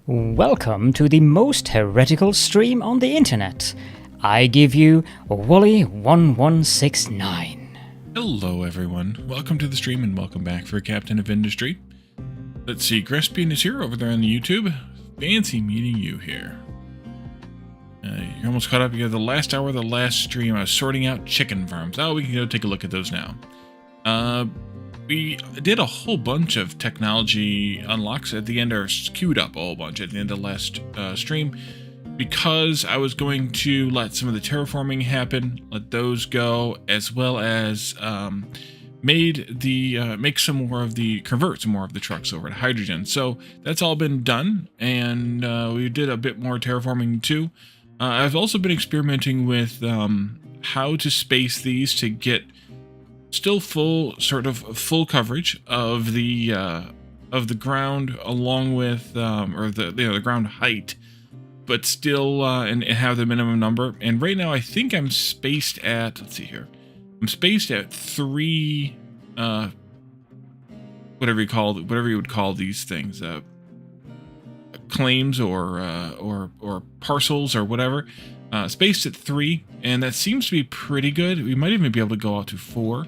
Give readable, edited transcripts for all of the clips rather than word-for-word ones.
Welcome to the most heretical stream on the internet. I give you Wally1169. Hello everyone, welcome to the stream and welcome back for Captain of Industry. Let's see, Grespian is here over there on the YouTube. Fancy meeting you here. You're almost caught up. You got the last hour of the last stream. I was sorting out chicken farms. Oh, we can go take a look at those now. We did a whole bunch of technology unlocks at the end, or queued up a whole bunch at the end of the last stream, because I was going to let some of the terraforming happen, let those go, as well as make some more of the trucks over to hydrogen. So that's all been done, and we did a bit more terraforming too. I've also been experimenting with how to space these to get still full coverage of the ground, along with the ground height, but still and have the minimum number. And right now I think I'm spaced at, let's see here, I'm spaced at 3 whatever you would call these things, claims or parcels or whatever, spaced at 3, and that seems to be pretty good. We might even be able to go out to 4.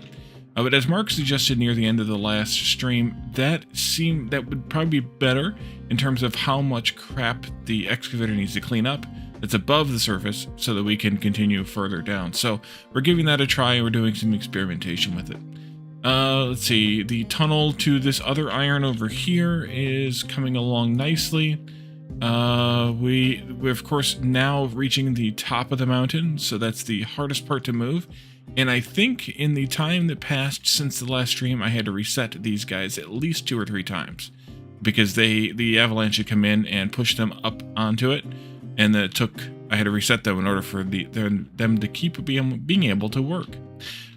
But as Mark suggested near the end of the last stream, that would probably be better in terms of how much crap the excavator needs to clean up that's above the surface, so that we can continue further down. So we're giving that a try. We're doing some experimentation with it. Let's see, the tunnel to this other iron over here is coming along nicely. We're of course now reaching the top of the mountain, so that's the hardest part to move. And I think in the time that passed since the last stream, I had to reset these guys at least 2 or 3 times, because the avalanche had come in and pushed them up onto it, and I had to reset them in order for them to keep being able to work.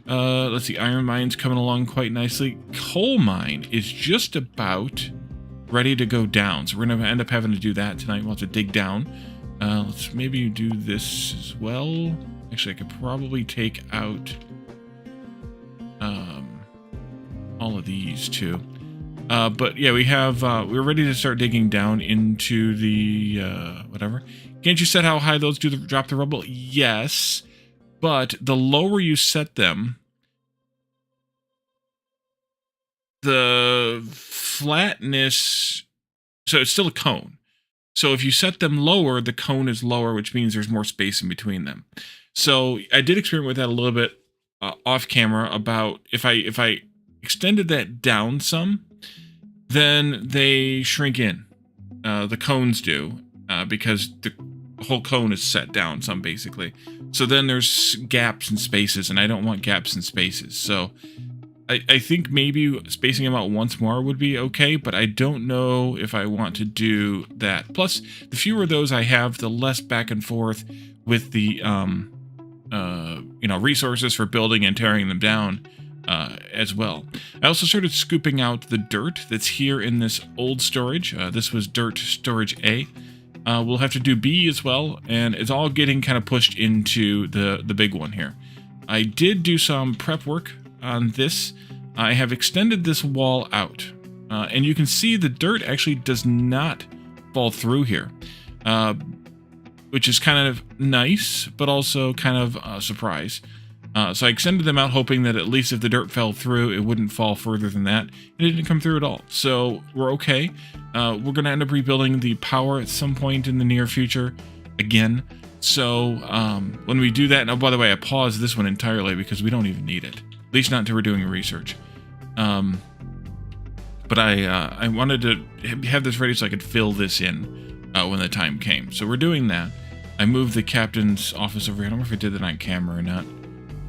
Let's see, iron mine's coming along quite nicely. Coal mine is just about ready to go down, so we're gonna end up having to do that tonight. We'll have to dig down. Let's maybe do this as well. Actually, I could probably take out all of these too. But yeah, we're ready to start digging down into the whatever. Can't you set how high those drop the rubble? Yes, but the lower you set them, the flatness. So it's still a cone. So if you set them lower, the cone is lower, which means there's more space in between them. So I did experiment with that a little bit off camera, about if I extended that down some, then they shrink in. The cones do, because the whole cone is set down some, basically. So then there's gaps and spaces, and I don't want gaps and spaces. So I think maybe spacing them out once more would be okay, but I don't know if I want to do that. Plus, the fewer of those I have, the less back and forth with the resources for building and tearing them down as well. I also started scooping out the dirt that's here in this old storage. This was dirt storage A. We'll have to do B as well, and it's all getting kind of pushed into the big one here. I did do some prep work on this. I have extended this wall out, and you can see the dirt actually does not fall through here, which is kind of nice, but also kind of a surprise. So I extended them out, hoping that at least if the dirt fell through, it wouldn't fall further than that. It didn't come through at all, so we're okay. We're going to end up rebuilding the power at some point in the near future again. So when we do that, and oh, by the way, I paused this one entirely because we don't even need it. At least not until we're doing research. But I wanted to have this ready so I could fill this in when the time came. So we're doing that. I moved the captain's office over here. I don't know if I did that on camera or not.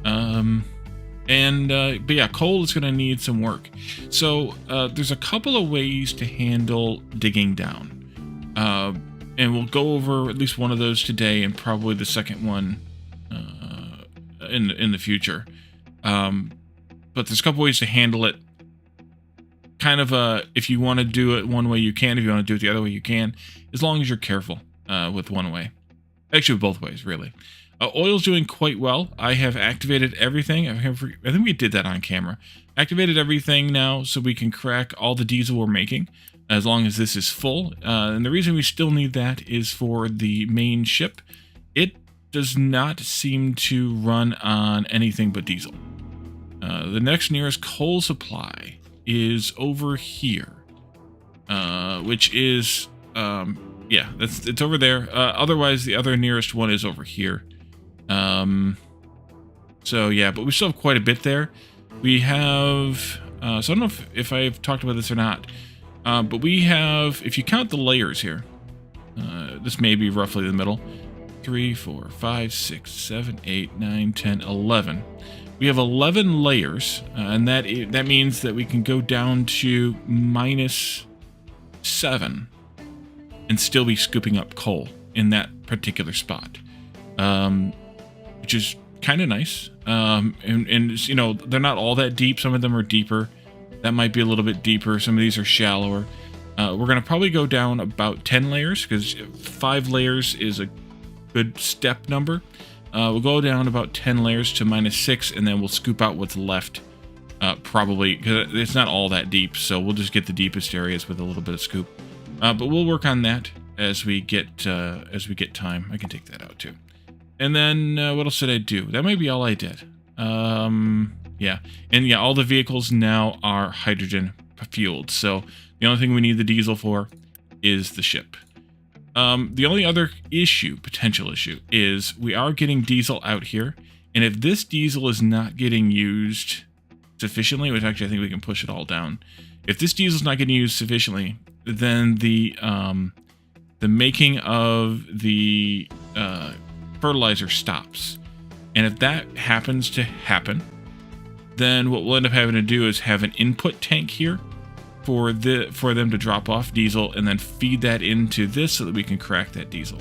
But yeah, coal is going to need some work. So there's a couple of ways to handle digging down. And we'll go over at least one of those today, and probably the second one in the future. But there's a couple ways to handle it. Kind of if you want to do it one way, you can. If you want to do it the other way, you can. As long as you're careful with one way. Actually, both ways, really. Oil's doing quite well. I have activated everything. I think we did that on camera. activated everything now so we can crack all the diesel we're making as long as this is full. And the reason we still need that is for the main ship. It does not seem to run on anything but diesel. The next nearest coal supply is over here, which is, yeah, it's over there. Otherwise, the other nearest one is over here. So yeah, but we still have quite a bit there. We have, so I don't know if I've talked about this or not, but we have, if you count the layers here, this may be roughly the middle, 3, 4, 5, 6, 7, 8, 9, 10, 11. We have 11 layers, and that means that we can go down to -7 and still be scooping up coal in that particular spot, which is kind of nice. And you know, they're not all that deep. Some of them are deeper. That might be a little bit deeper. Some of these are shallower. We're going to probably go down about 10 layers because 5 layers is a good step number. We'll go down about 10 layers to -6, and then we'll scoop out what's left, probably, because it's not all that deep, so we'll just get the deepest areas with a little bit of scoop. But we'll work on that as we get time. I can take that out too. And then what else did I do? That might be all I did. Yeah, and yeah, all the vehicles now are hydrogen fueled, so the only thing we need the diesel for is the ship. The only other potential issue, is we are getting diesel out here, and if this diesel is not getting used sufficiently, which actually I think we can push it all down, if this diesel is not getting used sufficiently, then the making of the fertilizer stops. And if that happens to happen, then what we'll end up having to do is have an input tank here for them to drop off diesel and then feed that into this so that we can crack that diesel.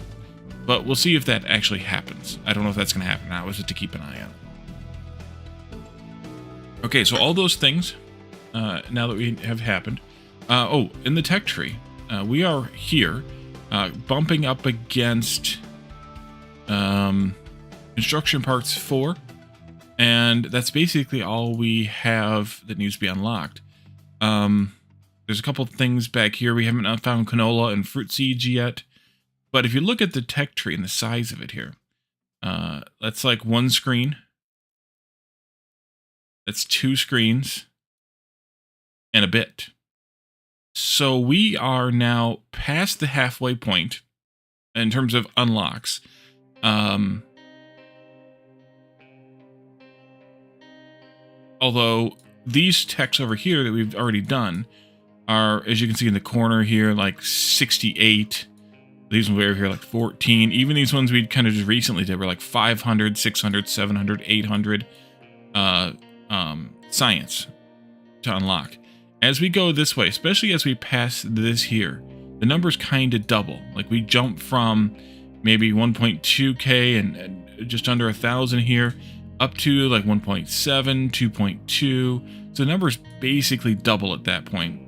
But we'll see if that actually happens. I don't know if that's going to happen now. It's just to keep an eye on. Okay, so all those things, now that we have happened. Oh, in the tech tree, we are here bumping up against Instruction Parts 4. And that's basically all we have that needs to be unlocked. There's a couple things back here. We haven't found canola and fruit seeds yet. But if you look at the tech tree and the size of it here, that's like one screen. That's 2 screens and a bit. So we are now past the halfway point in terms of unlocks. Although these techs over here that we've already done are, as you can see in the corner here, like 68. These ones over here like 14. Even these ones we kind of just recently did were like 500, 600, 700, 800 science to unlock. As we go this way, especially as we pass this here, the numbers kind of double. Like we jump from maybe 1.2k and just under 1,000 here up to like 1.7, 2.2. So the numbers basically double at that point.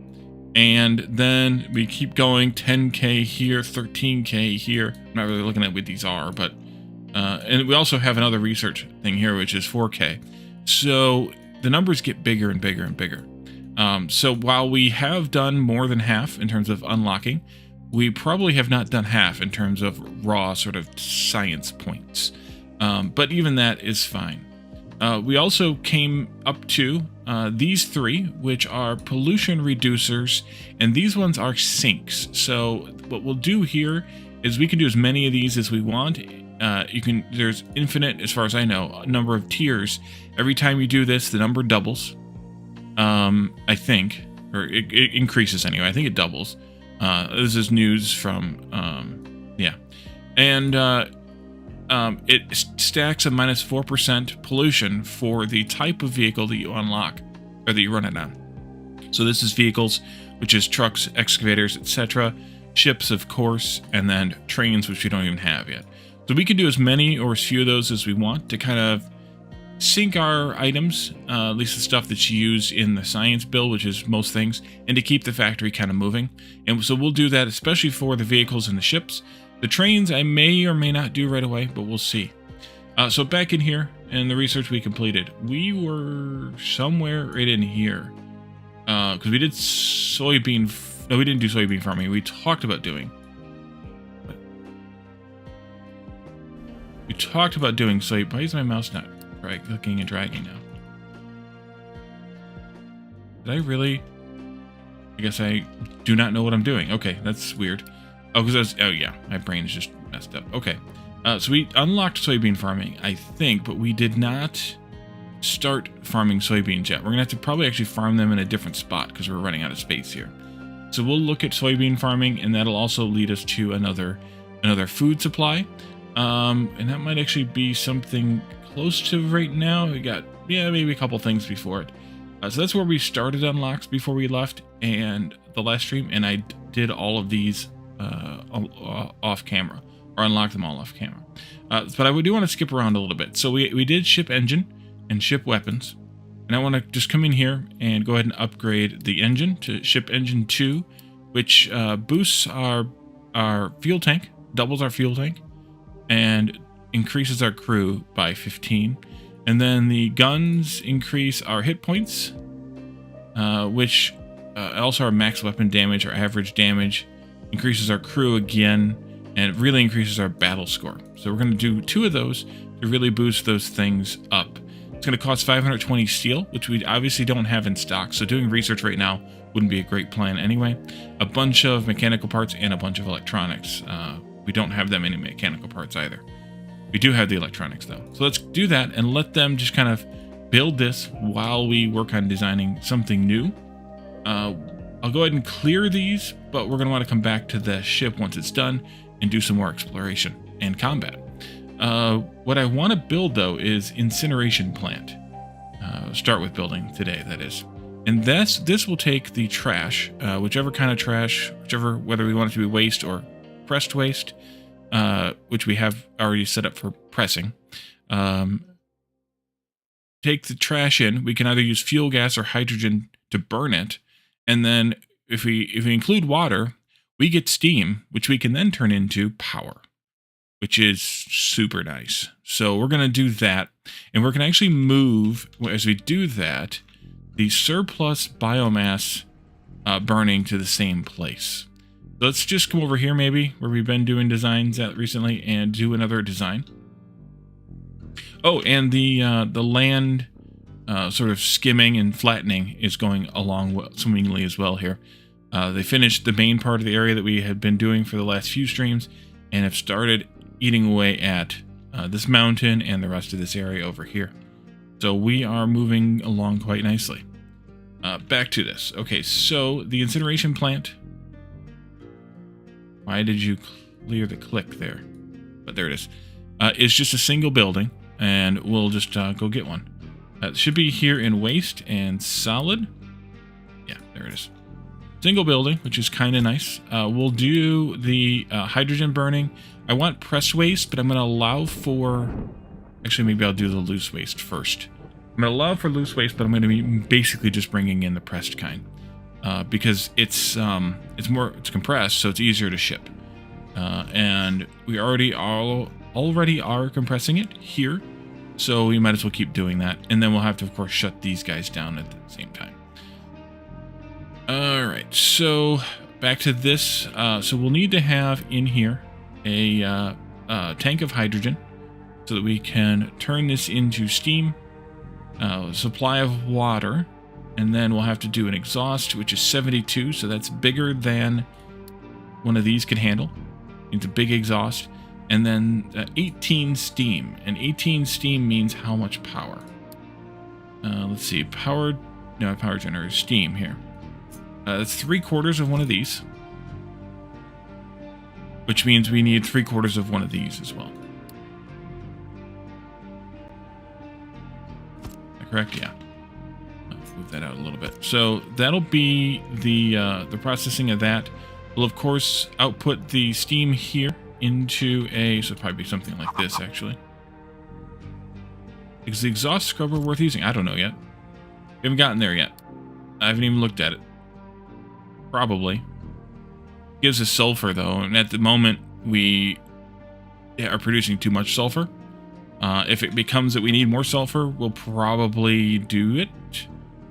And then we keep going, 10k here, 13k here. I'm not really looking at what these are, but and we also have another research thing here, which is 4k. So the numbers get bigger and bigger and bigger. So while we have done more than half in terms of unlocking, we probably have not done half in terms of raw sort of science points. But even that is fine. We also came up to these 3, which are pollution reducers, and these ones are sinks. So what we'll do here is we can do as many of these as we want. There's infinite, as far as I know, number of tiers. Every time you do this, the number doubles. I think, or it increases anyway. I think it doubles. This is news from, yeah. And it stacks a -4% pollution for the type of vehicle that you unlock, or that you run it on. So this is vehicles, which is trucks, excavators, etc. Ships, of course, and then trains, which we don't even have yet. So we can do as many or as few of those as we want to kind of sync our items, at least the stuff that's used in the science build, which is most things, and to keep the factory kind of moving. And so we'll do that, especially for the vehicles and the ships. The trains I may or may not do right away, but we'll see. So back in here, and the research we completed. We were somewhere right in here. Because we did soybean... No, we didn't do soybean farming. We talked about doing... We talked about doing soy... Why is my mouse not clicking and dragging now? Did I really... I guess I do not know what I'm doing. Okay, that's weird. Oh, because I was... Oh, yeah. My brain's just messed up. Okay. So we unlocked soybean farming, I think, but we did not start farming soybeans yet. We're going to have to probably actually farm them in a different spot because we're running out of space here. So we'll look at soybean farming, and that'll also lead us to another food supply. And that might actually be something close to right now. We got, yeah, maybe a couple things before it. So that's where we started unlocks before we left and the last stream, and I did all of these off camera, or unlocked them all off camera. But I do want to skip around a little bit. So we did ship engine and ship weapons, and I want to just come in here and go ahead and upgrade the engine to ship engine 2, which boosts our fuel tank, doubles our fuel tank, and increases our crew by 15. And then the guns increase our hit points, which also our max weapon damage, our average damage, increases our crew again, and it really increases our battle score. So we're going to do 2 of those to really boost those things up. It's going to cost 520 steel, which we obviously don't have in stock, so doing research right now wouldn't be a great plan anyway. A bunch of mechanical parts and a bunch of electronics. We don't have that many mechanical parts either. We do have the electronics though. So let's do that and let them just kind of build this while we work on designing something new. I'll go ahead and clear these, but we're going to want to come back to the ship once it's done and do some more exploration and combat. What I want to build though is incineration plant. Start with building today, that is. And this will take the trash, whichever kind of trash, whether we want it to be waste or pressed waste, which we have already set up for pressing. Take the trash in. We can either use fuel gas or hydrogen to burn it, and then if we include water, we get steam, which we can then turn into power, which is super nice. So we're going to do that, and we're going to actually move, as we do that, the surplus biomass burning to the same place. Let's just come over here maybe, where we've been doing designs at recently, and do another design. Oh, and the land sort of skimming and flattening is going along swimmingly as well here. They finished the main part of the area that we had been doing for the last few streams, and have started eating away at this mountain and the rest of this area over here. So we are moving along quite nicely. Back to this. Okay, so the incineration plant. Why did you clear the click there? But there it is. It's just a single building, and we'll just go get one. It should be here in waste and solid. Yeah, there it is. Single building, which is kind of nice. We'll do the hydrogen burning. I want press waste, but I'm going to allow for... Actually, maybe I'll do the loose waste first. I'm going to allow for loose waste, but I'm going to be basically just bringing in the pressed kind. Because it's compressed, so it's easier to ship. And we already are compressing it here, so we might as well keep doing that. And then we'll have to, of course, shut these guys down at the same time. All right, so back to this. So we'll need to have in here a tank of hydrogen so that we can turn this into steam, supply of water, and then we'll have to do an exhaust, which is 72, so that's bigger than one of these could handle. It's a big exhaust. And then 18 steam. And 18 steam means how much power? Let's see. Power generator, steam here. That's 3/4 of one of these. Which means we need 3/4 of one of these as well. Is that correct? Yeah. Move that out a little bit. So that'll be the processing of that. We'll of course output the steam here into a, so it'll probably be something like this actually. Is the exhaust scrubber worth using? I don't know yet. We haven't gotten there yet. I haven't even looked at it. Probably. Gives us sulfur though, and at the moment we are producing too much sulfur. If it becomes that we need more sulfur, we'll probably do it.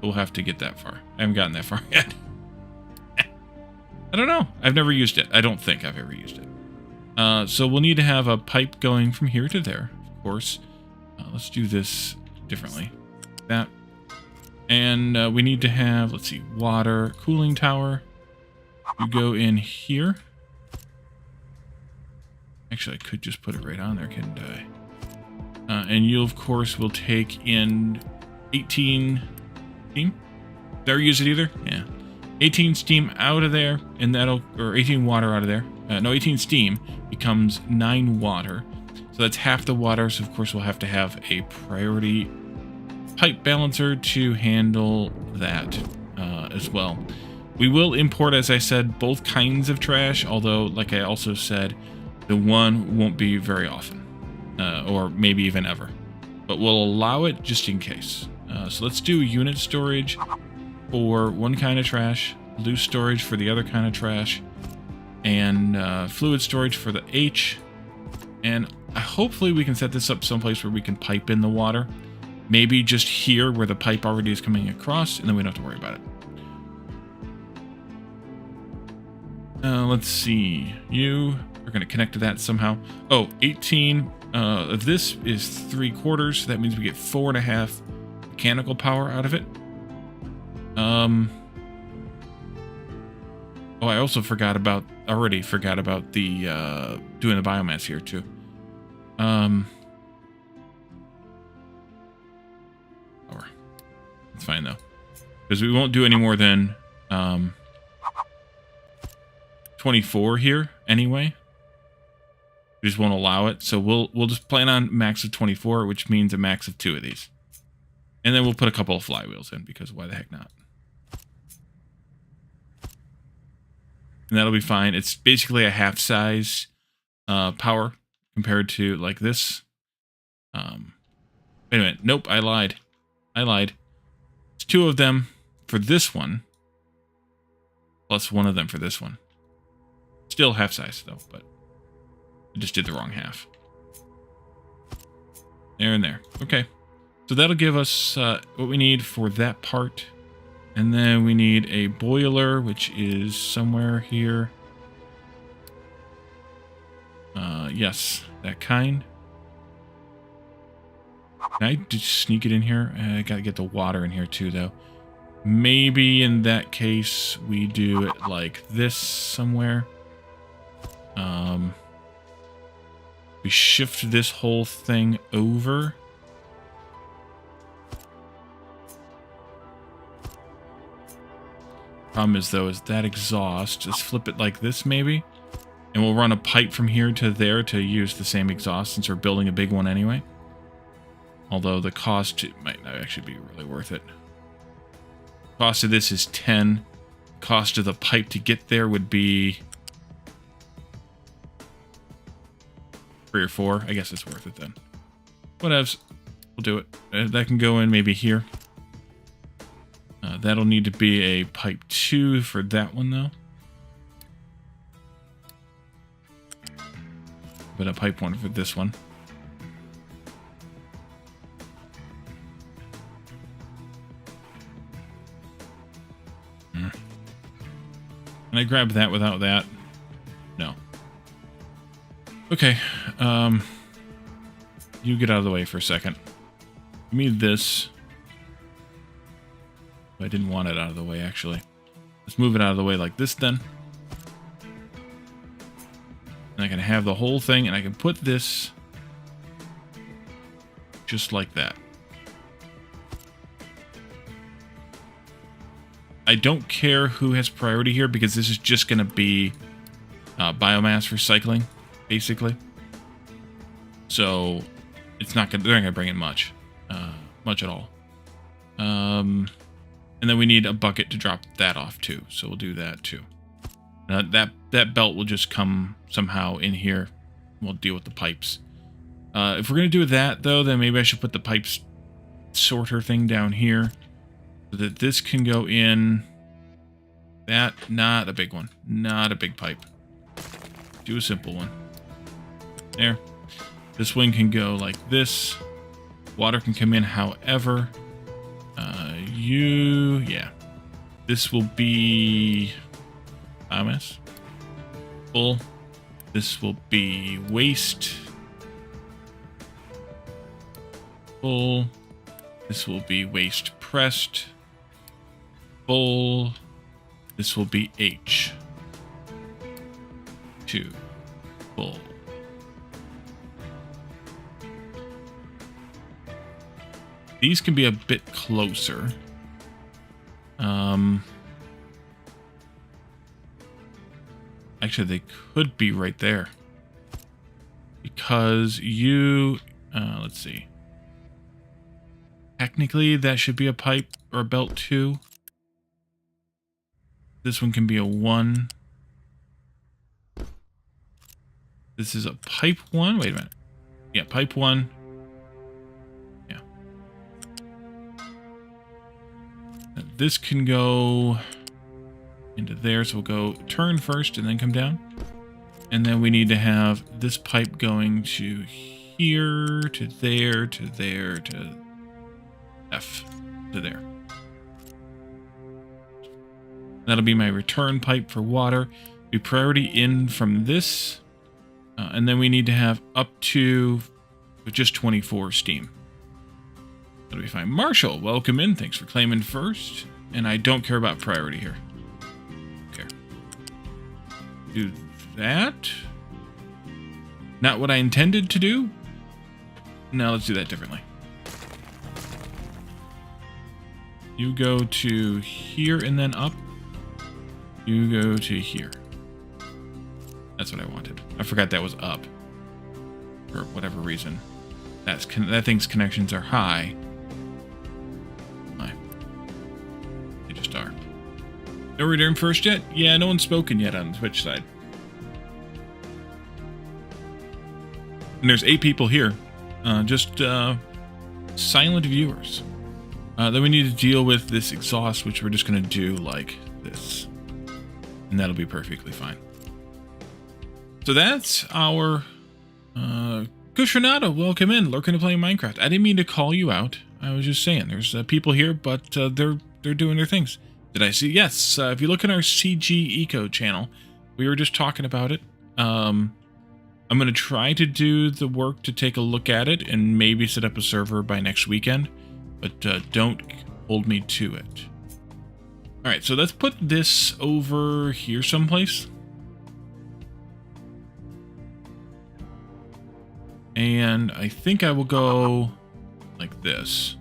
We'll have to get that far. I haven't gotten that far yet. I don't know. I've never used it. I don't think I've ever used it. So we'll need to have a pipe going from here to there, of course. Let's do this differently. That. And we need to have, let's see, water, cooling tower. You go in here. Actually, I could just put it right on there, couldn't I? And you, of course, will take in 18 steam. Did I ever use it either? Yeah. 18 steam out of there, and that'll, or 18 water out of there. No, 18 steam becomes 9 water. So that's half the water, so of course we'll have to have a priority pipe balancer to handle that as well. We will import, as I said, both kinds of trash, although, like I also said, the one won't be very often, or maybe even ever. But we'll allow it just in case. So let's do unit storage for one kind of trash, loose storage for the other kind of trash, and fluid storage for the H. And hopefully we can set this up someplace where we can pipe in the water. Maybe just here where the pipe already is coming across, and then we don't have to worry about it. Let's see. You are going to connect to that somehow. Oh, 18. This is 3/4. So that means we get 4.5 mechanical power out of it. Oh, I also already forgot about the doing the biomass here too. Power. It's fine though, because we won't do any more than 24 here anyway. We just won't allow it, so we'll just plan on max of 24, which means a max of 2 of these, and then we'll put a couple of flywheels in, because why the heck not? And that'll be fine. It's basically a half size power compared to like this. Wait a minute. Nope, I lied. It's 2 of them for this one, plus 1 of them for this one. Still half size though, but I just did the wrong half. There and there. Okay. So that'll give us what we need for that part. And then we need a boiler, which is somewhere here. Yes, that kind. Can I just sneak it in here? I gotta get the water in here too, though. Maybe in that case, we do it like this somewhere. We shift this whole thing over. Problem is, though, is that exhaust. Just flip it like this, maybe. And we'll run a pipe from here to there to use the same exhaust since we're building a big one anyway. Although the cost might not actually be really worth it. Cost of this is 10. Cost of the pipe to get there would be 3 or 4. I guess it's worth it then. Whatevs. We'll do it. That can go in maybe here. That'll need to be a pipe 2 for that one, though. But a pipe 1 for this one. Can I grab that without that? No. Okay. You get out of the way for a second. Give me this. I didn't want it out of the way, actually. Let's move it out of the way like this, then. And I can have the whole thing, and I can put this just like that. I don't care who has priority here, because this is just going to be biomass recycling, basically. So it's not gonna, they're not going to bring in much at all. And then we need a bucket to drop that off too, so we'll do that too. That belt will just come somehow in here. We'll deal with the pipes. If we're going to do that, though, then maybe I should put the pipes sorter thing down here, so that this can go in. That, not a big one. Not a big pipe. Do a simple one. There. This one can go like this. Water can come in however. Yeah. This will be biomass. Full. This will be waste. Full. This will be waste pressed. Full. This will be H. 2. Full. These can be a bit closer. Actually, they could be right there. Because you... let's see. Technically, that should be a pipe or a belt 2. This one can be a 1. This is a pipe 1. Wait a minute. Yeah, pipe 1. Yeah. This can go into there, so we'll go turn first and then come down. And then we need to have this pipe going to here, to there, to there, to F, to there. That'll be my return pipe for water. Be priority in from this. And then we need to have up to just 24 steam. That'll be fine. Marshall, welcome in. Thanks for claiming first. And I don't care about priority here. Okay. Do that. Not what I intended to do. Now let's do that differently. You go to here and then up. You go to here. That's what I wanted. I forgot that was up. For whatever reason. That thing's connections are high. They just are. No return first yet? Yeah, no one's spoken yet on the Twitch side. And there's 8 people here. Just silent viewers. Then we need to deal with this exhaust, which we're just going to do like this. And that'll be perfectly fine. So that's our... Kushranado, welcome in. Lurking to playing Minecraft. I didn't mean to call you out. I was just saying, there's people here, but they're doing their things. Did I see? Yes. If you look at our CG Eco channel, we were just talking about it. I'm going to try to do the work to take a look at it and maybe set up a server by next weekend. But don't hold me to it. Alright, so let's put this over here someplace. And I think I will go like this.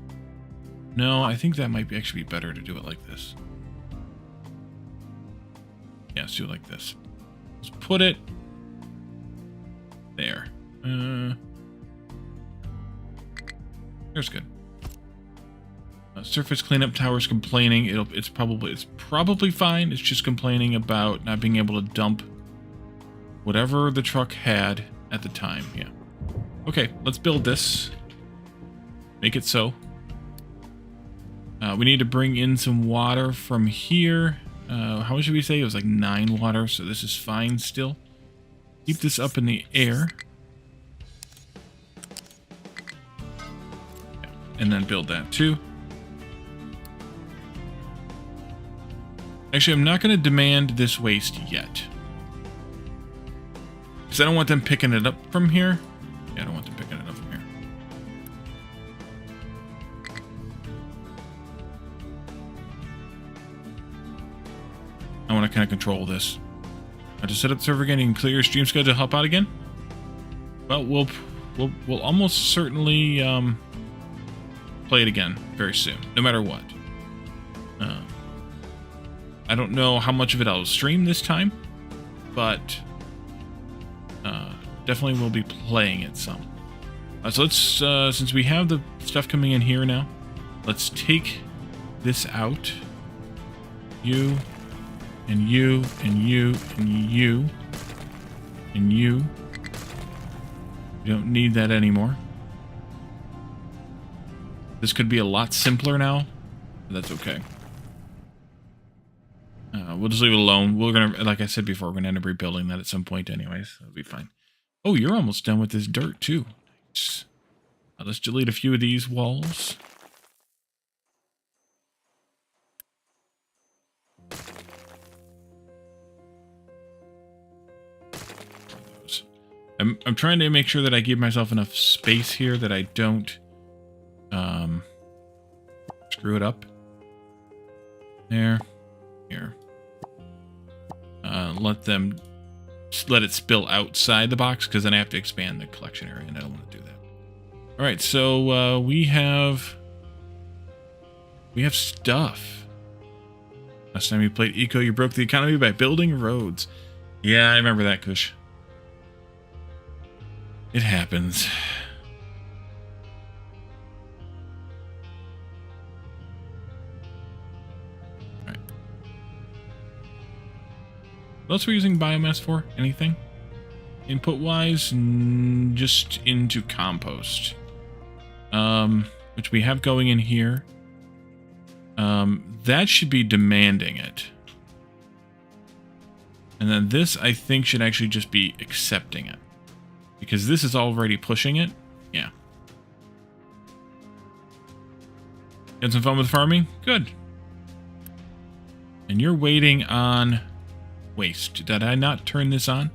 No, I think that might actually be better to do it like this. Yeah, let's do it like this. Let's put it there. There's good. Surface cleanup tower's complaining. It's probably fine. It's just complaining about not being able to dump whatever the truck had at the time. Yeah. Okay, let's build this. Make it so. We need to bring in some water from here. How much did we say? It was like 9 water, so this is fine still. Keep this up in the air. Yeah, and then build that too. Actually, I'm not going to demand this waste yet. Because I don't want them picking it up from here. Yeah, I don't want them picking it up from here. I want to kind of control this. To set up the server again, you can clear your stream schedule to help out again? Well, we'll almost certainly play it again very soon, no matter what. I don't know how much of it I'll stream this time, but definitely will be playing it some. So let's, since we have the stuff coming in here now, let's take this out. You, and you, and you, and you, and you. We don't need that anymore. This could be a lot simpler now, but that's okay. We'll just leave it alone. We're gonna, like I said before, we're gonna end up rebuilding that at some point anyways. That'll be fine. Oh, you're almost done with this dirt too. Let's delete a few of these walls. I'm trying to make sure that I give myself enough space here that I don't screw it up. There. Here. Let it spill outside the box, because then I have to expand the collection area, and I don't want to do that. All right, so we have stuff. Last time you played Eco, you broke the economy by building roads. Yeah, I remember that, Kush. It happens. All right. What else are we using biomass for? Anything? Input-wise, just into compost. Which we have going in here. That should be demanding it. And then this, I think, should actually just be accepting it. Because this is already pushing it. Yeah. Had some fun with farming? Good. And you're waiting on waste. Did I not turn this on?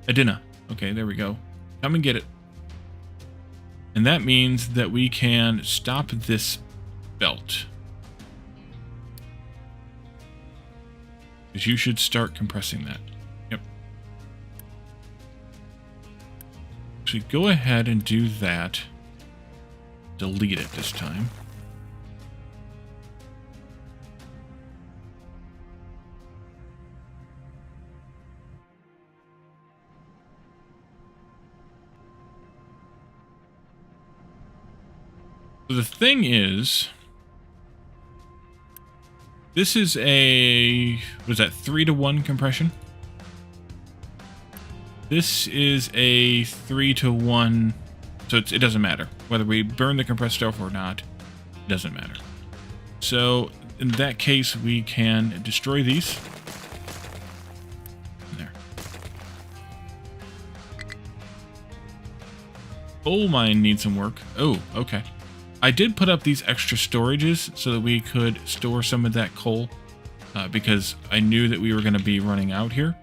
I didn't. Okay, there we go. Come and get it. And that means that we can stop this belt. Because you should start compressing that. Yep. Actually, go ahead and do that. Delete it this time. So the thing is, this is a, what is that, 3-to-1 compression? This is a 3-to-1, so it doesn't matter. Whether we burn the compressed stuff or not, it doesn't matter. So in that case, we can destroy these. There. Coal mine needs some work. Oh, okay. I did put up these extra storages so that we could store some of that coal because I knew that we were going to be running out here.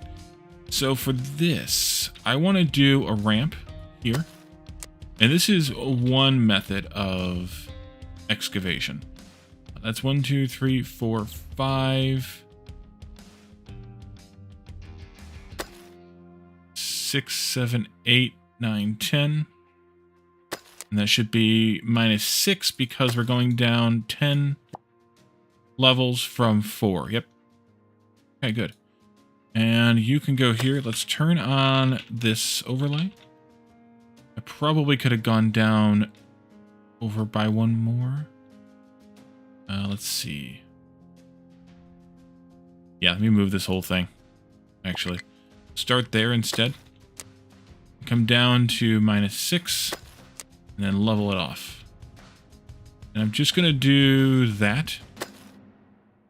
So for this, I want to do a ramp here. And this is one method of excavation. That's 1, 2, 3, 4, 5, 6, 7, 8, 9, 10. And that should be -6 because we're going down 10 levels from 4. Yep. Okay, good. And you can go here. Let's turn on this overlay. I probably could have gone down over by one more. Let's see. Yeah, let me move this whole thing. Actually, start there instead. Come down to -6. And then level it off. And I'm just going to do that.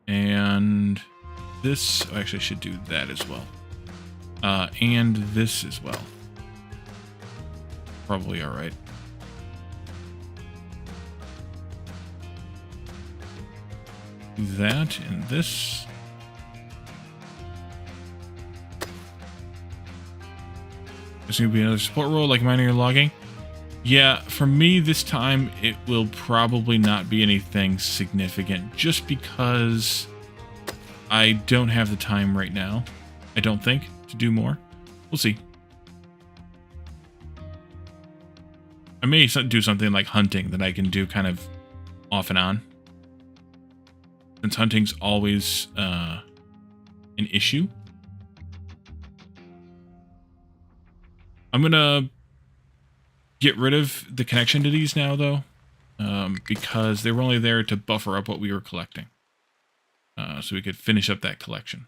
And this, oh, actually I should do that as well. And this as well. Probably alright. Do that and this. There's going to be another support role like mining or logging. Yeah, for me this time, it will probably not be anything significant, just because I don't have the time right now, I don't think, to do more. We'll see. I may do something like hunting that I can do kind of off and on, since hunting's always an issue. I'm gonna get rid of the connection to these now, though, because they were only there to buffer up what we were collecting. So we could finish up that collection.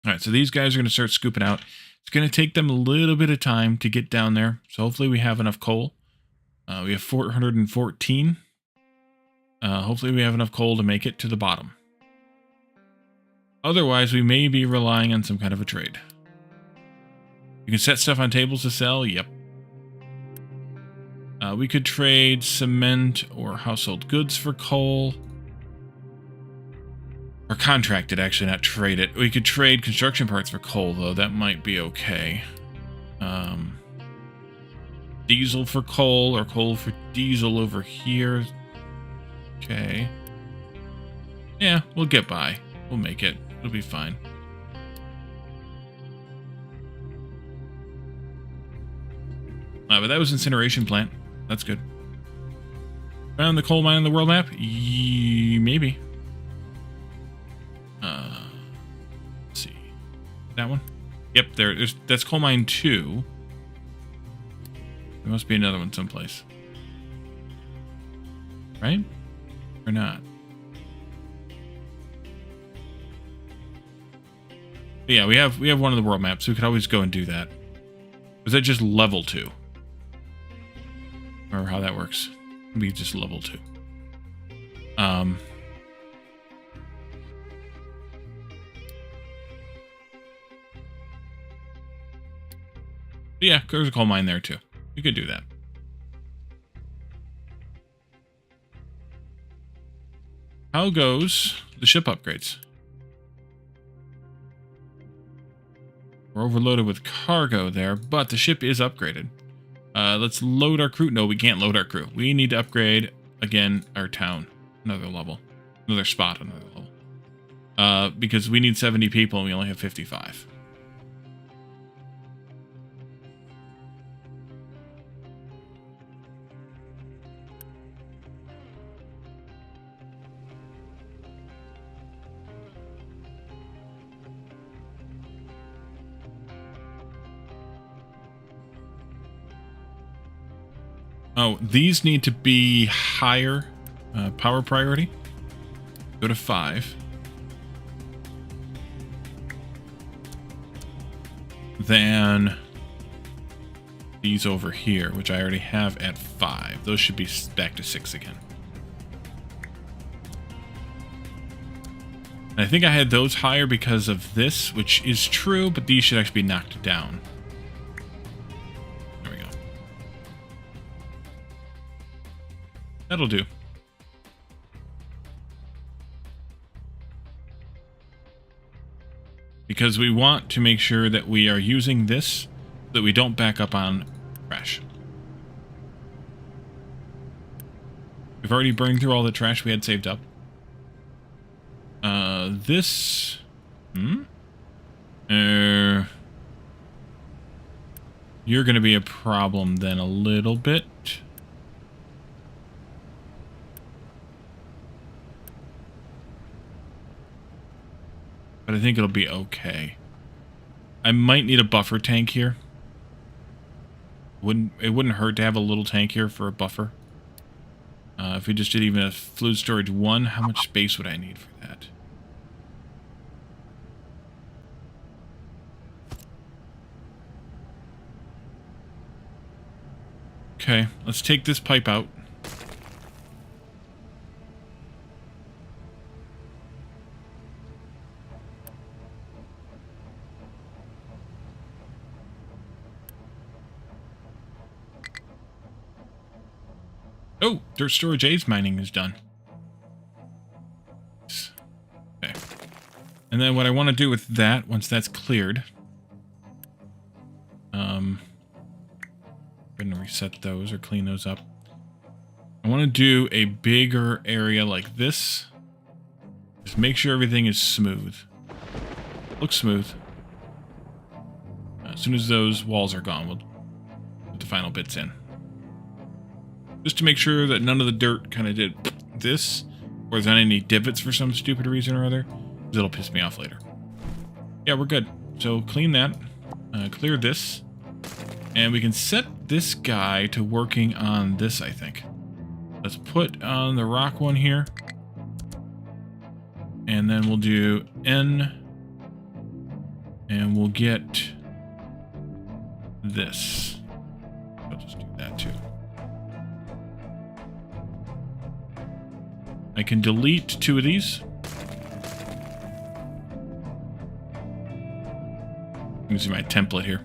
All right, so these guys are going to start scooping out. It's going to take them a little bit of time to get down there, so hopefully we have enough coal. We have 414. Hopefully we have enough coal to make it to the bottom. Otherwise, we may be relying on some kind of a trade. You can set stuff on tables to sell? Yep. We could trade cement or household goods for coal. Or contract it, actually, not trade it. We could trade construction parts for coal, though. That might be okay. Diesel for coal, or coal for diesel over here. Okay. Yeah, we'll get by. We'll make it. It'll be fine. But that was incineration plant. That's good. Found the coal mine on the world map? Maybe. Let's see. That one? Yep, that's coal mine 2. There must be another one someplace. Right? Or not? But yeah, we have one of the world maps, so we could always go and do that. Is that just level 2? Or how that works? Maybe just level 2. Yeah, there's a coal mine there too. We could do that. How goes the ship upgrades? We're overloaded with cargo there, but the ship is upgraded. Let's load our crew. No, we can't load our crew. We need to upgrade, again, our town. Another level. Another spot, another level. Because we need 70 people and we only have 55. Oh, these need to be higher power priority. Go to 5. Than these over here, which I already have at 5. Those should be back to 6 again. And I think I had those higher because of this, which is true, but these should actually be knocked down. That'll do. Because we want to make sure that we are using this so that we don't back up on trash. We've already burned through all the trash we had saved up. This... You're going to be a problem then a little bit. But I think it'll be okay. I might need a buffer tank here. It wouldn't hurt to have a little tank here for a buffer. If we just did even a fluid storage 1, how much space would I need for that? Okay, let's take this pipe out. Oh, dirt storage A's mining is done. Okay. And then what I want to do with that, once that's cleared... I'm going to reset those or clean those up. I want to do a bigger area like this. Just make sure everything is smooth. Looks smooth. As soon as those walls are gone, we'll put the final bits in. Just to make sure that none of the dirt kind of did this, or there's not any divots for some stupid reason or other, because it'll piss me off later. Yeah, we're good. So clean that, clear this, and we can set this guy to working on this, I think. Let's put on the rock one here, and then we'll do N, and we'll get this. I'll just do that too. I can delete 2 of these. Using my template here.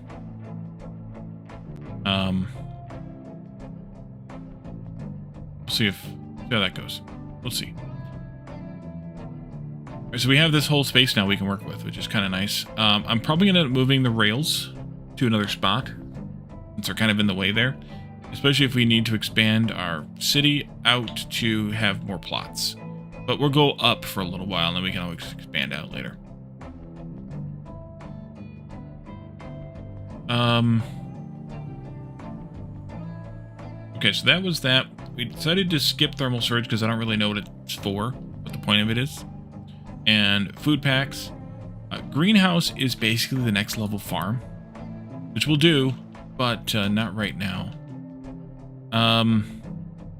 see how that goes. We'll see. All right, so we have this whole space now we can work with, which is kind of nice. I'm probably going to end up moving the rails to another spot, since they're kind of in the way there. Especially if we need to expand our city out to have more plots. But we'll go up for a little while, and then we can always expand out later. Okay, so that was that. We decided to skip thermal storage because I don't really know what it's for, what the point of it is. And food packs. Greenhouse is basically the next level farm, which we'll do, but not right now.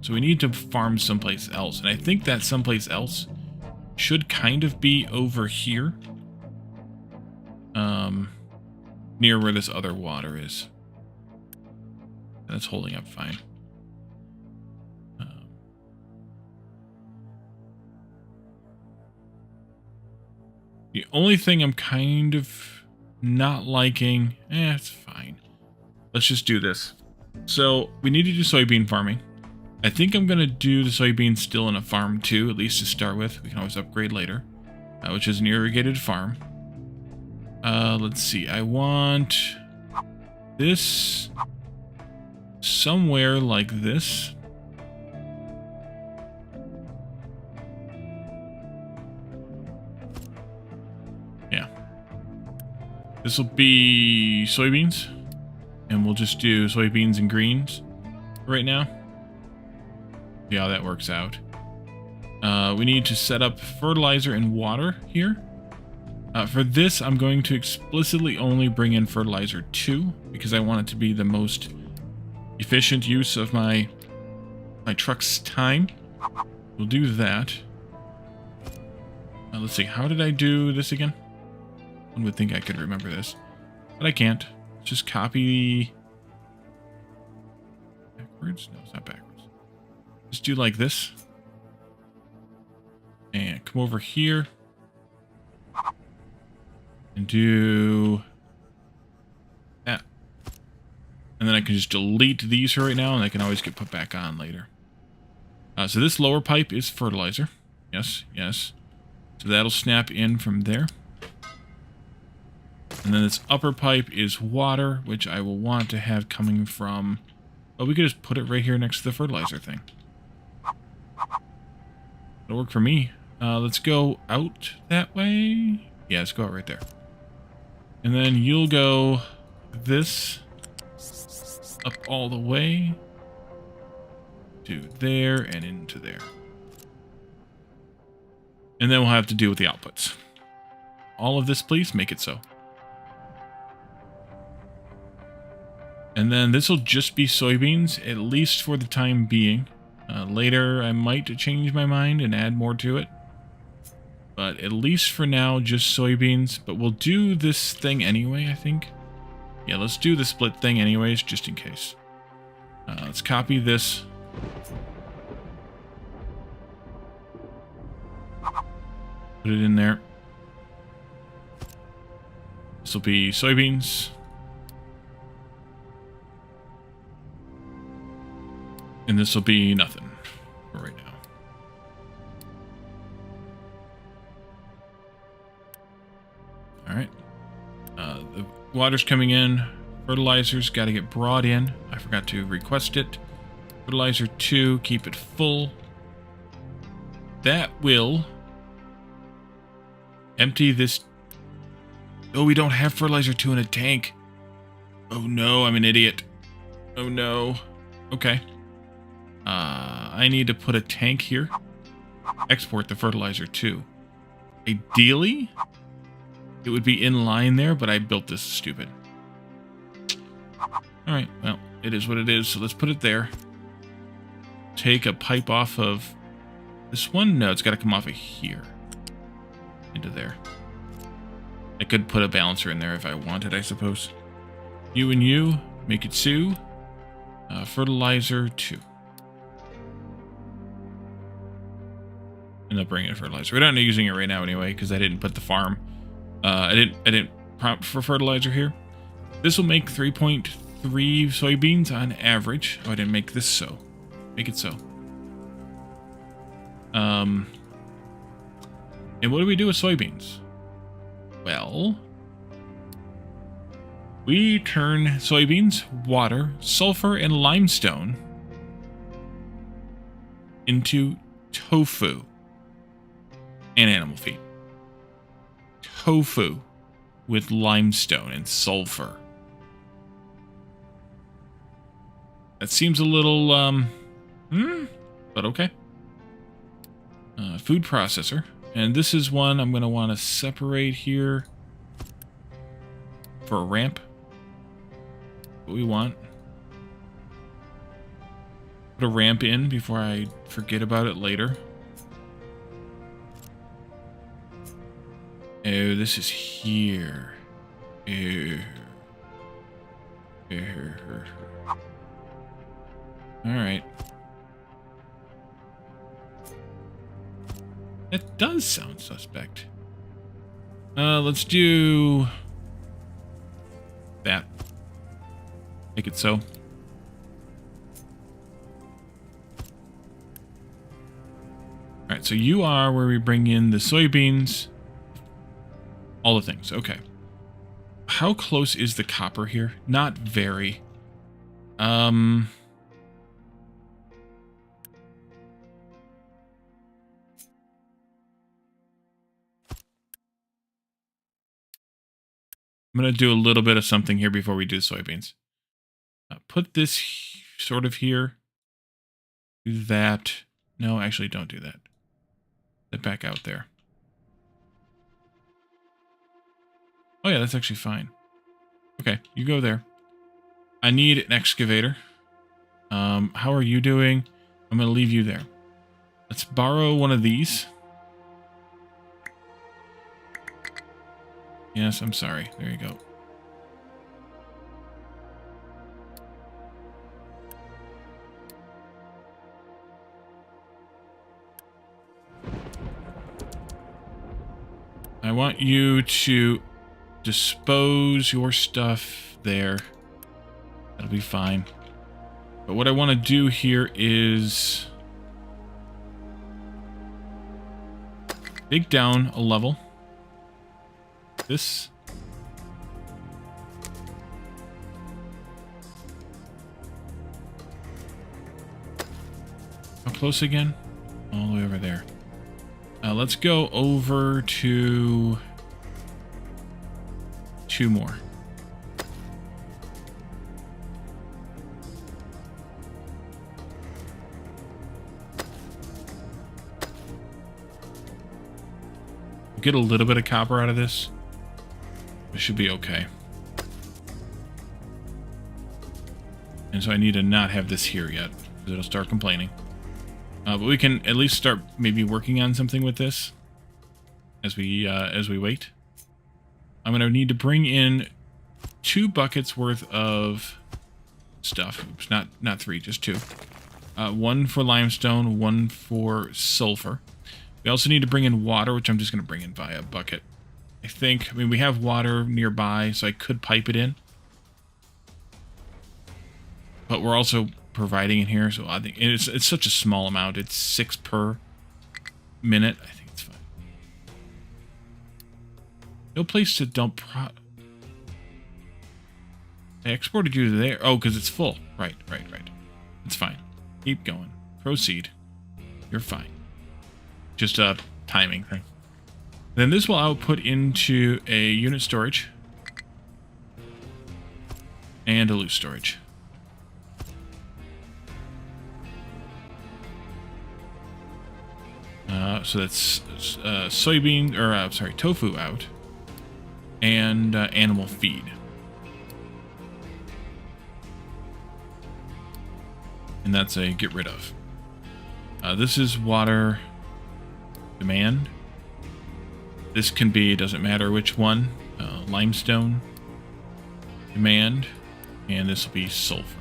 So we need to farm someplace else, and I think that someplace else should kind of be over here, near where this other water is. That's holding up fine. The only thing I'm kind of not liking, it's fine. Let's just do this. So we need to do soybean farming. I think I'm going to do the soybeans still in a farm too, at least to start with. We can always upgrade later, which is an irrigated farm. Let's see. I want this somewhere like this. Yeah. This will be soybeans. And we'll just do soybeans and greens right now. See how that works out. We need to set up fertilizer and water here. For this, I'm going to explicitly only bring in fertilizer 2 because I want it to be the most efficient use of my truck's time. We'll do that. Let's see, how did I do this again? One would think I could remember this, but I can't. Just copy backwards. No, it's not backwards. Just do like this. And come over here. And do that. And then I can just delete these right now, and they can always get put back on later. So this lower pipe is fertilizer. Yes, yes. So that'll snap in from there. And then this upper pipe is water, which I will want to have coming from... Oh, we could just put it right here next to the fertilizer thing. It'll work for me. Let's go out that way. Yeah, let's go out right there. And then you'll go this up all the way to there and into there. And then we'll have to deal with the outputs. All of this, please, make it so. And then this will just be soybeans, at least for the time being. Later, I might change my mind and add more to it. But at least for now, just soybeans. But we'll do this thing anyway, I think. Yeah, let's do the split thing anyways, just in case. Let's copy this. Put it in there. This will be soybeans. And this will be nothing for right now. Alright. The water's coming in. Fertilizer's got to get brought in. I forgot to request it. Fertilizer 2, keep it full. That will empty this. Oh, we don't have fertilizer 2 in a tank. Oh no, I'm an idiot. Oh no. Okay. I need to put a tank here. Export the fertilizer 2. Ideally, it would be in line there, but I built this stupid. Alright, well, it is what it is, so let's put it there. Take a pipe off of this one. No, it's got to come off of here. Into there. I could put a balancer in there if I wanted, I suppose. You and you, make it 2. Fertilizer 2. And I'll bring in fertilizer. We're not using it right now anyway, because I didn't put the farm. I didn't prompt for fertilizer here. This will make 3.3 soybeans on average. Oh, I didn't make this so. Make it so. And what do we do with soybeans? Well, we turn soybeans, water, sulfur, and limestone into tofu and animal feed. Tofu with limestone and sulfur. That seems a little, but okay. Food processor. And this is one I'm going to want to separate here for a ramp. What we want. Put a ramp in before I forget about it later. Oh, this is here. Alright. That does sound suspect. Let's do that. Make it so. Alright, so you are where we bring in the soybeans. All the things. Okay. How close is the copper here? Not very. I'm going to do a little bit of something here before we do soybeans. Put this sort of here. Do that. No, actually don't do that. Get back out there. Oh yeah, that's actually fine. Okay, you go there. I need an excavator. How are you doing? I'm going to leave you there. Let's borrow one of these. Yes, I'm sorry. There you go. I want you to dispose your stuff there. That'll be fine. But what I want to do here is dig down a level. This. How close again? All the way over there. Let's go over to 2 more. Get a little bit of copper out of this. It should be okay. And so I need to not have this here yet, because it'll start complaining. But we can at least start maybe working on something with this as we wait. I'm going to need to bring in 2 buckets worth of stuff. Oops, not 3, just 2. 1 for limestone, 1 for sulfur. We also need to bring in water, which I'm just going to bring in via a bucket. I mean, we have water nearby, so I could pipe it in. But we're also providing it here, so I think it's such a small amount. It's 6 per minute. I think it's fine. No place to dump I exported you to there. Oh, because it's full. Right. It's fine. Keep going. Proceed. You're fine. Just a timing thing. Then this will output into a unit storage and a loose storage. So that's soybean, or sorry, tofu out, and animal feed. And that's a get rid of. This is water demand. This can be, doesn't matter which one, limestone demand, and this will be sulfur.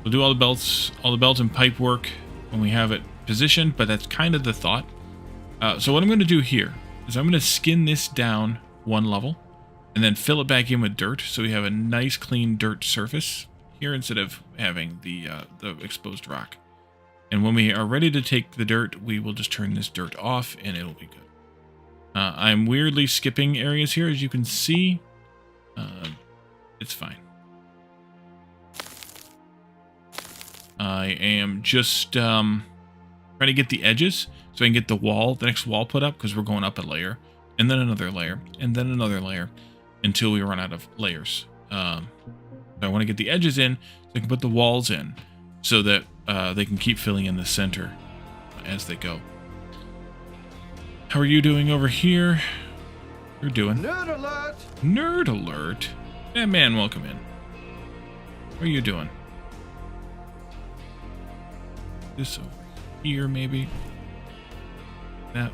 We'll do all the belts and pipe work when we have it positioned, but that's kind of the thought. So what I'm going to do here is I'm going to skin this down 1 level and then fill it back in with dirt so we have a nice clean dirt surface here instead of having the exposed rock. And when we are ready to take the dirt, we will just turn this dirt off and it'll be good. I'm weirdly skipping areas here, as you can see. It's fine. I am just trying to get the edges so I can get the next wall put up, because we're going up a layer, and then another layer, and then another layer, until we run out of layers. I want to get the edges in so I can put the walls in, so that they can keep filling in the center as they go. How are you doing over here? You're doing... Nerd alert! Nerd alert? Yeah, man, welcome in. What are you doing? This over here, maybe? That.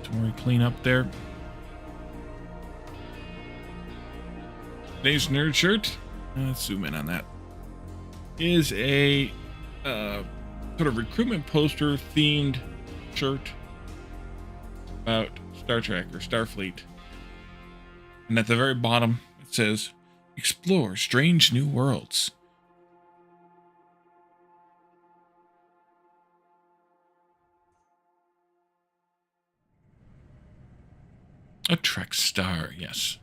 Some more clean up there. Today's nerd shirt, let's zoom in on that, is a sort of recruitment poster themed shirt about Star Trek or Starfleet. And at the very bottom it says, "Explore strange new worlds." A Trek star, yes.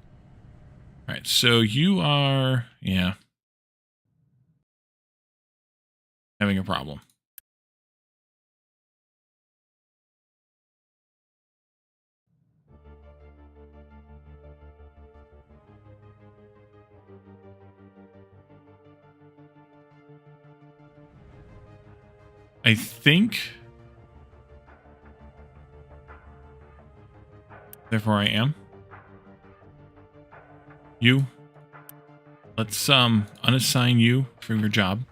Alright, so you are, yeah, having a problem. I think, therefore I am. You. Let's unassign you from your job.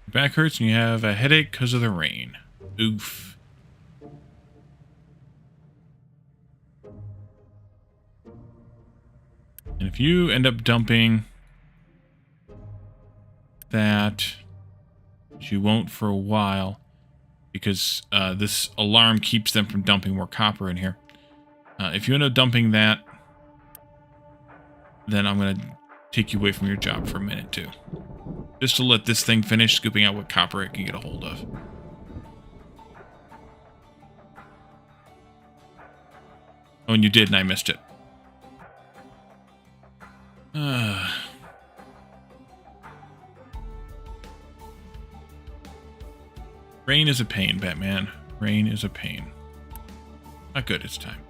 Your back hurts and you have a headache because of the rain. Oof. And if you end up dumping that, you won't for a while, because this alarm keeps them from dumping more copper in here. If you end up dumping that, then I'm going to take you away from your job for a minute too. Just to let this thing finish scooping out what copper it can get a hold of. Oh, and you did, and I missed it. Rain is a pain, Batman. Rain is a pain. Not good, it's time.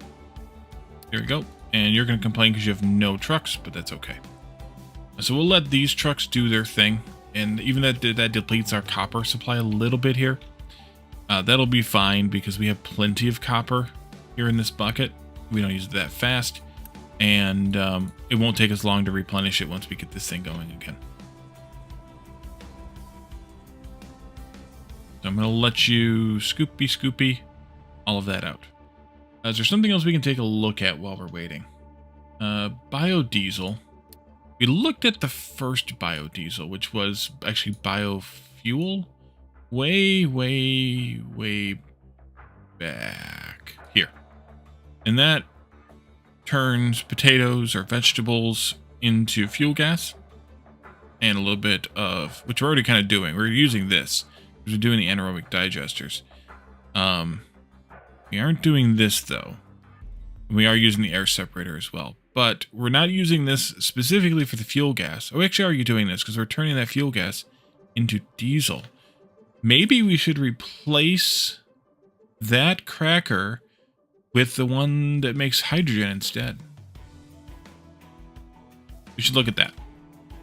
Here we go. And you're going to complain because you have no trucks, but that's okay. So we'll let these trucks do their thing. And even that depletes our copper supply a little bit here. That'll be fine because we have plenty of copper here in this bucket. We don't use it that fast. And it won't take us long to replenish it once we get this thing going again. So I'm going to let you scoopy all of that out. Is there something else we can take a look at while we're waiting? Biodiesel. We looked at the first biodiesel, which was actually biofuel. Way back here. And that turns potatoes or vegetables into fuel gas. And a little bit of, which we're already kind of doing. We're using this. We're doing the anaerobic digesters. We aren't doing this though. We are using the air separator as well. But we're not using this specifically for the fuel gas. Oh, actually, are you doing this? Because we're turning that fuel gas into diesel. Maybe we should replace that cracker with the one that makes hydrogen instead. We should look at that.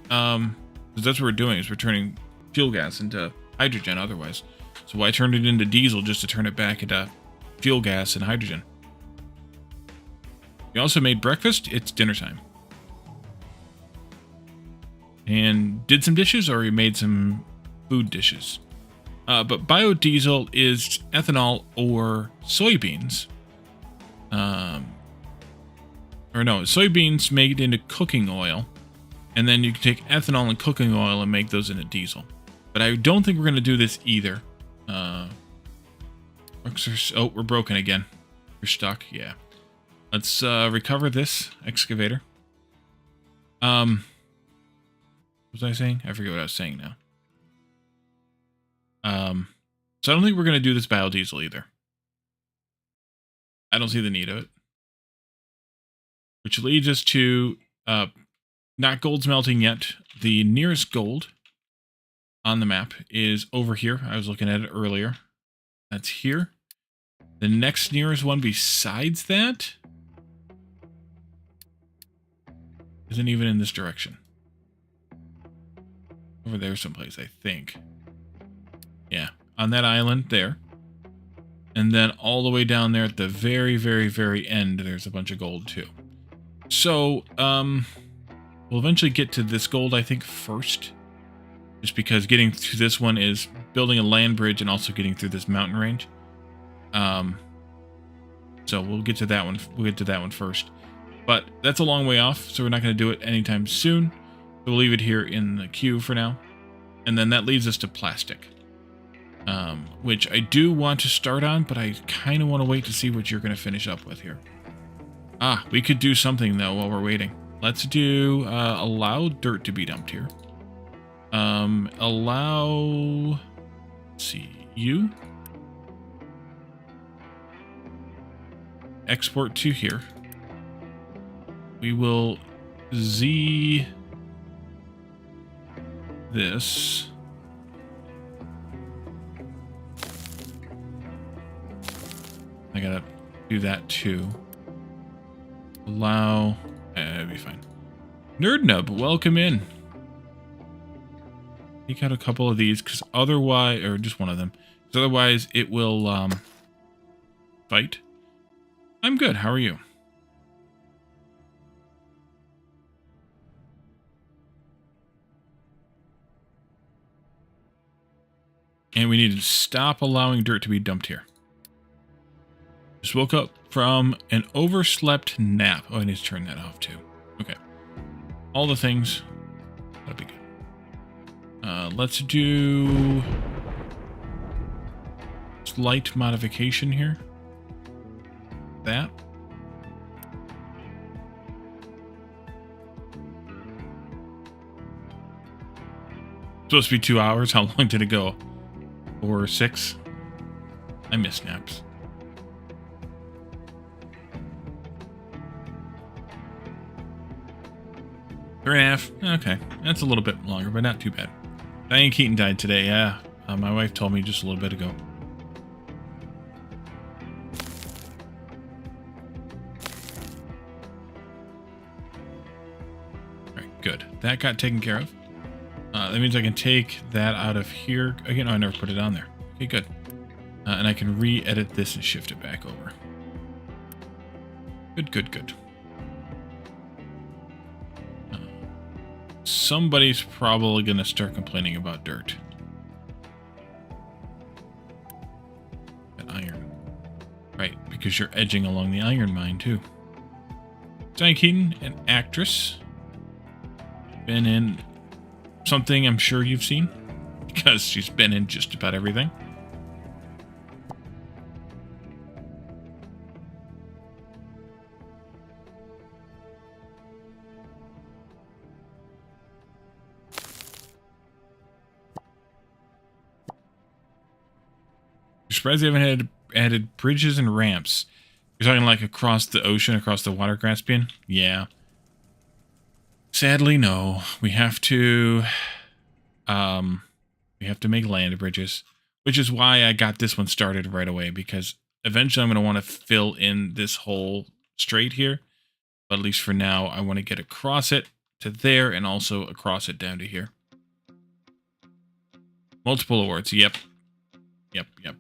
Because that's what we're doing, is we're turning fuel gas into hydrogen otherwise. So why turn it into diesel just to turn it back into fuel gas and hydrogen? We also made breakfast. It's dinner time. And did some dishes, or we made some food dishes. But biodiesel is ethanol or soybeans. Or no, soybeans made into cooking oil. And then you can take ethanol and cooking oil and make those into diesel. But I don't think we're going to do this either. Oh, we're broken again. You're stuck? Yeah. Let's recover this excavator. What was I saying? I forget what I was saying now. So I don't think we're going to do this biodiesel either. I don't see the need of it. Which leads us to, not gold smelting yet. The nearest gold on the map is over here. I was looking at it earlier. That's here. The next nearest one besides that isn't even in this direction. Over there someplace, I think. Yeah, on that island there. And then all the way down there at the very, very, very end, there's a bunch of gold too. So, we'll eventually get to this gold, I think, first. Just because getting to this one is building a land bridge and also getting through this mountain range. So we'll get to that one. We'll get to that one first. But that's a long way off, so we're not going to do it anytime soon. We'll leave it here in the queue for now. And then that leads us to plastic. Which I do want to start on, but I kind of want to wait to see what you're going to finish up with here. Ah, we could do something, though, while we're waiting. Let's do allow dirt to be dumped here. Allow... Let's see, you. Export to here. We will Z this. I gotta do that too. Allow. That'd be fine. Nerdnub, welcome in. Take out a couple of these, because otherwise, or just one of them, because otherwise it will fight. I'm good. How are you? And we need to stop allowing dirt to be dumped here. Just woke up from an overslept nap. Oh, I need to turn that off too. Okay. All the things. That'll be good. Let's do slight modification here. That. Supposed to be 2 hours. How long did it go? 4 or 6? I miss naps. 3.5. Okay, that's a little bit longer, but not too bad. Diane Keaton died today. Yeah, my wife told me just a little bit ago. All right, good. That got taken care of. That means I can take that out of here. Again, oh, I never put it on there. Okay, good. And I can re-edit this and shift it back over. Good, good, good. Somebody's probably going to start complaining about dirt. And iron. Right, because you're edging along the iron mine, too. Diane Keaton, an actress. Been in something I'm sure you've seen. Because she's been in just about everything. Surprised they haven't added bridges and ramps. You're talking like across the ocean, across the water Caspian? Yeah. Sadly, no. We have to make land bridges, which is why I got this one started right away, because eventually I'm going to want to fill in this whole strait here. But at least for now, I want to get across it to there and also across it down to here. Multiple awards. Yep. Yep, yep.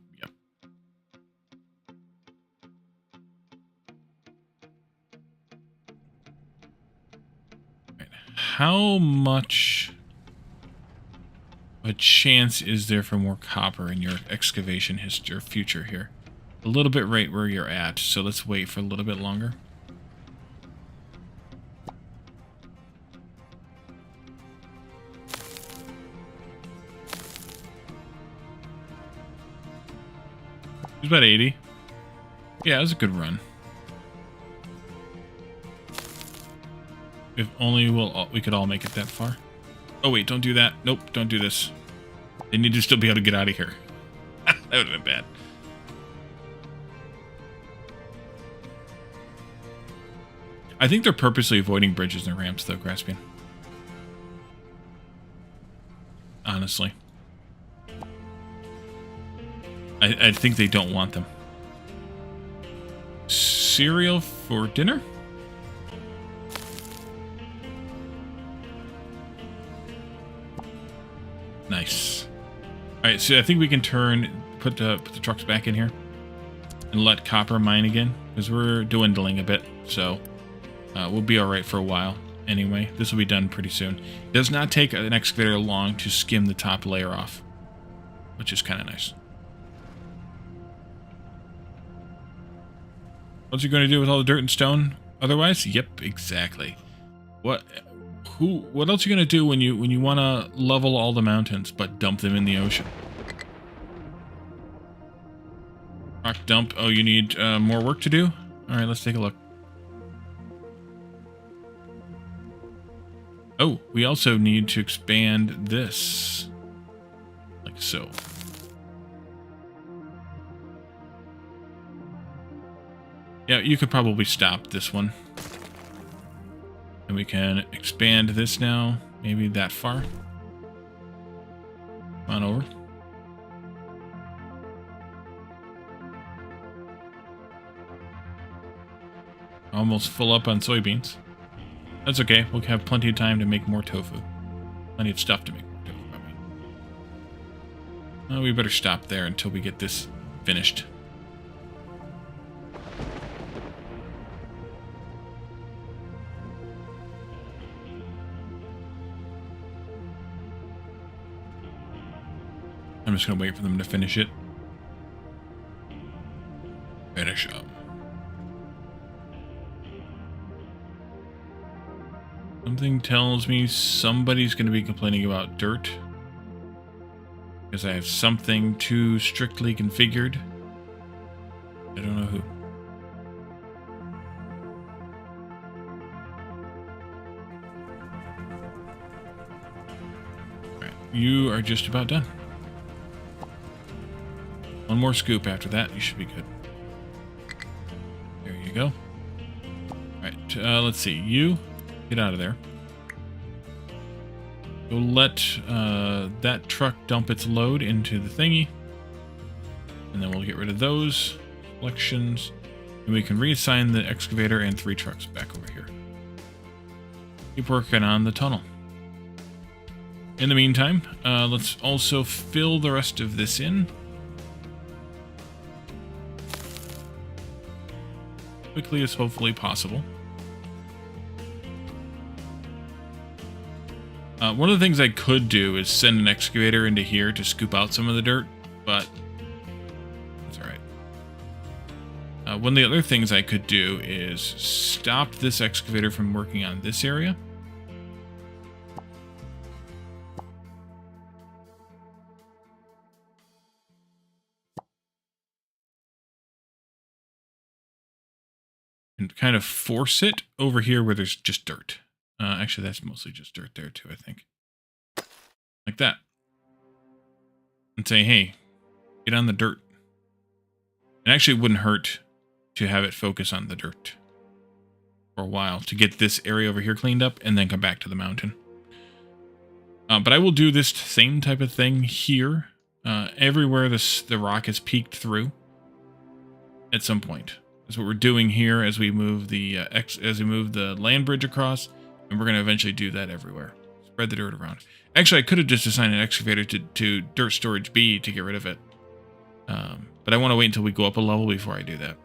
How much of a chance is there for more copper in your excavation history or future here? A little bit right where you're at, so let's wait for a little bit longer. It was about 80. Yeah, it was a good run. If only we could all make it that far. Oh wait, don't do that. Nope, don't do this. They need to still be able to get out of here. That would have been bad. I think they're purposely avoiding bridges and ramps, though, Graspian. Honestly. I think they don't want them. Cereal for dinner? Nice. Alright, so I think we can put the trucks back in here and let copper mine again, because we're dwindling a bit, so we'll be alright for a while. Anyway, this will be done pretty soon. It does not take an excavator long to skim the top layer off, which is kind of nice. What's he going to do with all the dirt and stone otherwise? Yep, exactly. What else are you going to do when you want to level all the mountains but dump them in the ocean? Rock dump. Oh, you need more work to do? All right, let's take a look. Oh, we also need to expand this. Like so. Yeah, you could probably stop this one. And we can expand this now. Maybe that far. Come on over. Almost full up on soybeans. That's okay. We'll have plenty of time to make more tofu. Plenty of stuff to make more tofu, I mean. Well, we better stop there until we get this finished. I'm just going to wait for them to finish it. Finish up. Something tells me somebody's going to be complaining about dirt. Because I have something too strictly configured. I don't know who. Alright, you are just about done. One more scoop after that, you should be good. There you go. Alright, let's see. You, get out of there. Go let that truck dump its load into the thingy. And then we'll get rid of those selections. And we can reassign the excavator and 3 trucks back over here. Keep working on the tunnel. In the meantime, let's also fill the rest of this in. Quickly as hopefully possible. One of the things I could do is send an excavator into here to scoop out some of the dirt, but that's alright. One of the other things I could do is stop this excavator from working on this area. And kind of force it over here where there's just dirt. Actually, that's mostly just dirt there too, I think. Like that. And say, hey, get on the dirt. It actually wouldn't hurt to have it focus on the dirt for a while to get this area over here cleaned up and then come back to the mountain. But I will do this same type of thing here. Everywhere the rock is peeked through at some point. That's what we're doing here as we move the land bridge across, and we're going to eventually do that everywhere. Spread the dirt around. Actually, I could have just assigned an excavator to dirt storage B to get rid of it, but I want to wait until we go up a level before I do that.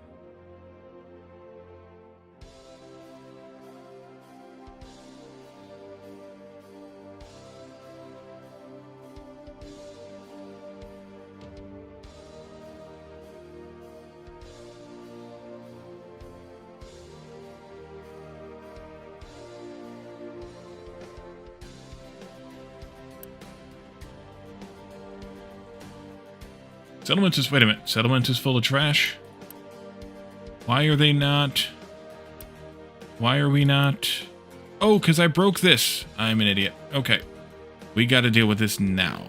Settlement is, wait a minute, settlement is full of trash. Why are we not Oh, because I broke this. I'm an idiot. Okay. We got to deal with this now.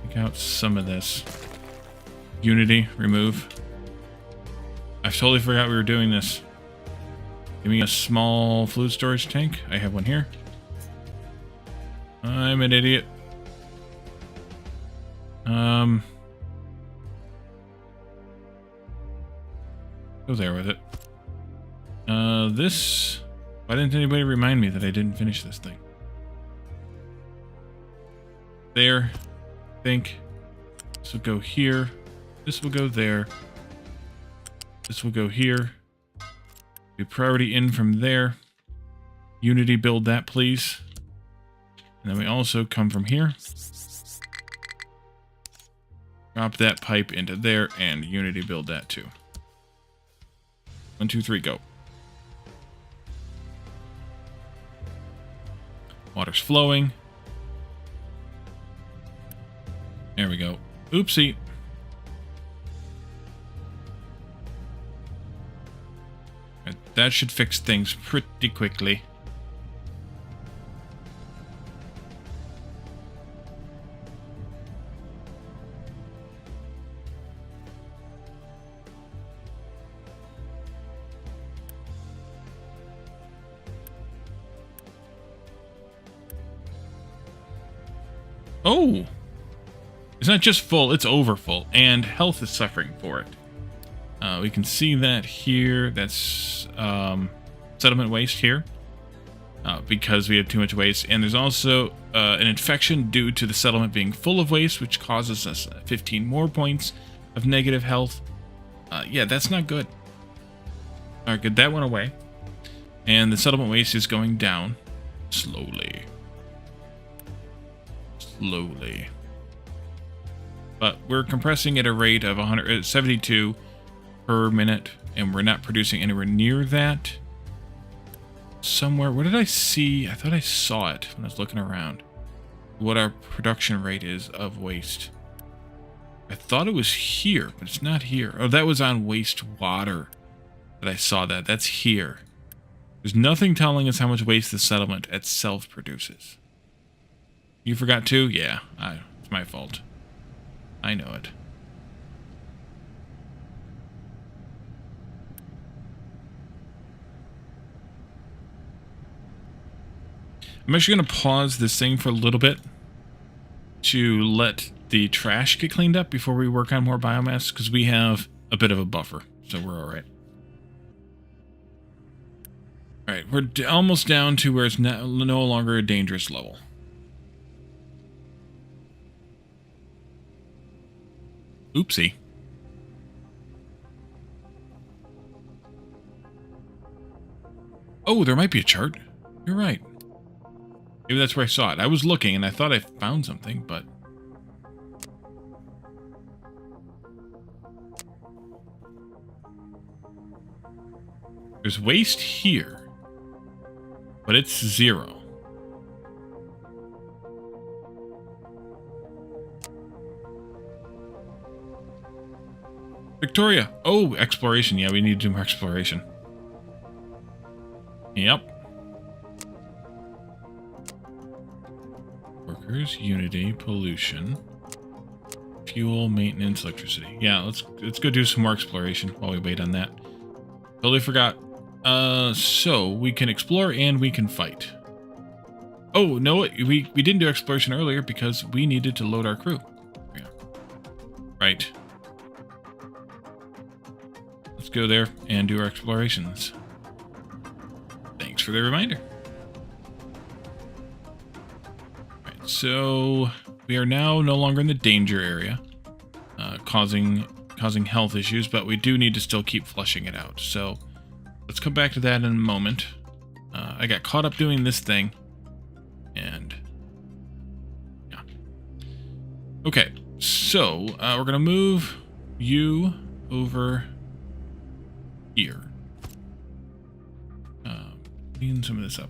Take out some of this. Unity, remove. I totally forgot we were doing this. Give me a small fluid storage tank. I have one here. I'm an idiot. Go there with it. This... Why didn't anybody remind me that I didn't finish this thing? There. Think. This will go here. This will go there. This will go here. Be priority in from there. Unity build that, please. And then we also come from here. Drop that pipe into there and Unity build that too. 1, 2, 3, go. Water's flowing. There we go. Oopsie. That should fix things pretty quickly. Oh! It's not just full, it's over full, and health is suffering for it. We can see that here. That's settlement waste here because we have too much waste. And there's also an infection due to the settlement being full of waste, which causes us 15 more points of negative health. Yeah, that's not good. All right, good. That went away. And the settlement waste is going down slowly. Slowly. But we're compressing at a rate of 172 per minute, and we're not producing anywhere near that. Somewhere, what did I see? I thought I saw it when I was looking around. What our production rate is of waste. I thought it was here, but it's not here. Oh, that was on wastewater that I saw that. That's here. There's nothing telling us how much waste the settlement itself produces. You forgot too? Yeah, it's my fault. I know it. I'm actually going to pause this thing for a little bit to let the trash get cleaned up before we work on more biomass, because we have a bit of a buffer, so we're alright. Alright, we're almost down to where it's no longer a dangerous level. Oopsie. Oh, there might be a chart. You're right. Maybe that's where I saw it. I was looking and I thought I found something, but... There's waste here, but it's 0. Victoria! Oh, exploration. Yeah, we need to do more exploration. Yep. Workers, unity, pollution, fuel, maintenance, electricity. Yeah, let's go do some more exploration while we wait on that. Totally forgot. So we can explore and we can fight. Oh, no, we didn't do exploration earlier because we needed to load our crew. Yeah. Right. Let's go there and do our explorations. Thanks for the reminder. Right, so we are now no longer in the danger area, causing health issues, but we do need to still keep flushing it out. So let's come back to that in a moment. I got caught up doing this thing, and yeah. Okay, so we're gonna move you over here. Clean some of this up.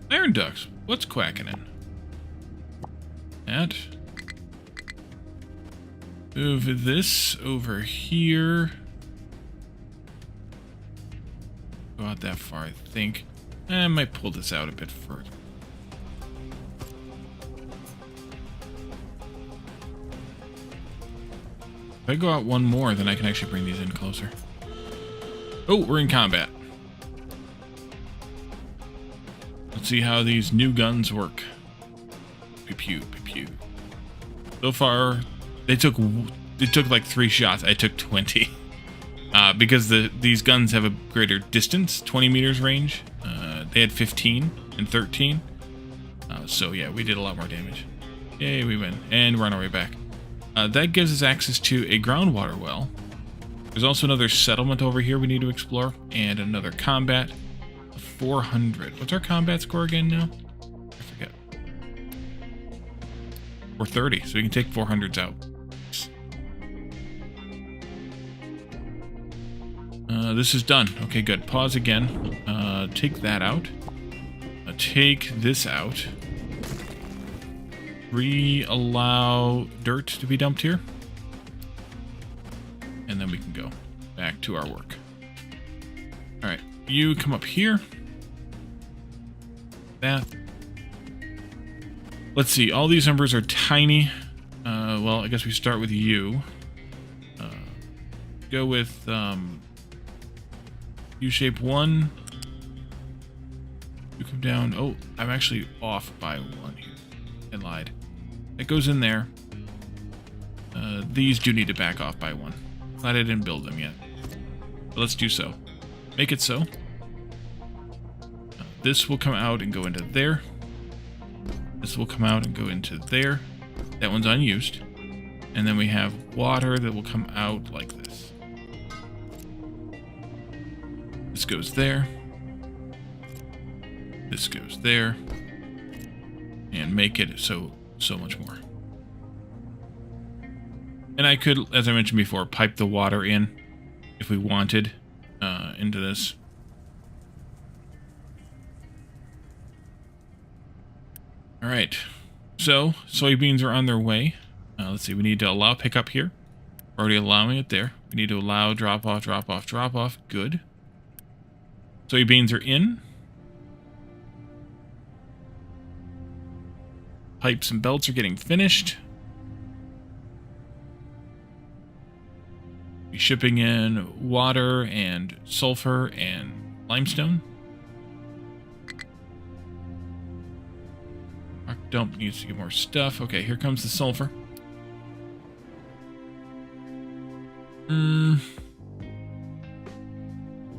Iron ducts. What's quacking in? That. Move this over here. Go out that far, I think. I might pull this out a bit further. If I go out one more, then I can actually bring these in closer. Oh, we're in combat. Let's see how these new guns work. Pew pew pew pew. So far, it took like 3 shots. I took 20. Because these guns have a greater distance, 20 meters range. They had 15 and 13. So yeah, we did a lot more damage. Yay, we win. And we're on our way back. That gives us access to a groundwater well. There's also another settlement over here we need to explore. And another combat. 400. What's our combat score again now? I forget. 430, so we can take 400s out. This is done. Okay, good. Pause again. Take that out. Take this out. Allow dirt to be dumped here. And then we can go back to our work. Alright, you come up here. That. Let's see, all these numbers are tiny. Well, I guess we start with you. Go with U-shape 1. You come down. Oh, I'm actually off by 1 here. I lied. It goes in there. These do need to back off by 1. Glad I didn't build them yet. But let's do so. Make it so. This will come out and go into there. This will come out and go into there. That one's unused. And then we have water that will come out like this. This goes there. This goes there. And make it so much more. And I could, as I mentioned before, pipe the water in if we wanted into this. All right, so soybeans are on their way. Let's see, we need to allow pickup here. We're already allowing it there. We need to allow drop off, drop off, drop off. Good. Soybeans are in. Pipes and belts are getting finished. Be shipping in water and sulfur and limestone. Our dump needs to get more stuff. Okay, here comes the sulfur.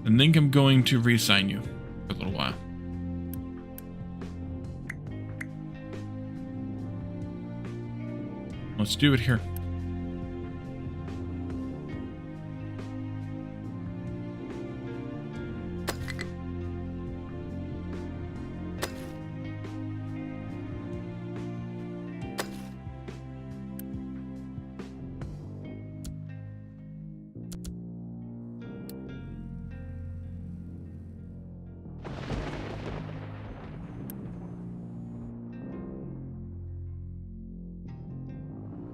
I think I'm going to reassign you for a little while. Let's do it here.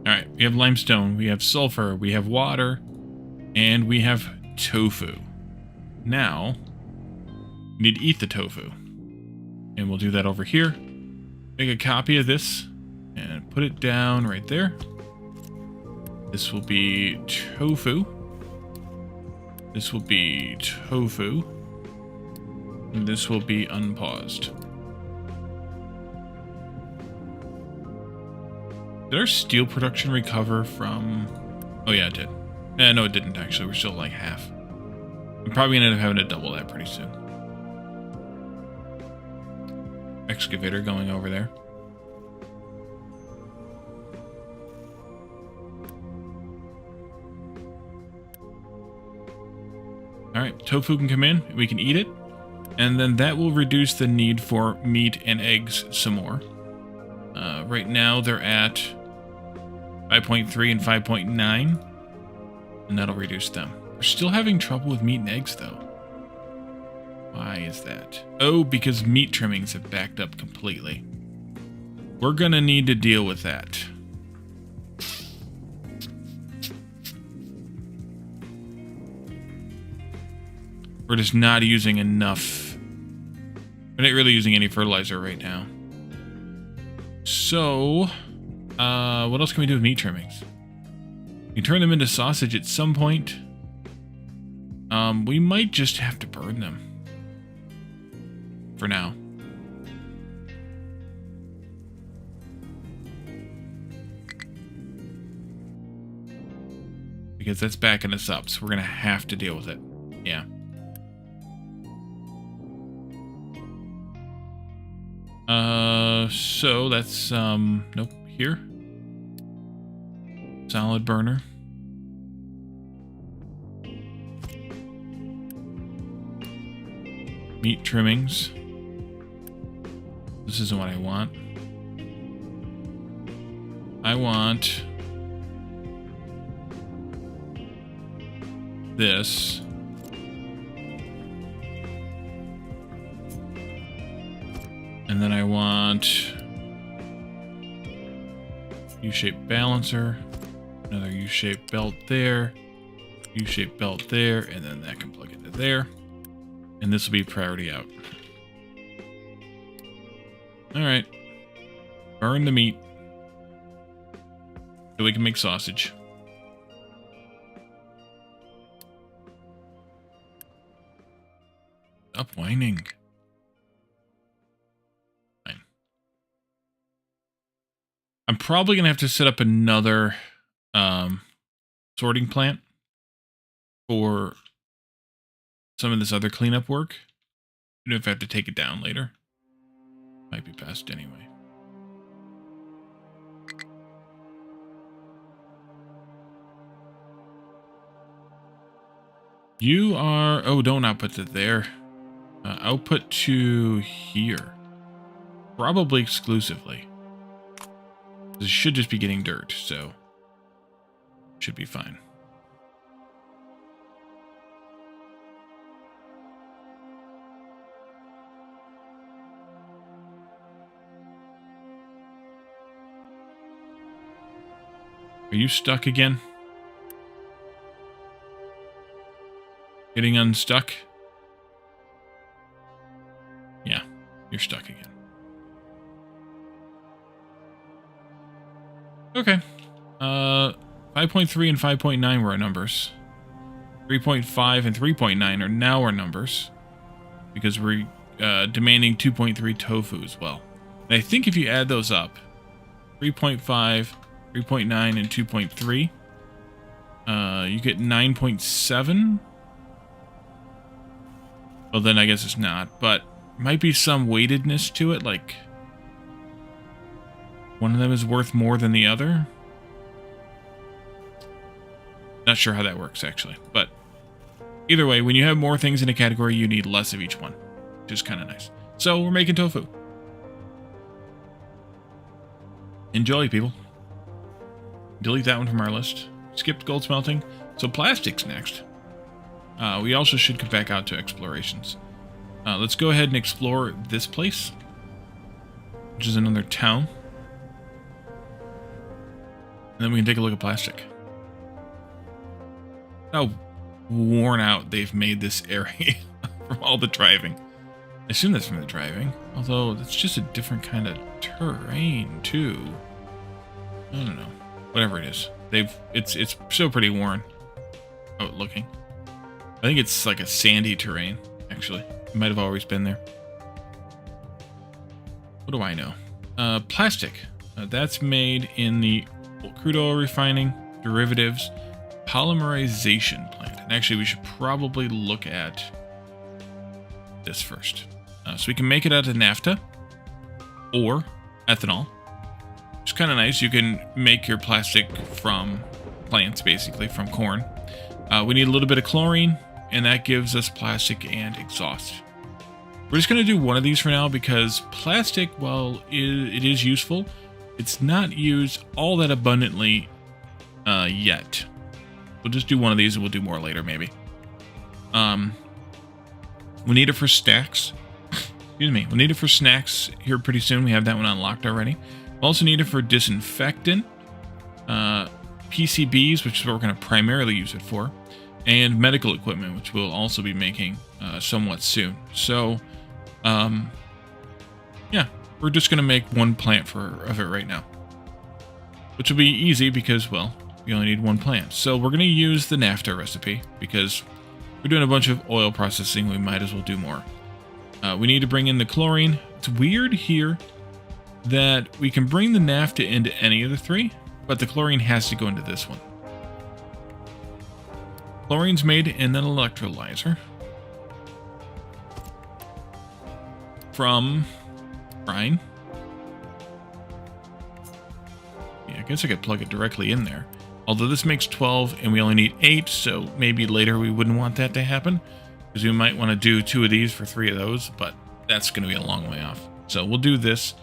Alright, we have limestone, we have sulfur, we have water, and we have tofu. Now, we need to eat the tofu. And we'll do that over here. Make a copy of this, and put it down right there. This will be tofu. This will be tofu. And this will be unpaused. Did our steel production recover from... Oh yeah, it did. No, it didn't actually. We're still like half. I'm probably going to end up having to double that pretty soon. Excavator going over there. Alright, tofu can come in. We can eat it. And then that will reduce the need for meat and eggs some more. Right now they're at 5.3 and 5.9. And that'll reduce them. We're still having trouble with meat and eggs though. Why is that? Oh, because meat trimmings have backed up completely. We're gonna need to deal with that. We're just not using enough. We're not really using any fertilizer right now. So, what else can we do with meat trimmings? We can turn them into sausage at some point. We might just have to burn them. For now. Because that's backing us up, so we're going to have to deal with it. Yeah. So that's, nope, here. Solid burner. Meat trimmings. This isn't what I want. I want this. And then I want U-shaped balancer, another U-shaped belt there, U-shaped belt there, and then that can plug into there. And this will be priority out. Alright. Burn the meat so we can make sausage. Stop whining. Fine. I'm probably going to have to set up another sorting plant for some of this other cleanup work. Even if I have to take it down later. Might be best anyway. You are... Oh, don't output it there. Output to here. Probably exclusively. This should just be getting dirt, so... Should be fine. Are you stuck again? Getting unstuck? Yeah, you're stuck again. Okay. 5.3 and 5.9 were our numbers. 3.5 and 3.9 are now our numbers. Because we're demanding 2.3 tofu as well. And I think if you add those up, 3.5, 3.9, and 2.3, you get 9.7. Well, then I guess it's not, but might be some weightedness to it, like one of them is worth more than the other. Not sure how that works, actually, but either way, when you have more things in a category, you need less of each one, which is kind of nice. So we're making tofu. Enjoy, people. Delete that one from our list. Skipped gold smelting. So plastics next. We also should come back out to explorations. Let's go ahead and explore this place, which is another town. And then we can take a look at plastic. How worn out they've made this area from all the driving. I assume that's from the driving, although it's just a different kind of terrain too. I don't know. Whatever it is, it's still pretty worn out looking. I think it's like a sandy terrain, actually. It might have always been there. What do I know? Plastic. That's made in the crude oil refining, derivatives, polymerization plant. And actually, we should probably look at this first. So we can make it out of naphtha or ethanol. It's kind of nice. You can make your plastic from plants, basically, from corn. We need a little bit of chlorine, and that gives us plastic and exhaust. We're just going to do one of these for now because plastic, while it is useful, it's not used all that abundantly yet. We'll just do one of these and we'll do more later, maybe. We need it for snacks. Excuse me. We'll need it for snacks here pretty soon. We have that one unlocked already. We'll also need it for disinfectant, PCBs, which is what we're going to primarily use it for, and medical equipment, which we'll also be making somewhat soon. So, yeah, we're just going to make one plant of it right now, which will be easy because, well, we only need one plant. So we're going to use the NAFTA recipe because we're doing a bunch of oil processing. We might as well do more. We need to bring in the chlorine. It's weird here that we can bring the NAFTA into any of the three, but the chlorine has to go into this one. Chlorine's made in an electrolyzer from brine. Yeah, I guess I could plug it directly in there. Although this makes 12 and we only need 8, so maybe later we wouldn't want that to happen, because we might want to do 2 of these for 3 of those, but that's going to be a long way off. So we'll do this.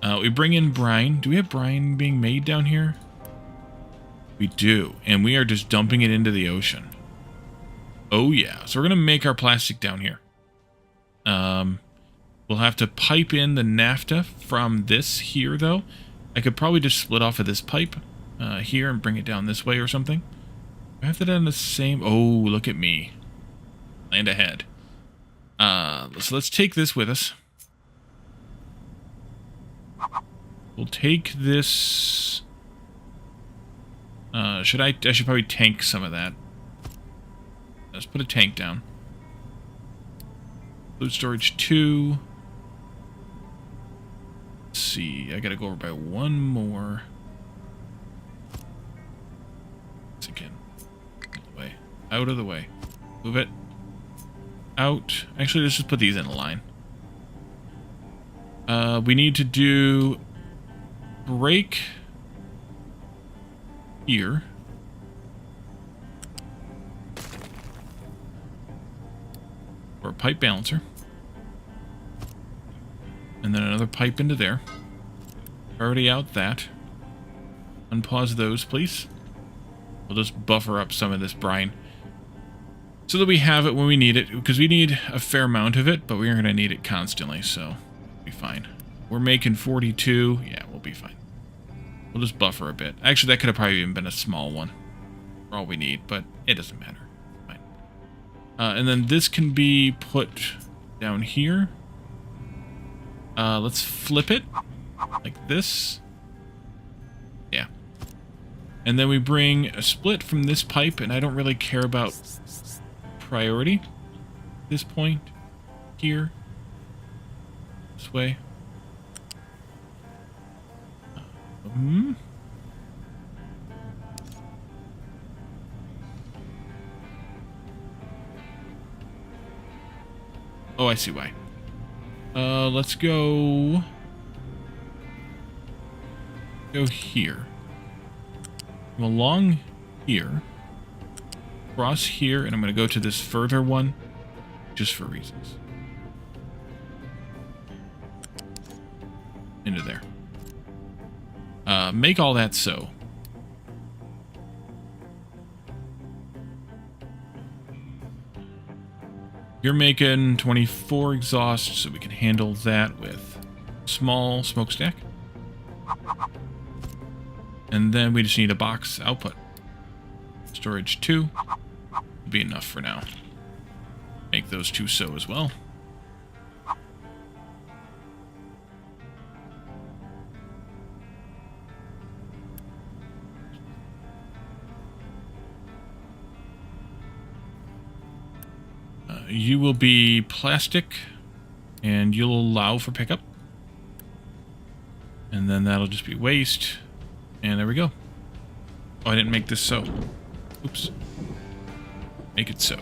We bring in brine. Do we have brine being made down here? We do, and we are just dumping it into the ocean. Oh yeah, so we're going to make our plastic down here. We'll have to pipe in the NAFTA from this here, though. I could probably just split off of this pipe here and bring it down this way or something. I have to do the same. Oh, look at me. Land ahead. So let's take this with us. We'll take this. I should probably tank some of that. Let's put a tank down. Food storage 2. Let's see. I gotta go over by one more. Once again. Out of the way. Out of the way. Move it. Out. Actually, let's just put these in a line. We need to do break here. Or a pipe balancer. And then another pipe into there. Already out that. Unpause those, please. We'll just buffer up some of this brine so that we have it when we need it, because we need a fair amount of it, but we're going to need it constantly, so we'll be fine. We're making 42. Yeah, we'll be fine. We'll just buffer a bit. Actually, that could have probably even been a small one for all we need, but it doesn't matter. Fine. And then this can be put down here. Let's flip it like this. Yeah. And then we bring a split from this pipe, and I don't really care about priority at this point. Here. This way. Oh, I see why. Let's go here. Come along here. Cross here, and I'm going to go to this further one, just for reasons. Into there. Make all that so. You're making 24 exhaust, so we can handle that with small smokestack. And then we just need a box output. Storage 2 will be enough for now. Make those 2 so as well. You will be plastic, and you'll allow for pickup. And then that'll just be waste. And there we go. Oh, I didn't make this so. Oops. Make it so.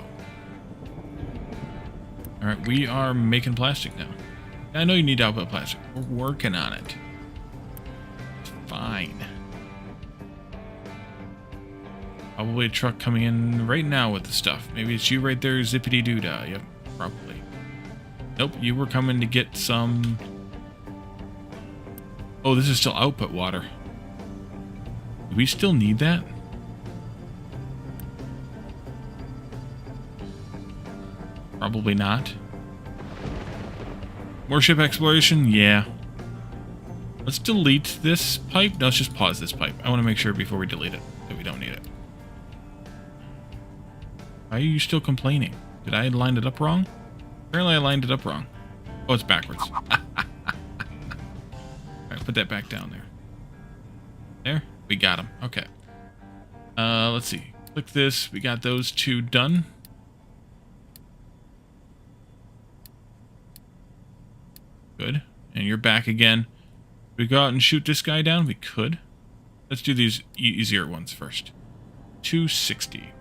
Alright, we are making plastic now. I know you need output plastic. We're working on it. It's fine. Probably a truck coming in right now with the stuff. Maybe it's you right there, zippity-doo-dah. Yep, probably. Nope, you were coming to get some... Oh, this is still output water. Do we still need that? Probably not. More ship exploration? Yeah. Let's delete this pipe. No, let's just pause this pipe. I want to make sure before we delete it that we don't need it. Why are you still complaining? Did I line it up wrong? Apparently I lined it up wrong. Oh, it's backwards. Alright, put that back down there. There, we got them. Okay. Let's see. Click this. We got those two done. Good. And you're back again. We go out and shoot this guy down? We could. Let's do these easier ones first. 260.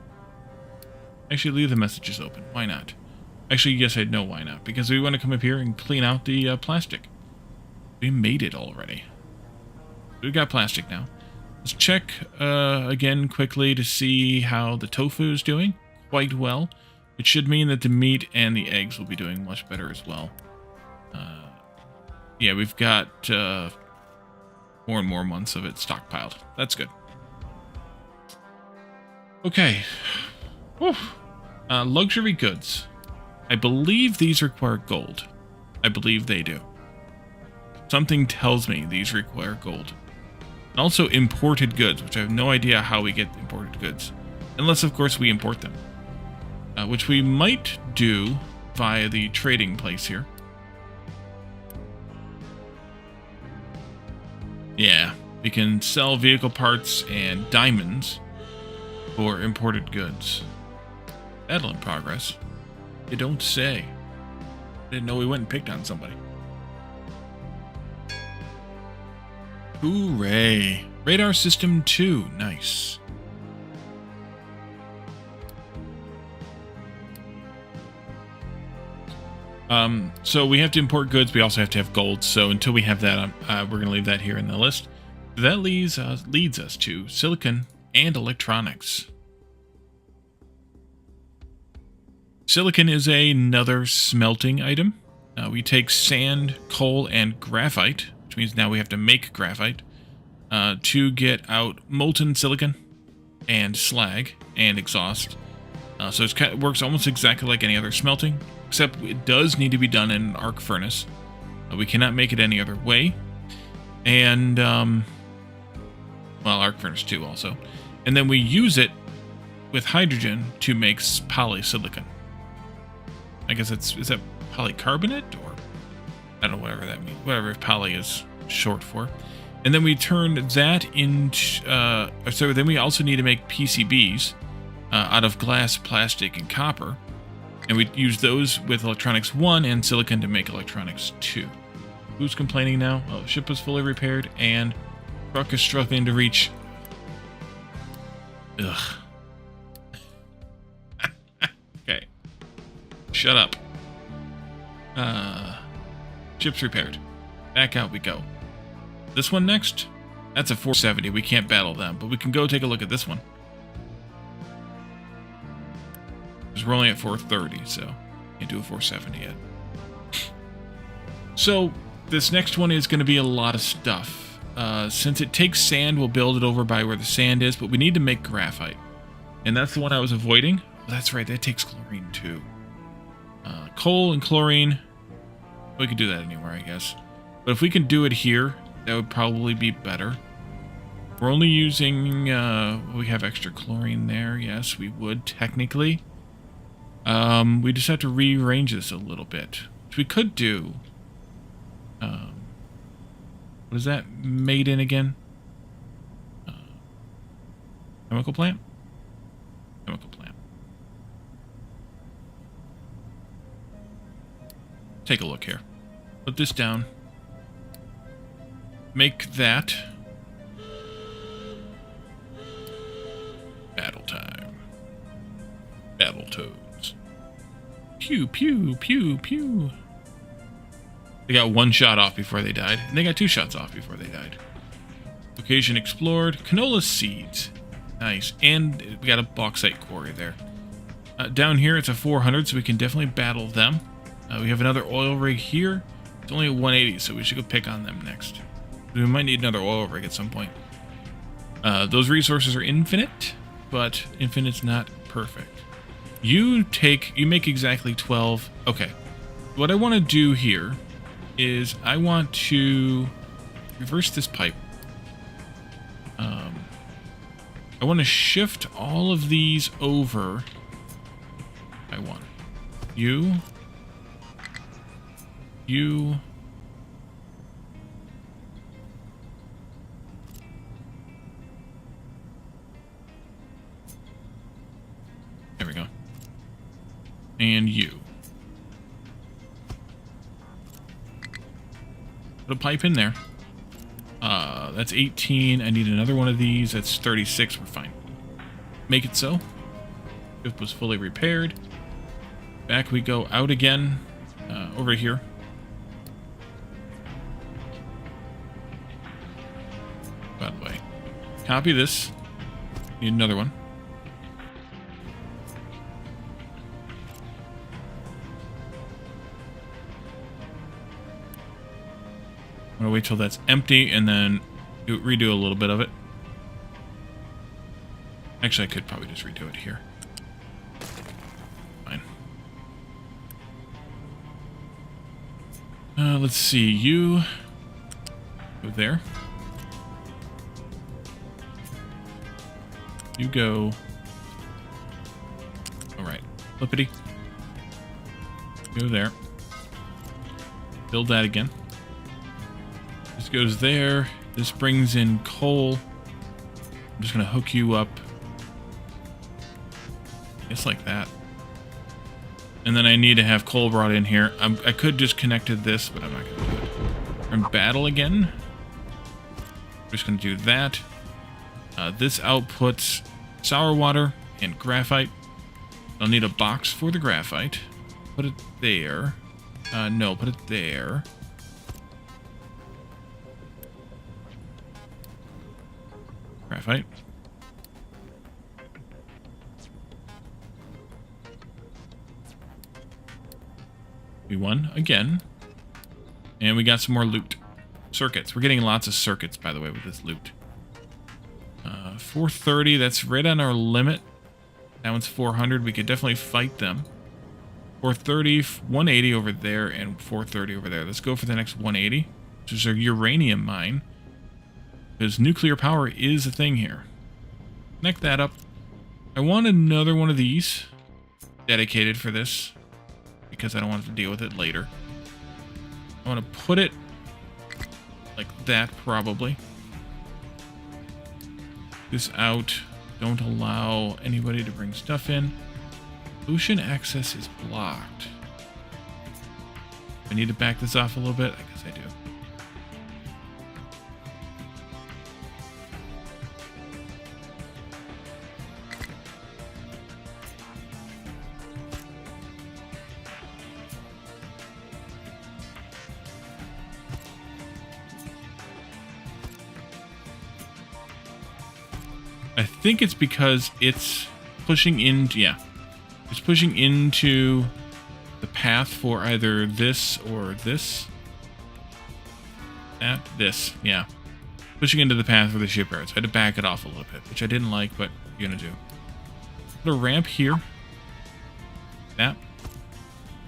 Actually, leave the messages open. Why not? Actually, yes, I know why not. Because we want to come up here and clean out the plastic. We made it already. We've got plastic now. Let's check again quickly to see how the tofu is doing. Quite well. It should mean that the meat and the eggs will be doing much better as well. Yeah, we've got more and more months of it stockpiled. That's good. Okay. Whew. Luxury goods. I believe these require gold. I believe they do. Something tells me these require gold. And also imported goods, which I have no idea how we get imported goods. Unless, of course, we import them. Which we might do via the trading place here. Yeah, we can sell vehicle parts and diamonds for imported goods. Battle in progress. You don't say. Didn't know we went and picked on somebody. Hooray. Radar system 2. Nice. So we have to import goods. We also have to have gold. So until we have that, we're going to leave that here in the list. That leads us to silicon and electronics. Silicon is another smelting item. We take sand, coal, and graphite, which means now we have to make graphite, to get out molten silicon and slag and exhaust. So it works almost exactly like any other smelting, except it does need to be done in an arc furnace. We cannot make it any other way. And, well, arc furnace 2 also. And then we use it with hydrogen to make polysilicon. I guess is that polycarbonate, or I don't know, whatever that means. Whatever poly is short for. And then we turn that into, so then we also need to make PCBs out of glass, plastic, and copper. And we use those with electronics 1 and silicon to make electronics 2. Who's complaining now? Oh, ship was fully repaired and truck is struggling to reach. Ugh. Okay. Shut up. Ship's repaired. Back out we go. This one next? That's a 470. We can't battle them, but we can go take a look at this one. Because we're only at 430, so can't do a 470 yet. So this next one is going to be a lot of stuff. Since it takes sand, we'll build it over by where the sand is, but we need to make graphite. And that's the one I was avoiding. Oh, that's right, that takes chlorine too. Coal and chlorine. We could do that anywhere, I guess. But if we can do it here, that would probably be better. We're only using, we have extra chlorine there. Yes, we would, technically. We just have to rearrange this a little bit. Which we could do. What is that made in again? Chemical plant? Chemical plant. Take a look here. Put this down. Make that. Battle time. Battle toads. Pew, pew, pew, pew. They got one shot off before they died, and they got 2 shots off before they died. Location explored. Canola seeds. Nice. And we got a bauxite quarry there. Down here, it's a 400, so we can definitely battle them. We have another oil rig here. It's only a 180, so we should go pick on them next. We might need another oil rig at some point. Those resources are infinite, but infinite's not perfect. You make exactly 12. Okay. What I want to do here is I want to reverse this pipe. I want to shift all of these over by one. You. You. There we go. And you. Put a pipe in there. That's 18. I need another one of these. That's 36. We're fine. Make it so. Ship was fully repaired. Back we go out again. Over here. By the way. Copy this. Need another one. I'm gonna wait till that's empty and then redo a little bit of it. Actually, I could probably just redo it here. Fine. Let's see. You go there. You go. All right. Flippity. Go there. Build that again. This goes there. This brings in coal. I'm just going to hook you up. Just like that. And then I need to have coal brought in here. I could just connect to this, but I'm not going to do it. We're in battle again. I'm just going to do that. This outputs sour water and graphite. I'll need a box for the graphite. Put it there. No, put it there. Graphite. We won again. And we got some more loot. Circuits. We're getting lots of circuits, by the way, with this loot. 430, that's right on our limit. That one's 400. We could definitely fight them. 430, 180 over there, and 430 over there. Let's go for the next 180, which is our uranium mine. Because nuclear power is a thing here. Connect that up. I want another one of these dedicated for this, because I don't want to deal with it later. I want to put it like that, probably. This out. Don't allow anybody to bring stuff in. Ocean access is blocked. I need to back this off a little bit. I guess I do. I think it's because it's pushing into, yeah, it's pushing into the path for either this or this. This, yeah. Pushing into the path for the shipyard. So I had to back it off a little bit, which I didn't like, but you're gonna do. Put a ramp here. That.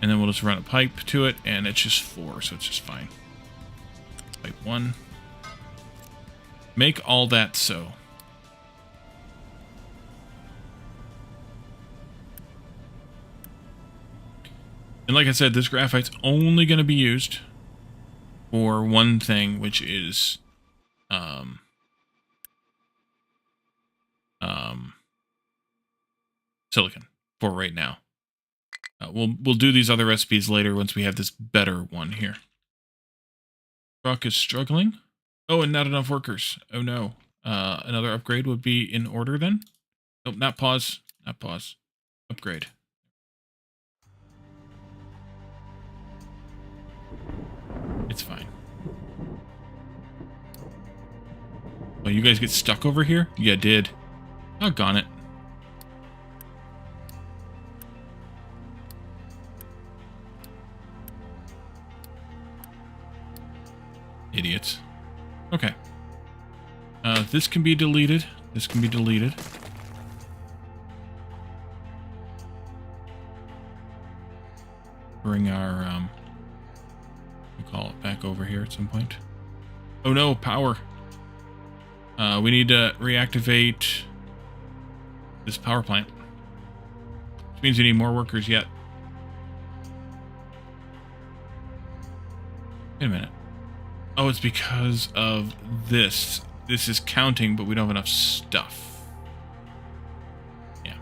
And then we'll just run a pipe to it, and it's just 4, so it's just fine. Pipe 1. Make all that so. And like I said, this graphite's only going to be used for one thing, which is silicon for right now. We'll do these other recipes later once we have this better one here. Truck is struggling. Oh, and not enough workers. Oh no. Another upgrade would be in order then. Nope, not pause. Not pause. Upgrade. It's fine. Oh, you guys get stuck over here? Yeah, did. Doggone it. Idiots. Okay. This can be deleted. This can be deleted. Bring our, we'll call it back over here at some point. Oh no, power. We need to reactivate this power plant. Which means we need more workers yet. Wait a minute. Oh, it's because of this. This is counting, but we don't have enough stuff. Yeah.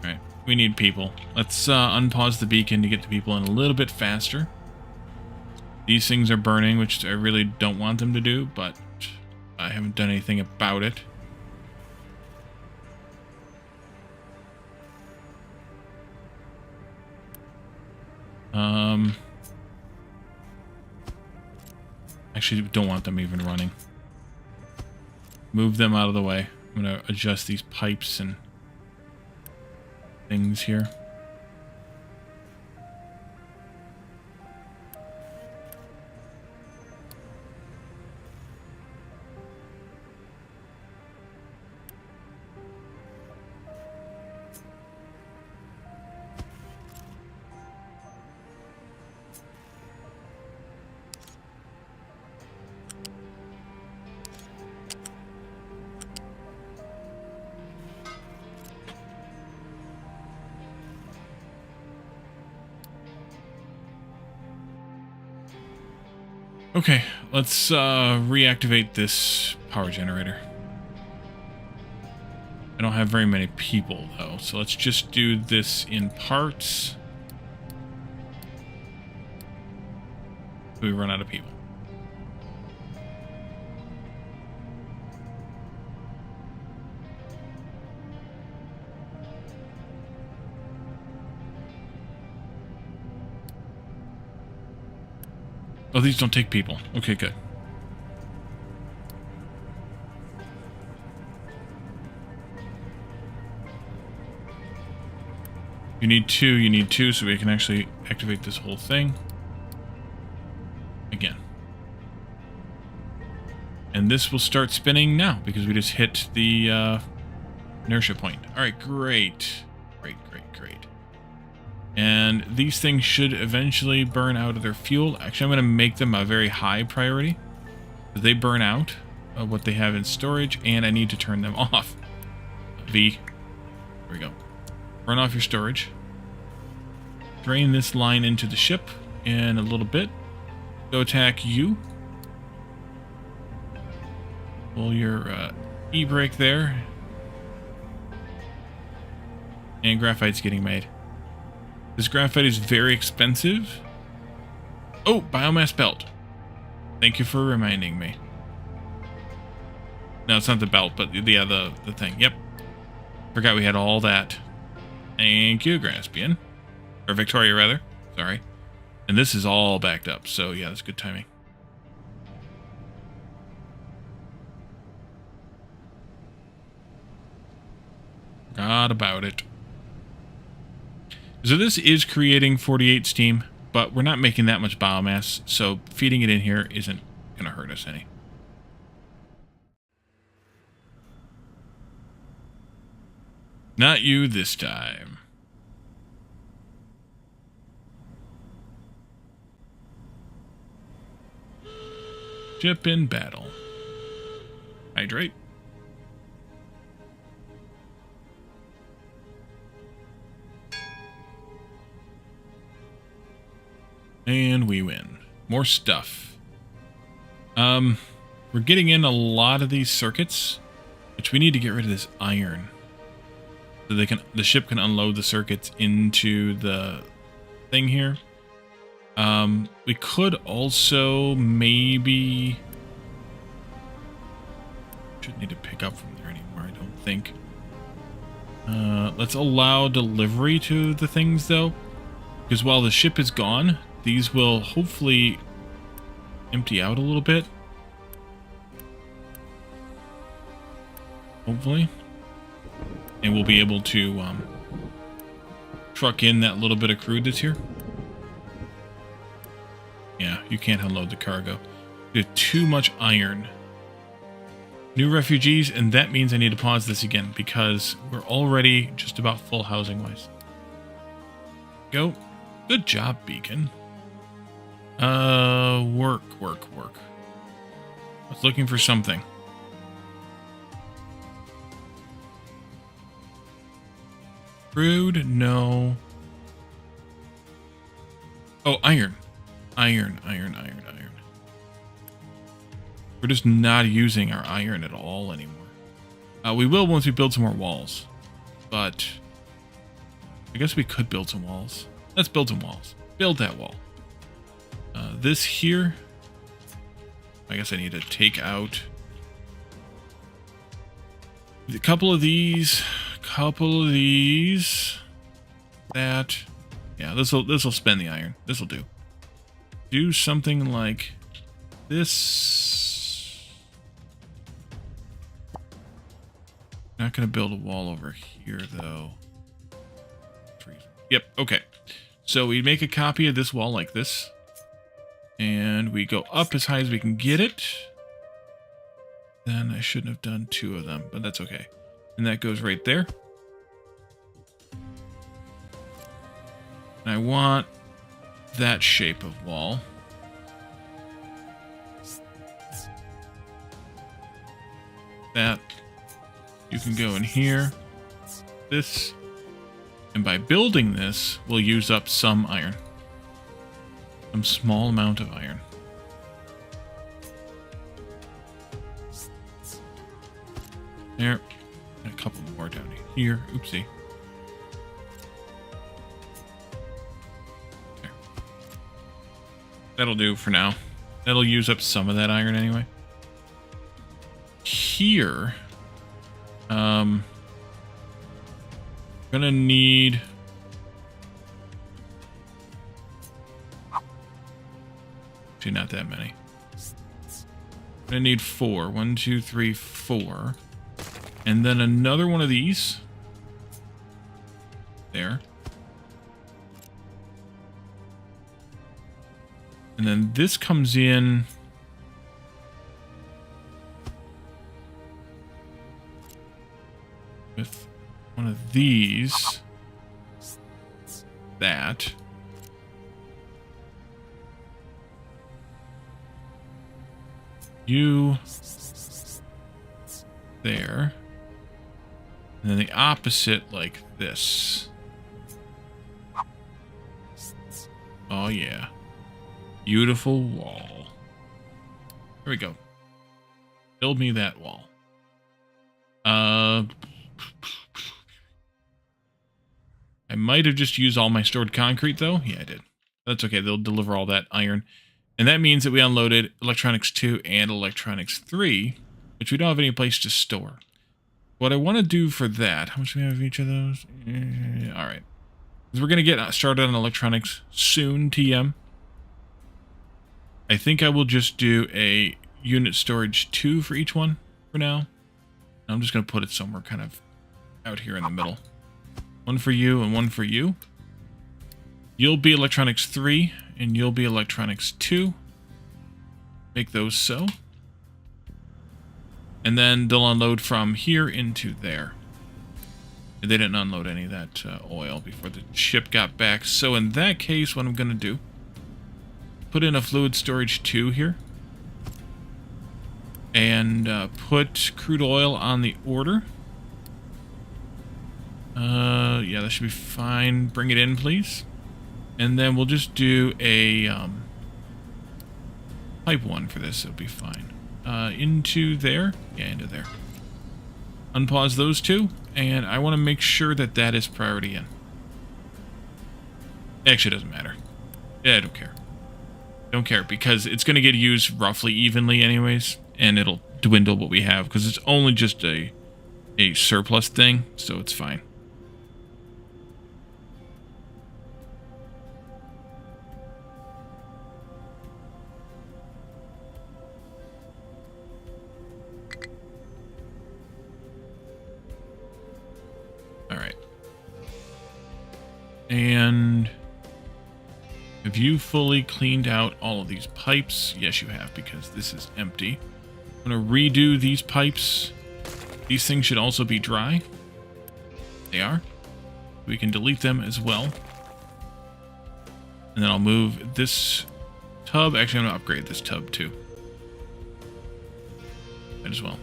Alright, we need people. Let's unpause the beacon to get the people in a little bit faster. These things are burning, which I really don't want them to do, but I haven't done anything about it. Actually, don't want them even running. Move them out of the way. I'm going to adjust these pipes and things here. Okay, let's reactivate this power generator. I don't have very many people, though, so let's just do this in parts. We run out of people. Oh, these don't take people. Okay, good. You need two, so we can actually activate this whole thing. Again. And this will start spinning now, because we just hit the inertia point. Alright, great. Great. And these things should eventually burn out of their fuel. Actually, I'm going to make them a very high priority. They burn out of what they have in storage, and I need to turn them off. V. There we go. Burn off your storage. Drain this line into the ship in a little bit. Go attack you. Pull your e-brake there. And graphite's getting made. This graphite is very expensive. Oh, biomass belt. Thank you for reminding me. No, it's not the belt, but the thing. Yep. Forgot we had all that. Thank you, Graspian. Or Victoria, rather. Sorry. And this is all backed up, so yeah, that's good timing. Forgot about it. So this is creating 48 steam, but we're not making that much biomass, so feeding it in here isn't going to hurt us any. Not you this time. Ship in battle. Hydrate. And we win. More stuff. We're getting in a lot of these circuits, which we need to get rid of this iron. So the ship can unload the circuits into the thing here. We could also maybe... Shouldn't need to pick up from there anymore, I don't think. Let's allow delivery to the things, though. Because while the ship is gone, these will hopefully empty out a little bit. Hopefully. And we'll be able to truck in that little bit of crude that's here. Yeah, you can't unload the cargo. You have too much iron. New refugees, and that means I need to pause this again because we're already just about full housing-wise. Go. Good job, Beacon. Work. I was looking for something. Crude, no. Oh, iron. Iron. We're just not using our iron at all anymore. We will once we build some more walls. But I guess we could build some walls. Let's build some walls. Build that wall. This here. I guess I need to take out a couple of these. That. Yeah, this'll spend the iron. This'll do. Do something like this. Not gonna build a wall over here though. Yep, okay. So we make a copy of this wall like this. And we go up as high as we can get it. Then I shouldn't have done 2 of them, but that's okay. And that goes right there. And I want that shape of wall. That. You can go in here. This. And by building this, we'll use up some iron. Some small amount of iron. There. And a couple more down here. Oopsie. There. That'll do for now. That'll use up some of that iron anyway. Here. Gonna need... Actually, not that many. Gonna need 4. 1, 2, 3, 4. And then another one of these. There. And then this comes in... with one of these. That. You. There. And then the opposite like this. Oh yeah. Beautiful wall. Here we go. Build me that wall. I might have just used all my stored concrete, though. Yeah, I did. That's okay. They'll deliver all that iron. And that means that we unloaded Electronics 2 and Electronics 3, which we don't have any place to store. What I want to do for that... How much do we have of each of those? All right. We're going to get started on Electronics soon, TM. I think I will just do a unit storage 2 for each one for now. I'm just going to put it somewhere kind of out here in the middle. One for you and one for you. You'll be Electronics 3 and you'll be Electronics 2. Make those so. And then they'll unload from here into there. They didn't unload any of that oil before the ship got back. So in that case, what I'm going to do, put in a fluid storage 2 here. And put crude oil on the order. Yeah, that should be fine. Bring it in, please. And then we'll just do a pipe 1 for this. It'll be fine. Into there. Yeah, into there. Unpause those 2. And I want to make sure that that is priority in. Actually, it doesn't matter. Yeah, I don't care. Don't care, because it's going to get used roughly evenly anyways. And it'll dwindle what we have, because it's only just a surplus thing, so it's fine. Alright. And have you fully cleaned out all of these pipes? Yes, you have, because this is empty. I'm going to redo these pipes. These things should also be dry. They are. We can delete them as well. And then I'll move this tub. Actually, I'm going to upgrade this tub too. Might as well.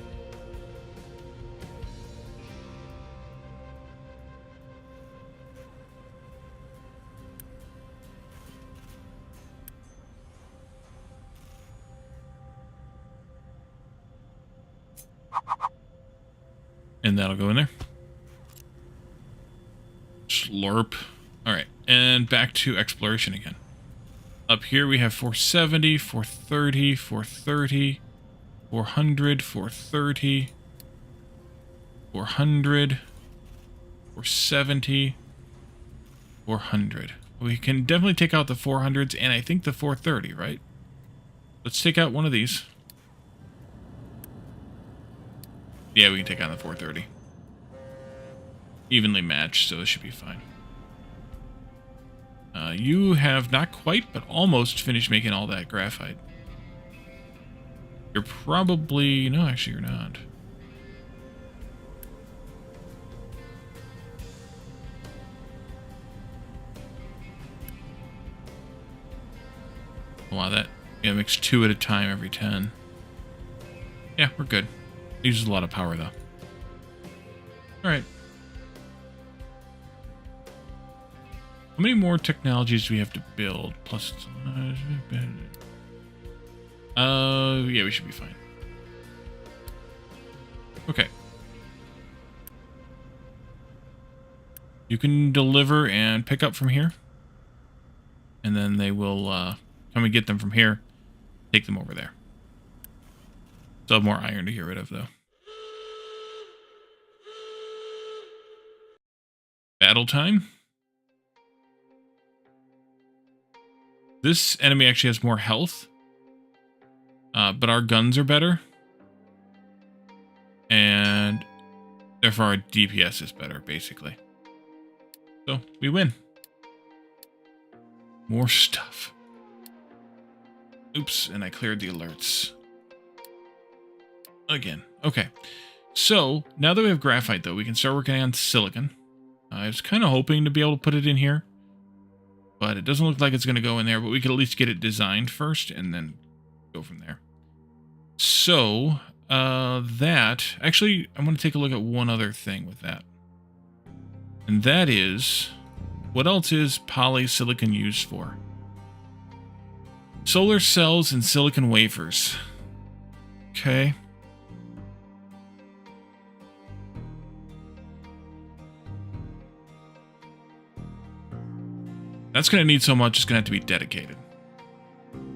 And that'll go in there. Slurp. Alright, and back to exploration again. Up here we have 470, 430, 430, 400, 430, 400, 470, 400. We can definitely take out the 400s and I think the 430, right? Let's take out one of these. Yeah, we can take out the 430. Evenly matched, so this should be fine. You have not quite, but almost finished making all that graphite. You're probably... No, actually you're not. Wow, that... Yeah, mix 2 at a time every 10. Yeah, we're good. Uses a lot of power, though. Alright. How many more technologies do we have to build? Plus... yeah, we should be fine. Okay. You can deliver and pick up from here. And then they will come and get them from here. Take them over there. Still have more iron to get rid of, though. Battle time. This enemy actually has more health. But our guns are better. And therefore our DPS is better, basically. So, we win. More stuff. Oops, and I cleared the alerts. Again. Okay. So, now that we have graphite, though, we can start working on silicon. I was kind of hoping to be able to put it in here. But it doesn't look like it's going to go in there, but we could at least get it designed first and then go from there. So, actually, I want to take a look at one other thing with that. And that is, what else is polysilicon used for? Solar cells and silicon wafers. Okay. That's going to need so much, it's going to have to be dedicated.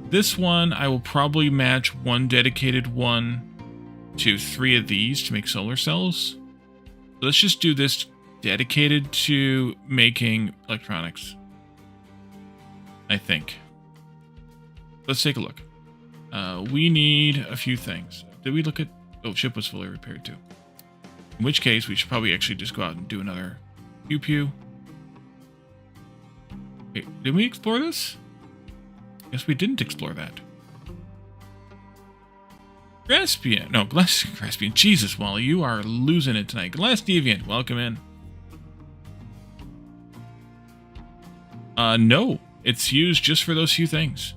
This one, I will probably match one dedicated one to 3 of these to make solar cells. So let's just do this dedicated to making electronics. I think. Let's take a look. We need a few things. Did we look at... Oh, ship was fully repaired too. In which case, we should probably actually just go out and do another pew-pew. Wait, did we explore this? Guess we didn't explore that. Graspian. No, Graspian. Jesus, Wally, you are losing it tonight. Glass Deviant, welcome in. No. It's used just for those few things.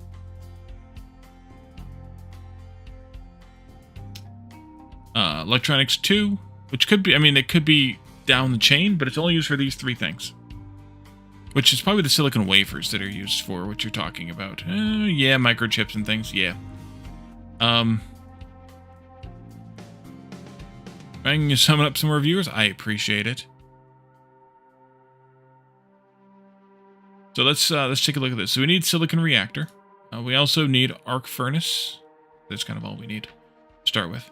Electronics 2, which could be, I mean, it could be down the chain, but it's only used for these 3 things. Which is probably the silicon wafers that are used for what you're talking about. Yeah, microchips and things, yeah. Trying to summon up some more viewers, I appreciate it. So let's take a look at this. So we need silicon reactor. We also need arc furnace. That's kind of all we need to start with.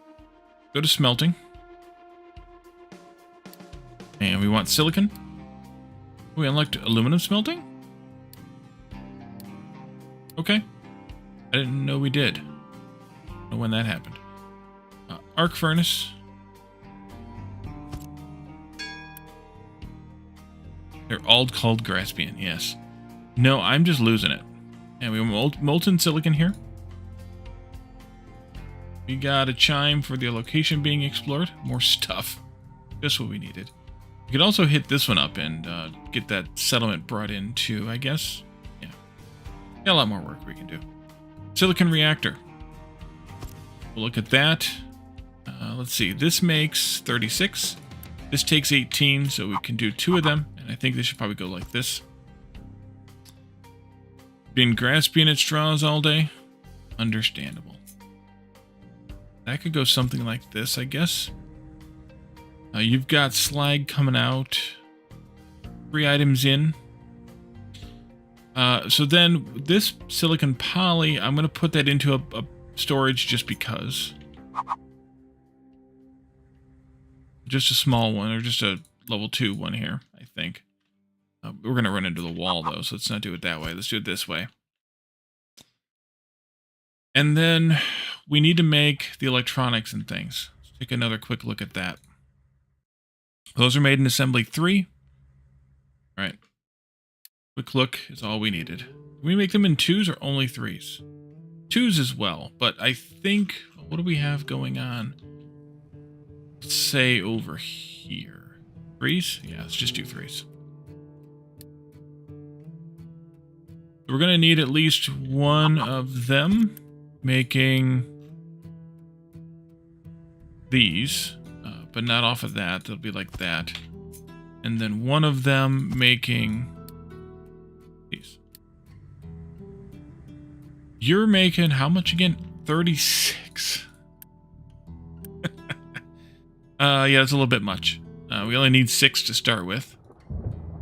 Go to smelting. And we want silicon. We unlocked aluminum smelting? Okay. I didn't know we did. I don't know when that happened. Arc furnace. They're all called Graspian, yes. No, I'm just losing it. And we have molten silicon here. We got a chime for the location being explored. More stuff. Just what we needed. We could also hit this one up and get that settlement brought in too, I guess. Yeah. Got a lot more work we can do. Silicon reactor. We'll look at that. Let's see. This makes 36. This takes 18, so we can do 2 of them. And I think they should probably go like this. Being Graspian at straws all day? Understandable. That could go something like this, I guess. You've got slag coming out. 3 items in. So then this silicon poly, I'm going to put that into a storage just because. Just a small one, or just a level 2 one here, I think. We're going to run into the wall, though, so let's not do it that way. Let's do it this way. And then we need to make the electronics and things. Let's take another quick look at that. Those are made in assembly 3. All right. Quick look is all we needed. Can we make them in 2s or only 3s? 2s as well, but I think... What do we have going on? Let's say over here. 3s? Yeah, let's just do 3s. We're going to need at least one of them making these, but not off of that. They'll be like that. And then one of them making these. You're making how much again? 36. Yeah, that's a little bit much. We only need 6 to start with.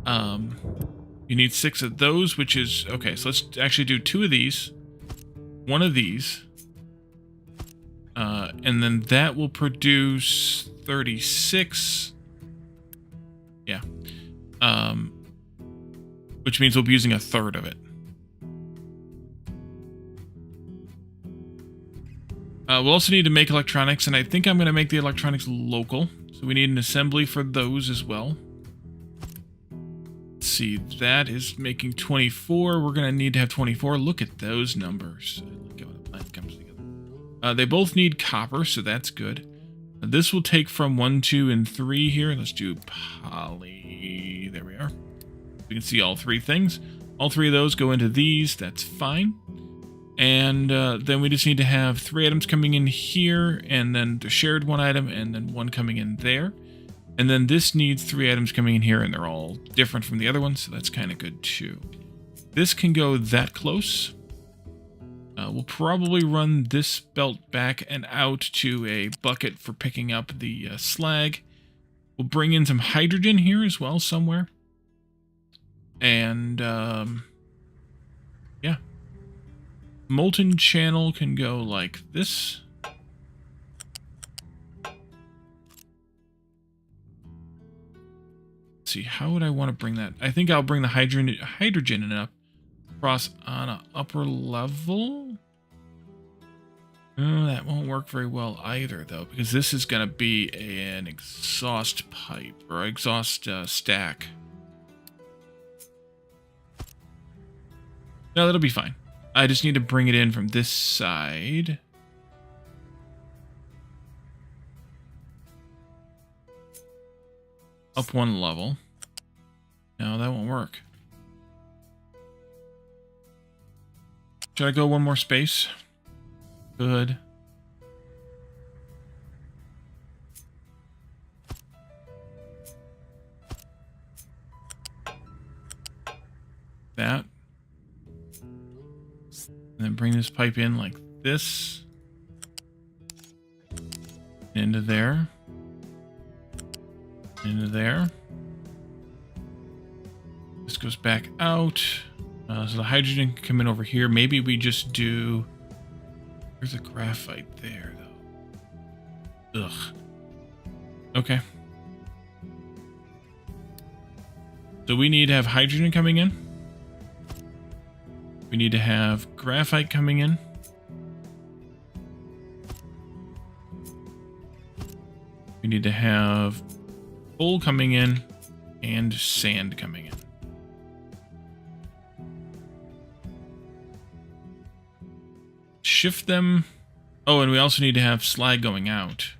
You need 6 of those, which is... Okay, so let's actually do 2 of these. 1 of these. And then that will produce 36. Yeah. Which means we'll be using a third of it. We'll also need to make electronics, and I think I'm going to make the electronics local. So we need an assembly for those as well. Let's see, that is making 24. We're going to need to have 24. Look at those numbers. Look at what the plant comes together. They both need copper, so that's good. This will take from 1, 2, and 3 here. Let's do poly. There we are. We can see all 3 things. All 3 of those go into these. That's fine. And then we just need to have 3 items coming in here, and then the shared 1 item, and then 1 coming in there. And then this needs 3 items coming in here, and they're all different from the other ones, so that's kind of good too. This can go that close. We'll probably run this belt back and out to a bucket for picking up the slag. We'll bring in some hydrogen here as well somewhere. And, yeah. Molten channel can go like this. Let's see, how would I want to bring that? I think I'll bring the hydrogen up across on an upper level. Oh, that won't work very well either, though, because this is going to be an exhaust pipe or exhaust stack. No, that'll be fine. I just need to bring it in from this side. Up 1 level. No, that won't work. Should I go 1 more space? Good. That. And then bring this pipe in like this. Into there. Into there. This goes back out. So the hydrogen can come in over here. Maybe we just do... There's a graphite there, though. Ugh. Okay. So we need to have hydrogen coming in. We need to have graphite coming in. We need to have coal coming in and sand coming in. Shift them. Oh, and we also need to have slag going out.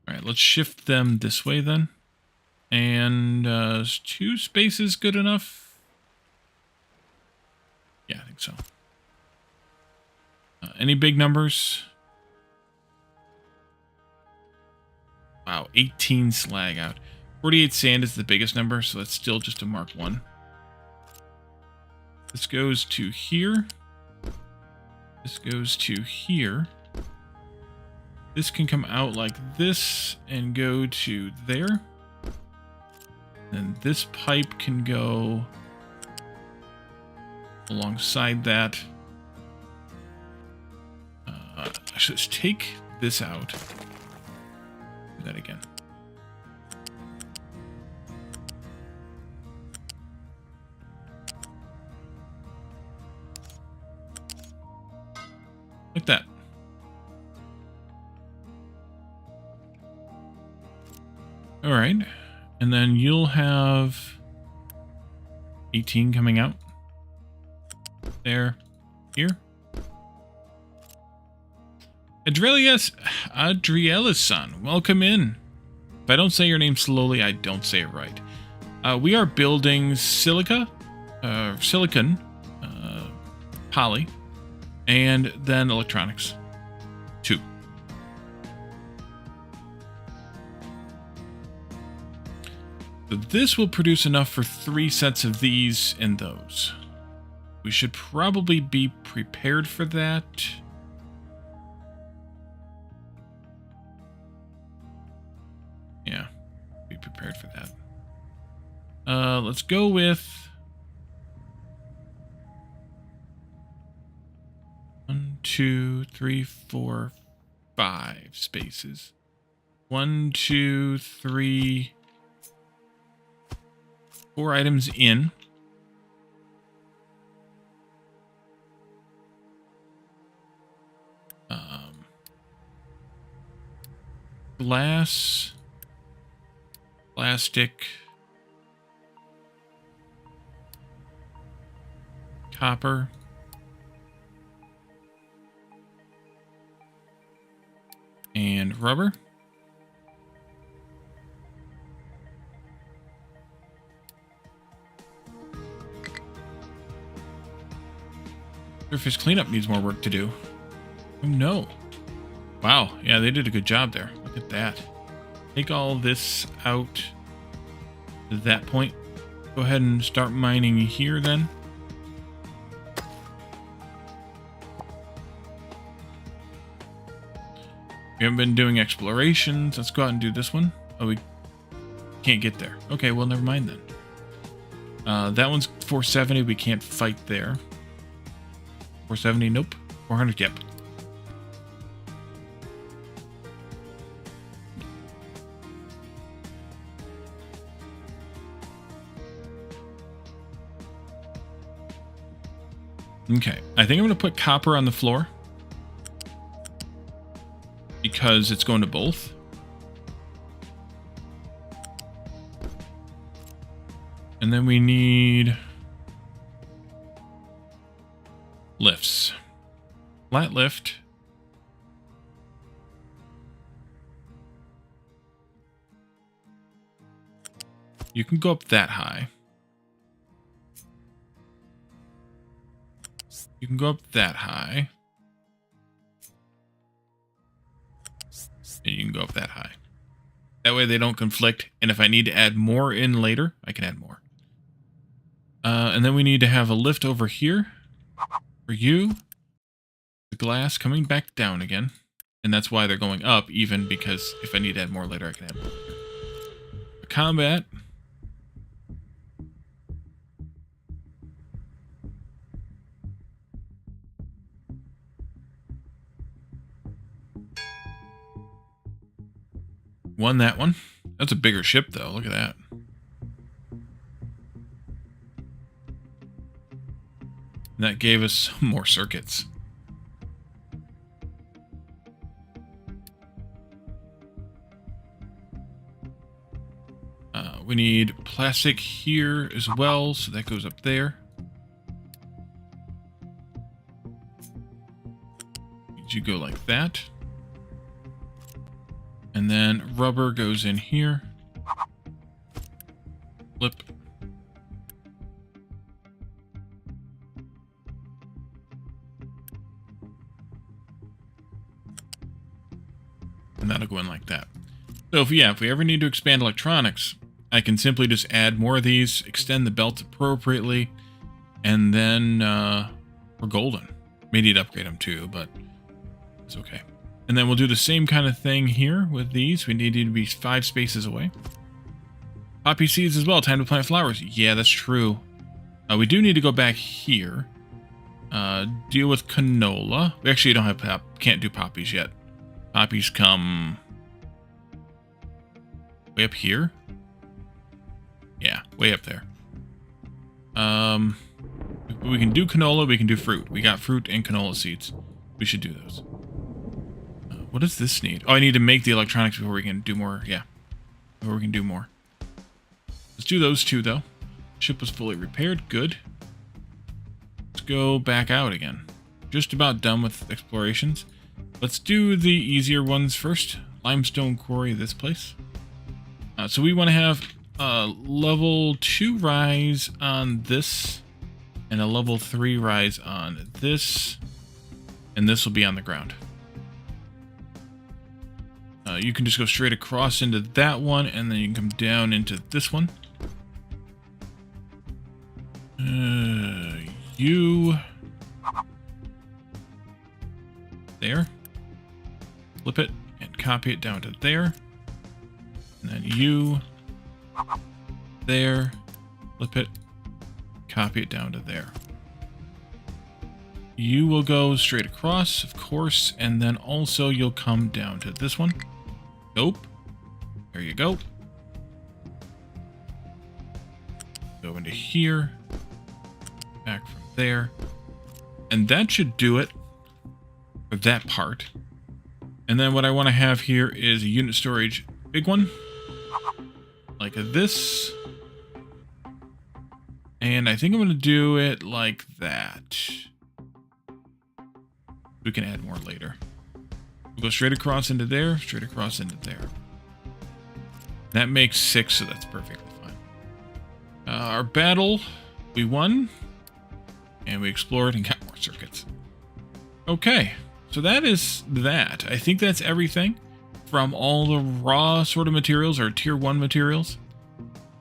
Alright, let's shift them this way then. And is 2 spaces good enough? Yeah, I think so. Any big numbers? Wow, 18 slag out. 48 sand is the biggest number, so that's still just a mark 1. This goes to here. This goes to here. This can come out like this and go to there. And this pipe can go alongside that. Actually, let's take this out. Do that again. Like that. All right. And then you'll have 18 coming out. There. Here. Adriela's-san, welcome in. If I don't say your name slowly, I don't say it right. We are building silicon, poly, and then electronics. 2. So this will produce enough for 3 sets of these and those. We should probably be prepared for that. Yeah, be prepared for that. Let's go with 1, 2, 3, 4, 5 spaces. 1, 2, 3, 4 items in. Glass, plastic, copper, and rubber. Surface cleanup needs more work to do. Oh no. Wow, yeah, they did a good job there. Look at that. Take all this out to that point. Go ahead and start mining here then. We haven't been doing explorations. Let's go out and do this one. Oh, we can't get there. Okay, well, never mind then. That one's 470. We can't fight there. 470, nope. 400, yep. Okay, I think I'm going to put copper on the floor because it's going to both. And then we need lifts. Flat lift. You can go up that high. You can go up that high. And you can go up that high. That way they don't conflict. And if I need to add more in later, I can add more. And then we need to have a lift over here for you. The glass coming back down again. And that's why they're going up, even because if I need to add more later, I can add more later. Combat. Won that one. That's a bigger ship, though. Look at that. And that gave us more circuits. We need plastic here as well, so that goes up there. You go like that. And then rubber goes in here. Flip. And that'll go in like that. So if we ever need to expand electronics, I can simply just add more of these, extend the belt appropriately, and then we're golden. May need to upgrade them too, but it's okay. And then we'll do the same kind of thing here with these. We need to be 5 spaces away. Poppy seeds as well. Time to plant flowers. Yeah, that's true. We do need to go back here. Deal with canola. We actually don't have can't do poppies yet. Poppies come way up here. Yeah, way up there. We can do canola. We can do fruit. We got fruit and canola seeds. We should do those. What does this need? Oh, I need to make the electronics before we can do more. Yeah, before we can do more. Let's do those 2 though. Ship was fully repaired. Good. Let's go back out again. Just about done with explorations. Let's do the easier ones first. Limestone quarry, this place. So we want to have a level 2 rise on this and a level 3 rise on this, and this will be on the ground. You can just go straight across into that one, and then you can come down into this one. You there. Flip it and copy it down to there. And then you there. Flip it. Copy it down to there. You will go straight across, of course, and then also you'll come down to this one. Nope. There you go. Go into here. Back from there. And that should do it for that part. And then what I want to have here is a unit storage, big one. Like this. And I think I'm going to do it like that. We can add more later. We'll go straight across into there, straight across into there. That makes 6, so that's perfectly fine. Our battle, we won. And we explored and got more circuits. Okay, so that is that. I think that's everything from all the raw sort of materials, or tier 1 materials.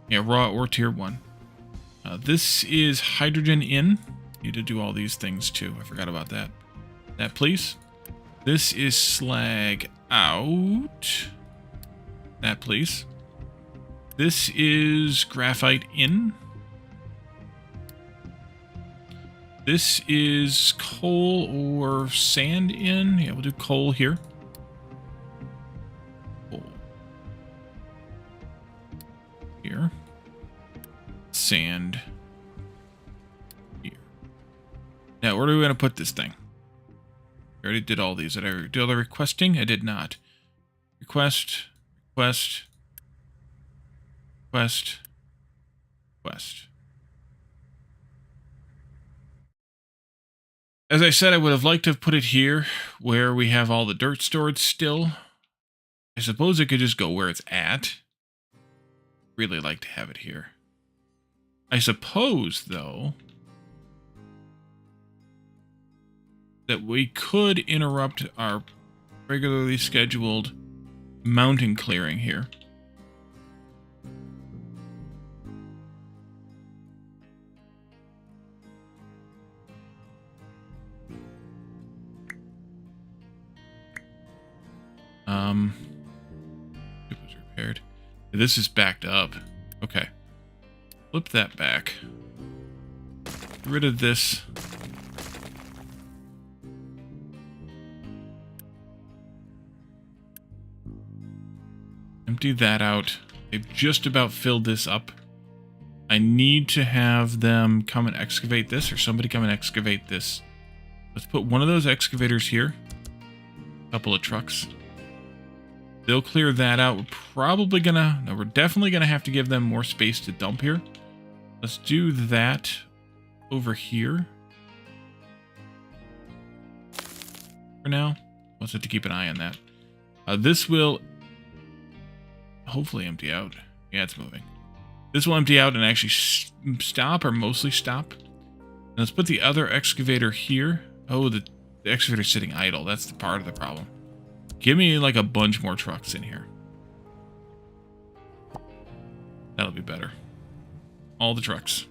Yeah, raw or tier 1. This is hydrogen in. Need to do all these things too. I forgot about that. That, please. This is slag out. That, please. This is graphite in. This is coal or sand in. Yeah, we'll do coal here. Coal. Here. Sand. Here. Now, where do we want to put this thing? I already did all these. Did I do all the requesting? I did not. Request. Request. Request. Request. As I said, I would have liked to have put it here where we have all the dirt stored still. I suppose it could just go where it's at. Really like to have it here. I suppose, though, that we could interrupt our regularly scheduled mountain clearing here. It was repaired. This is backed up. Okay. Flip that back. Get rid of this. Empty that out. They've just about filled this up. I need to have them come and excavate this, or somebody come and excavate this. Let's put one of those excavators here. A couple of trucks. They'll clear that out. We're probably gonna... No, we're definitely gonna have to give them more space to dump here. Let's do that over here. For now. We'll have to keep an eye on that. This will hopefully empty out. Yeah, it's moving. This will empty out and actually stop, or mostly stop. And let's put the other excavator here. Oh, the excavator's sitting idle. That's the part of the problem. Give me like a bunch more trucks in here. That'll be better. All the trucks.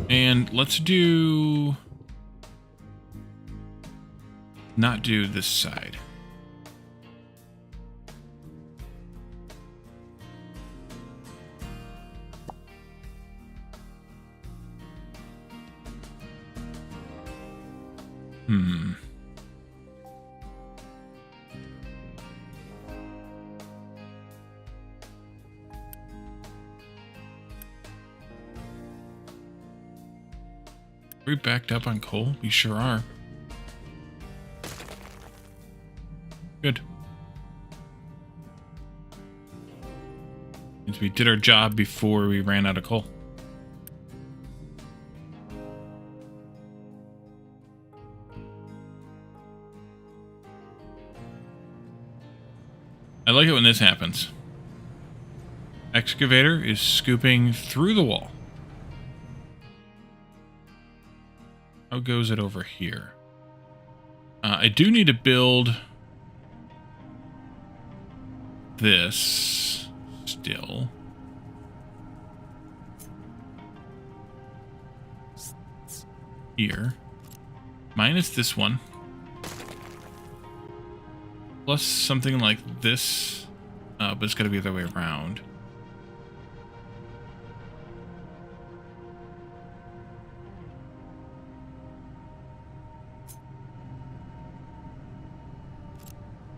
And let's do... not do this side. We backed up on coal? We sure are. Good. Means we did our job before we ran out of coal. I like it when this happens. Excavator is scooping through the wall. How goes it over here? I do need to build this still. Here. Minus this one. Plus something like this. But it's got to be the other way around.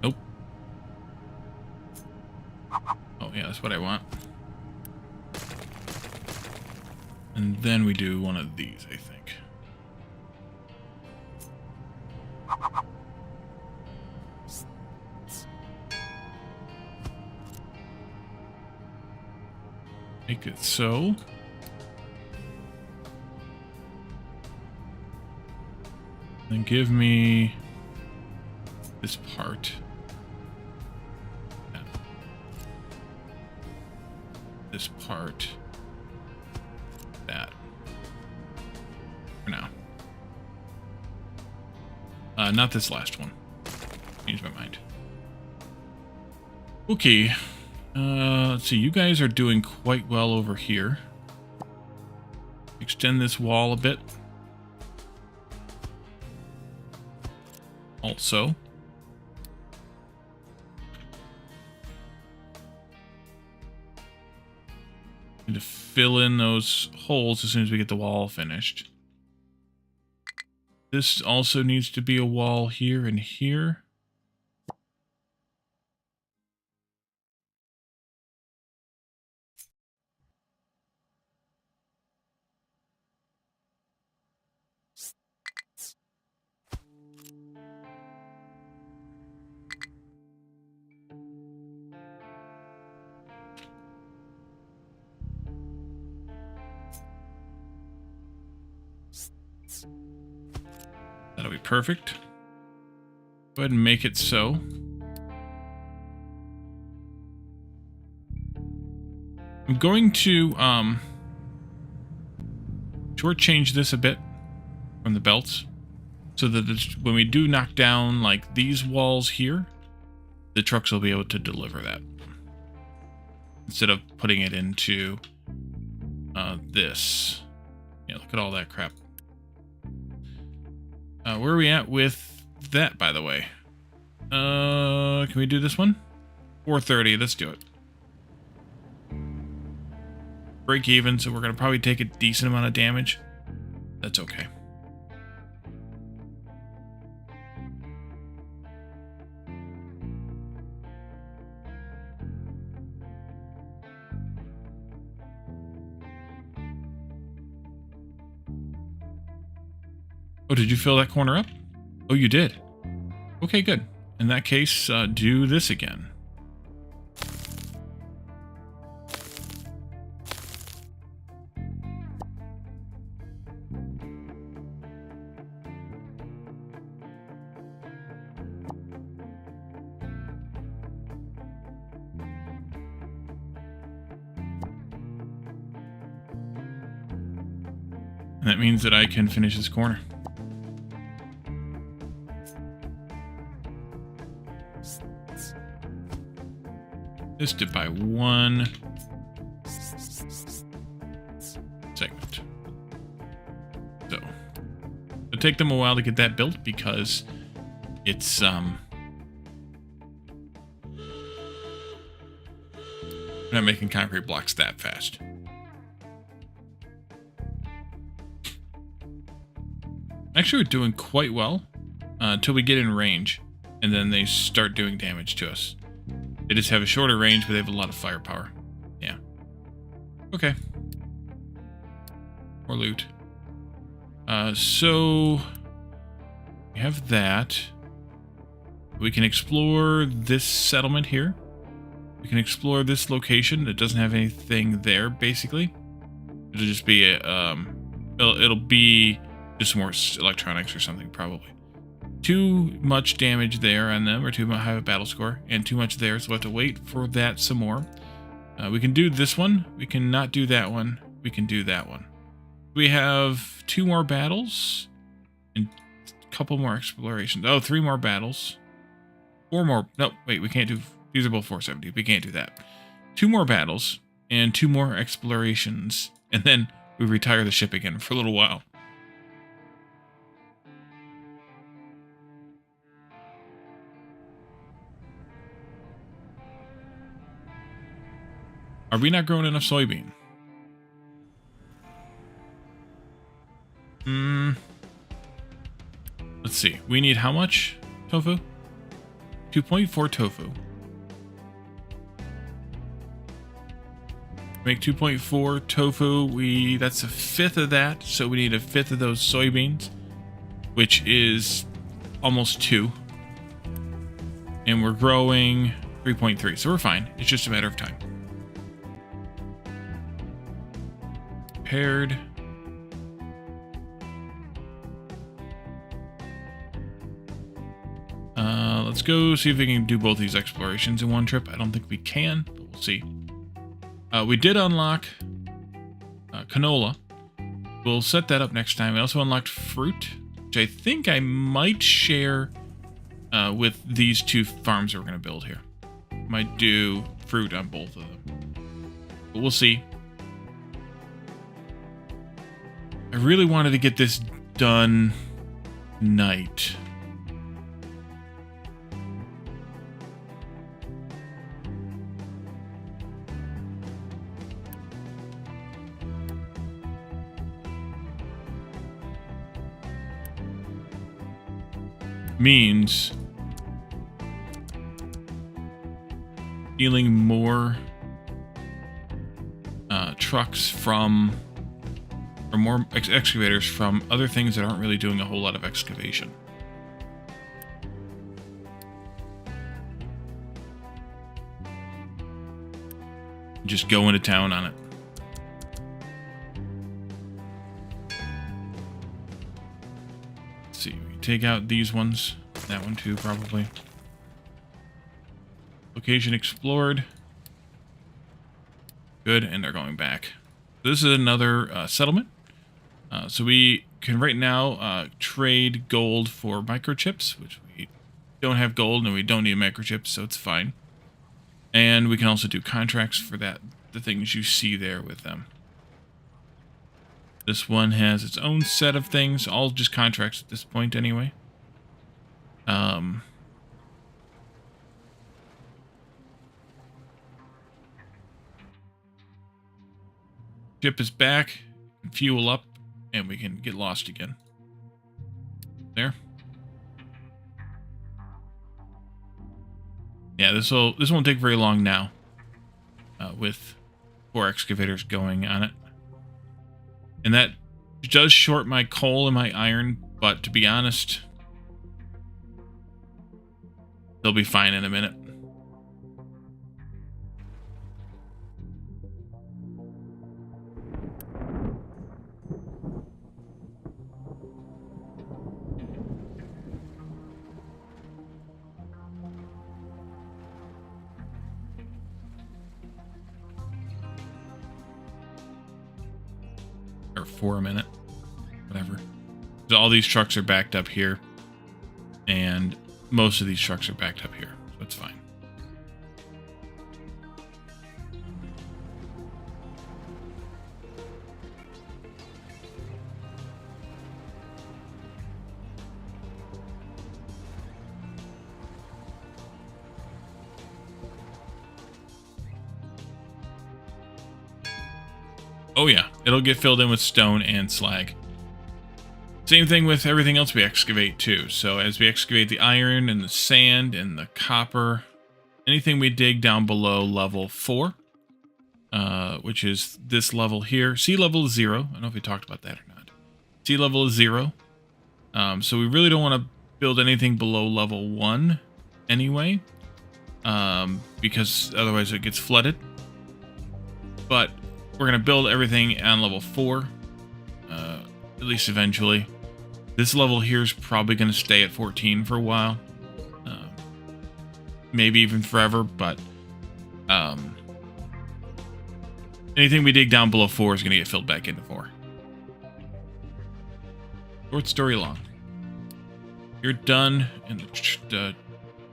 Nope. Oh, yeah, that's what I want. And then we do one of these, I think. Make it so. Then give me this part. Yeah. This part. That. For now. Not this last one. Changed my mind. Okay. Let's see. You guys are doing quite well over here. Extend this wall a bit. Also. Need to fill in those holes as soon as we get the wall finished. This also needs to be a wall here and here. That'll be perfect. Go ahead and make it so. I'm going to shortchange this a bit from the belts so that when we do knock down like these walls here, the trucks will be able to deliver that instead of putting it into this. Yeah, look at all that crap. Where are we at with that, by the way? Can we do this one? 430, let's do it. Break even, so we're going to probably take a decent amount of damage. That's okay. Oh, did you fill that corner up? Oh, you did. Okay, good. In that case, do this again. And that means that I can finish this corner. This did by one segment. take them a while to get that built because it's we're not making concrete blocks that fast. Actually, we're doing quite well until we get in range, and then they start doing damage to us. They just have a shorter range, but they have a lot of firepower. Yeah. Okay. More loot. So we have that. We can explore this settlement here. We can explore this location that doesn't have anything there, basically. It'll just be a, it'll be just more electronics or something, probably. Too much damage there on them, or too high of a battle score, and too much there, so we'll have to wait for that some more. We can do this one. We can not do that one. We can do that one. We have 2 more battles and a couple more explorations. Oh, 3 more battles. 4 more. No, wait, we can't do. These are both 470. We can't do that. 2 more battles and 2 more explorations, and then we retire the ship again for a little while. Are we not growing enough soybean? Let's see. We need how much tofu? 2.4 tofu. Make 2.4 tofu. That's a fifth of that, so we need a fifth of those soybeans, which is almost 2. And we're growing 3.3, so we're fine. It's just a matter of time. Paired. Let's go see if we can do both these explorations in one trip. I don't think we can, but we'll see. We did unlock canola. We'll set that up next time. We also unlocked fruit, which I think I might share with these 2 farms we're going to build here. Might do fruit on both of them, but we'll see. I really wanted to get this done tonight. Means stealing more trucks from, or more excavators from other things that aren't really doing a whole lot of excavation. Just go into town on it. Let's see, we take out these ones, that one too, probably. Location explored. Good, and they're going back. This is another settlement. So we can right now trade gold for microchips, which we don't have gold and we don't need microchips, so it's fine. And we can also do contracts for that, the things you see there with them. This one has its own set of things, all just contracts at this point anyway. Ship is back, fuel up, and we can get lost again. There. Yeah, this won't take very long now. With 4 excavators going on it. And that does short my coal and my iron, but to be honest, they'll be fine in a minute. Or for a minute, whatever. So all these trucks are backed up here, and most of these trucks are backed up here, so it's fine. Oh yeah, it'll get filled in with stone and slag. Same thing with everything else we excavate too. So as we excavate the iron and the sand and the copper, anything we dig down below level 4, which is this level here. Sea level is 0. I don't know if we talked about that or not. Sea level is 0. So we really don't want to build anything below level 1 anyway, because otherwise it gets flooded. But we're going to build everything on level 4, at least eventually. This level here is probably going to stay at 14 for a while. Maybe even forever, but anything we dig down below 4 is going to get filled back into 4. Short story long. You're done, and the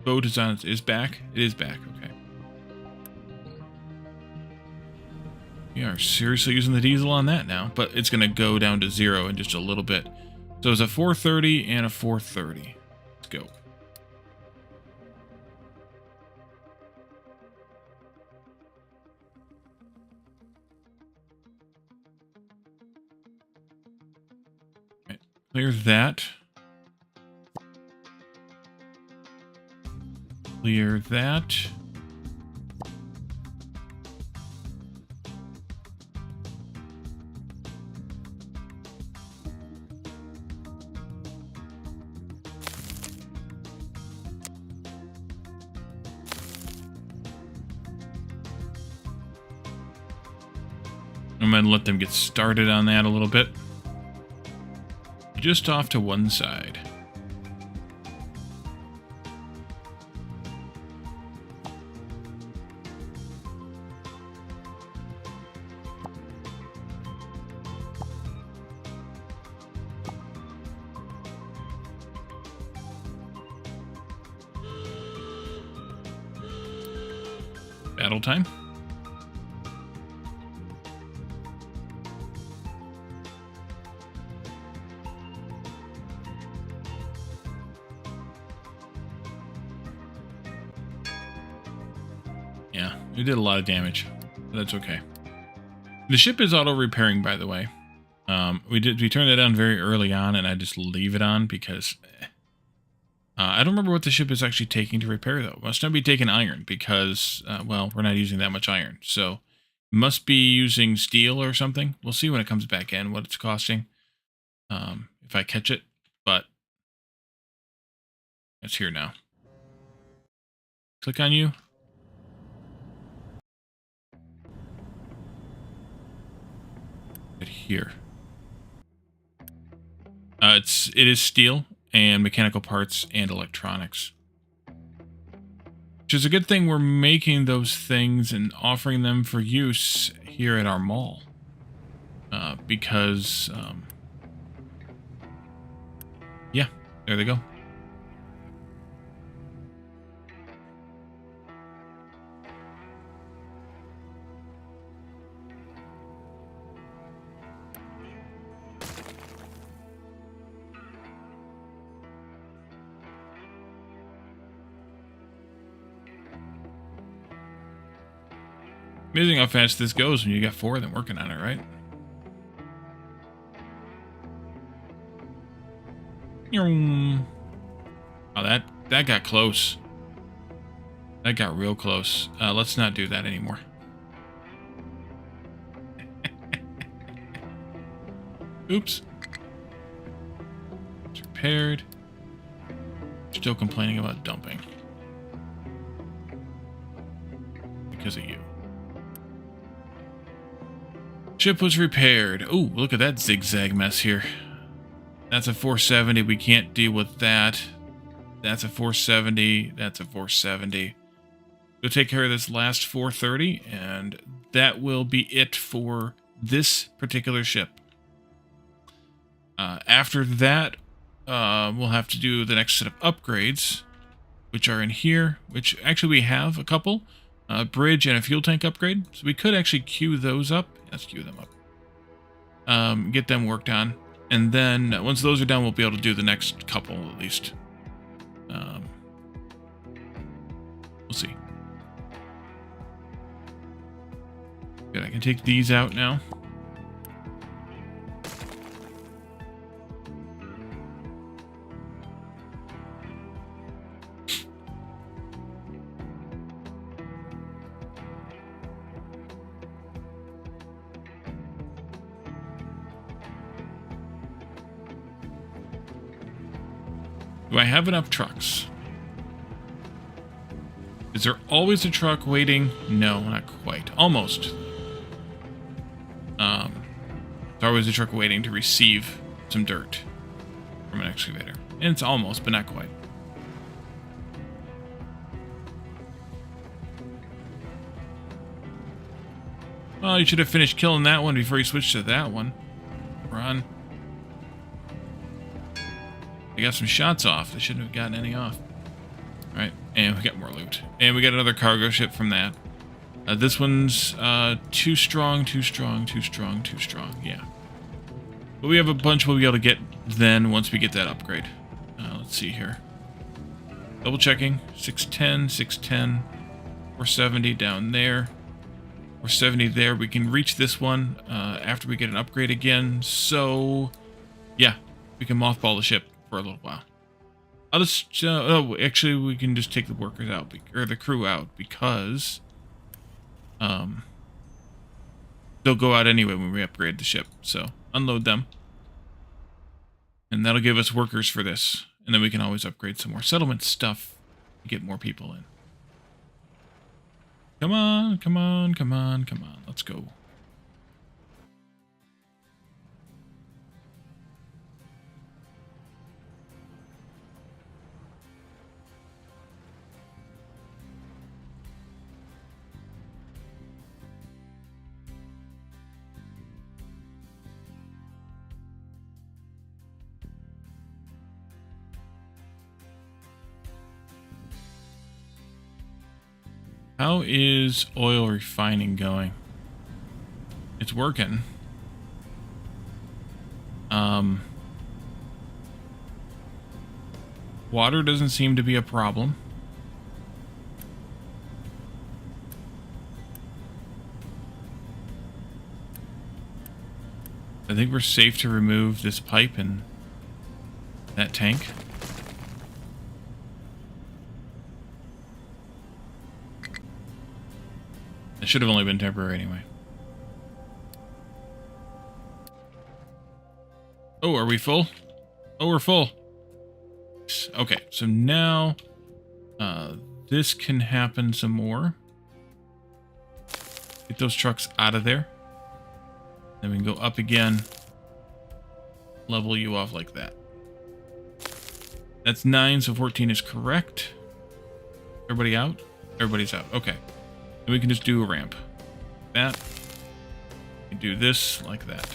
boat is back. It is back, okay. We are seriously using the diesel on that now, but it's going to go down to 0 in just a little bit. So it's a 430 and a 430. Let's go. Right, clear that. Clear that. I'm going to let them get started on that a little bit. Just off to one side. Battle time. Yeah, it did a lot of damage. But that's okay. The ship is auto-repairing, by the way. We turned that down very early on, and I just leave it on because I don't remember what the ship is actually taking to repair, though. It must not be taking iron because, well, we're not using that much iron. So it must be using steel or something. We'll see when it comes back in what it's costing, if I catch it. But it's here now. Click on you. Right here. It is steel and mechanical parts and electronics. Which is a good thing we're making those things and offering them for use here at our mall. Because, yeah, there they go. Amazing how fast this goes when you got 4 of them working on it, right? Oh, that got close. That got real close. Let's not do that anymore. Oops. It's repaired. Still complaining about dumping. Because of you. Ship was repaired. Oh, look at that zigzag mess here. That's a 470. We can't deal with that. That's a 470. That's a 470. We'll take care of this last 430, and that will be it for this particular ship. After that, we'll have to do the next set of upgrades, which are in here, which actually we have a couple. A bridge and a fuel tank upgrade. So we could actually queue those up. Let's queue them up. Get them worked on. And then once those are done, we'll be able to do the next couple at least. We'll see. Good, I can take these out now. Do I have enough trucks? Is there always a truck waiting? No, not quite. Almost. There's always a truck waiting to receive some dirt from an excavator. And it's almost, but not quite. Well, you should have finished killing that one before you switched to that one. Run. They got some shots off. They shouldn't have gotten any off. Alright, and we got more loot. And we got another cargo ship from that. This one's too strong. Yeah. But we have a bunch we'll be able to get then once we get that upgrade. Let's see here. Double checking. 610, 610. 470 down there. 470 there. We can reach this one after we get an upgrade again. So, yeah, we can mothball the ship for a little while. I'll just, oh, actually, we can just take the workers out, or the crew out, because they'll go out anyway when we upgrade the ship. So, unload them. And that'll give us workers for this. And then we can always upgrade some more settlement stuff to get more people in. Come on, come on, come on, come on. Let's go. How is oil refining going? It's working. Water doesn't seem to be a problem. I think we're safe to remove this pipe and that tank. It should have only been temporary anyway. Oh, are we full? Oh, we're full. Okay, so now this can happen some more. Get those trucks out of there. Then we can go up again. Level you off like that. That's 9, so 14 is correct. Everybody out? Everybody's out. Okay. And we can just do a ramp. That. We do this like that.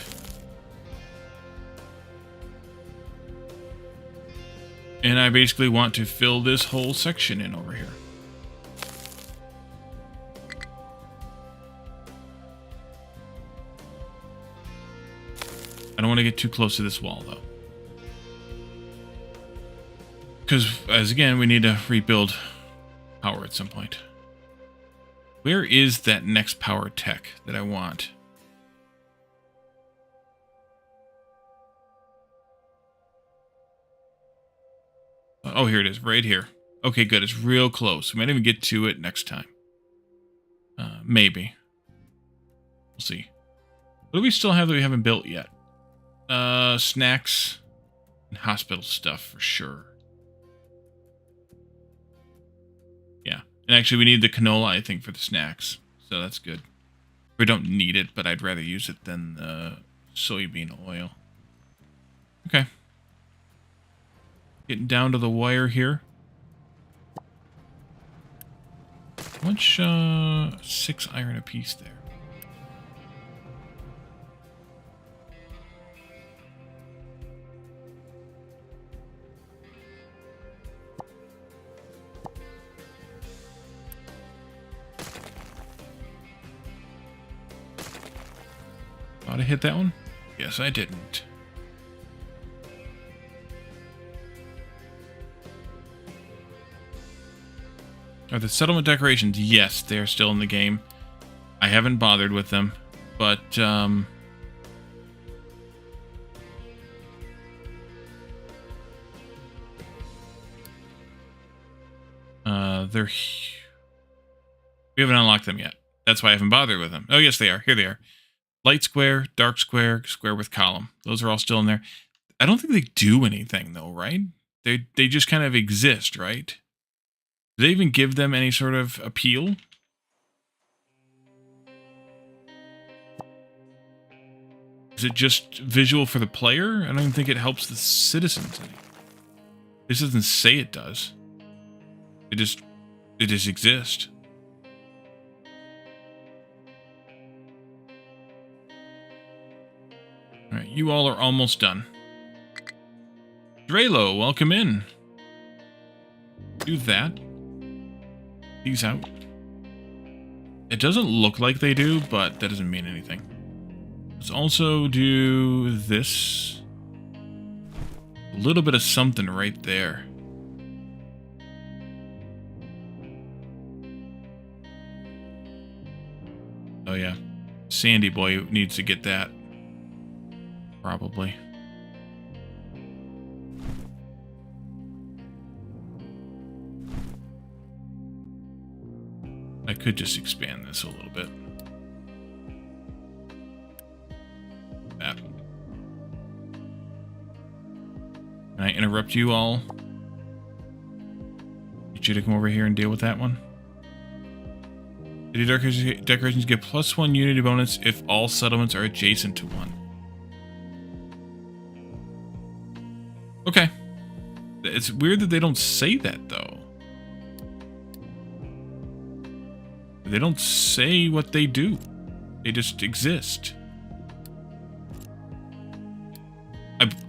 And I basically want to fill this whole section in over here. I don't want to get too close to this wall, though. Because, as again, we need to rebuild power at some point. Where is that next power tech that I want? Oh, here it is, right here. Okay, good. It's real close. We might even get to it next time. Maybe. We'll see. What do we still have that we haven't built yet? Snacks and hospital stuff for sure. Yeah. And actually, we need the canola, I think, for the snacks. So that's good. We don't need it, but I'd rather use it than the soybean oil. Okay. Getting down to the wire here. How much, 6 iron apiece there. Thought I hit that one? Yes, I didn't. Are the settlement decorations? Yes, they're still in the game. I haven't bothered with them, but they're... We haven't unlocked them yet. That's why I haven't bothered with them. Oh, yes, they are. Here they are. Light square, dark square, square with column. Those are all still in there. I don't think they do anything, though, right? They just kind of exist, right? Do they even give them any sort of appeal? Is it just visual for the player? I don't even think it helps the citizens any. This doesn't say it does. It just exists. Alright, you all are almost done. Drelo, welcome in. Do that. These out. It doesn't look like they do, but that doesn't mean anything. Let's also do this. A little bit of something right there. Oh yeah. Sandy boy needs to get that. Probably. I could just expand this a little bit. That. Can I interrupt you all? Get you to come over here and deal with that one. City decorations get +1 unity bonus if all settlements are adjacent to one. Okay. It's weird that they don't say that, though. They don't say what they do. They just exist.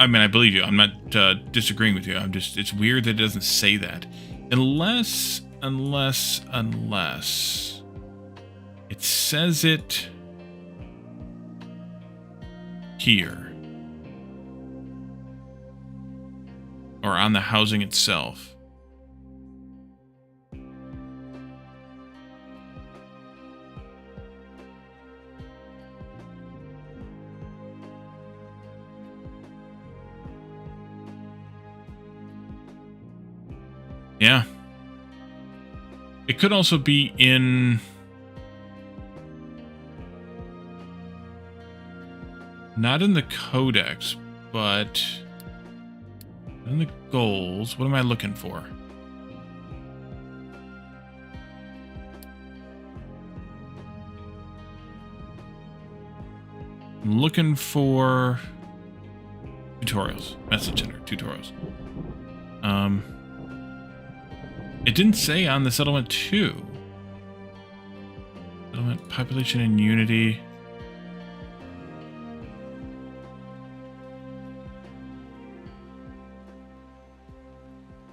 I mean, I believe you. I'm not disagreeing with you. It's weird that it doesn't say that. Unless it says it here. Or on the housing itself. Yeah. It could also be in... Not in the codex, but... in the goals. What am I looking for? I'm looking for... tutorials. Message center. Tutorials. It didn't say on the settlement 2. Settlement, population, and unity.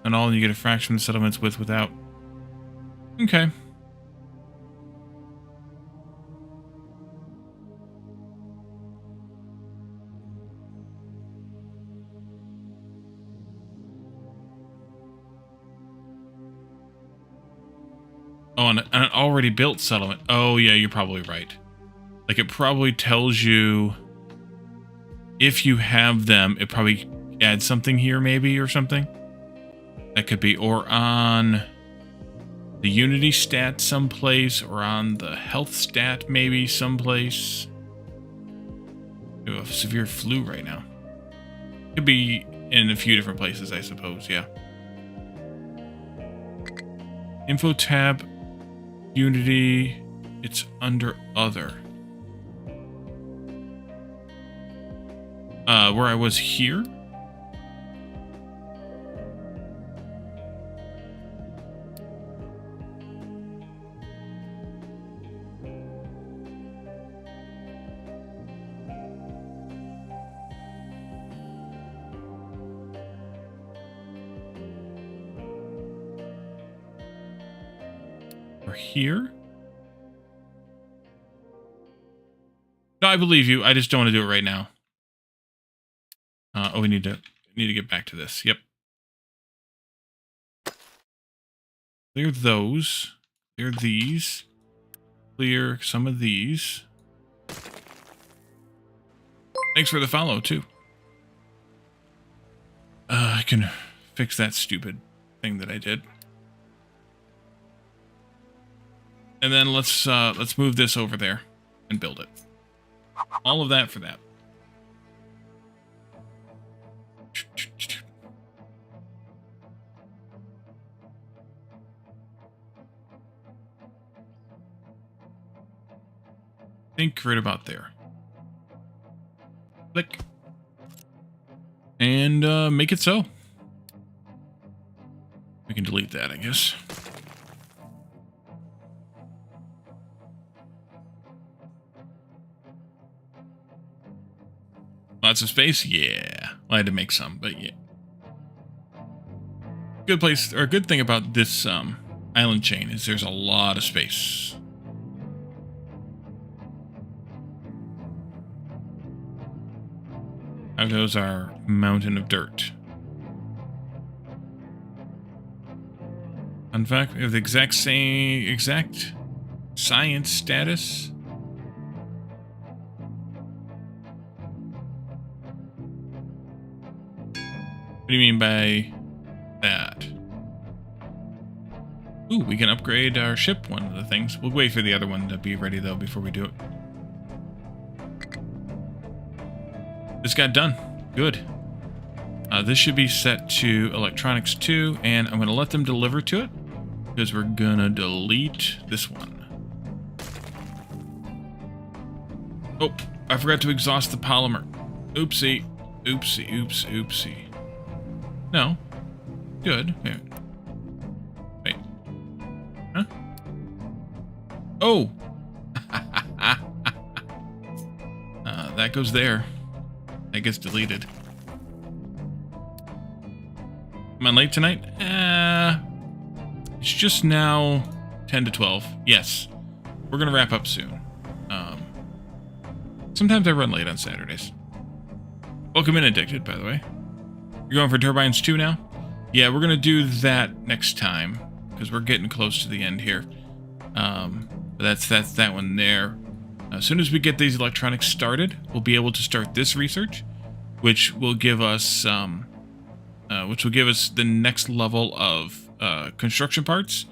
And all, you get a fraction of the settlements with, without. Okay. Oh, an already built settlement. Oh, yeah, you're probably right. Like, it probably tells you if you have them, it probably adds something here, maybe, or something. That could be, or on the Unity stat someplace, or on the health stat maybe someplace. I have a severe flu right now. Could be in a few different places, I suppose, yeah. Info tab, Unity, it's under other. Where I was here? Here? No, I believe you. I just don't want to do it right now. Oh, we need to get back to this. Yep. Clear those. Clear these. Clear some of these. Thanks for the follow, too. I can fix that stupid thing that I did. And then let's move this over there and build it. All of that for that. think right about there. Click. And make it so. We can delete that, I guess. Lots of space? Yeah. I had to make some, but yeah. Good place, or good thing about this island chain is there's a lot of space. How goes our mountain of dirt? In fact, we have the exact science status. What do you mean by that? Ooh, we can upgrade our ship, one of the things. We'll wait for the other one to be ready, though, before we do it. This got done. Good. This should be set to electronics 2, and I'm going to let them deliver to it, because we're going to delete this one. Oh, I forgot to exhaust the polymer. Oopsie. Oopsie, oops, oopsie. No. Good. Here. Wait. Huh? Oh! That goes there. That gets deleted. Am I late tonight? It's just now 10 to 12. Yes. We're going to wrap up soon. Sometimes I run late on Saturdays. Welcome in, Addicted, by the way. You're going for Turbines 2 now? Yeah, we're going to do that next time, because we're getting close to the end here. But that's that one there. As soon as we get these electronics started, we'll be able to start this research, which will give us the next level of construction parts,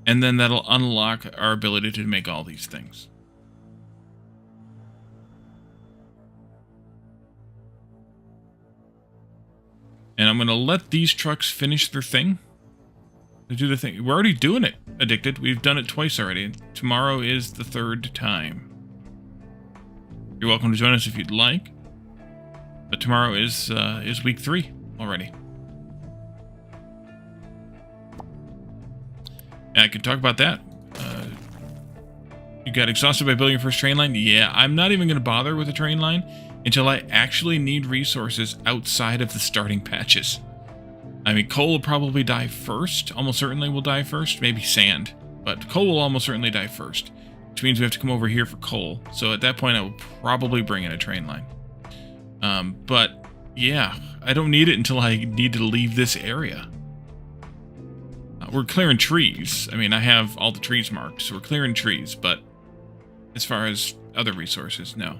and then that'll unlock our ability to make all these things. And I'm going to let these trucks finish their thing. They do the thing. We're already doing it, Addicted. We've done it twice already. Tomorrow is the third time. You're welcome to join us if you'd like. But tomorrow is week 3 already. And I can talk about that. You got exhausted by building your first train line? Yeah, I'm not even going to bother with a train line until I actually need resources outside of the starting patches. I mean, coal will probably die first. Almost certainly will die first. Maybe sand. But coal will almost certainly die first. Which means we have to come over here for coal. So at that point, I will probably bring in a train line. But, yeah. I don't need it until I need to leave this area. We're clearing trees. I mean, I have all the trees marked, so we're clearing trees. But as far as other resources, no.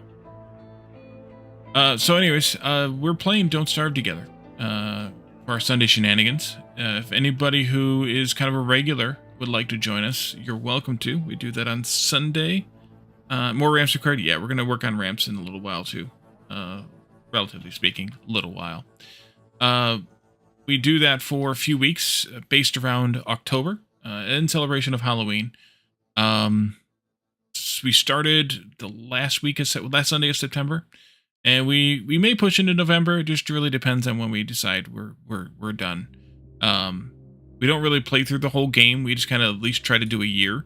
So anyways, we're playing Don't Starve together for our Sunday shenanigans. If anybody who is kind of a regular would like to join us, you're welcome to. We do that on Sunday. More ramps required? Yeah, we're going to work on ramps in a little while too. Relatively speaking, a little while. We do that for a few weeks based around October in celebration of Halloween. We started the last Sunday of September. And we may push into November. It just really depends on when we decide we're done. We don't really play through the whole game. We just kind of at least try to do a year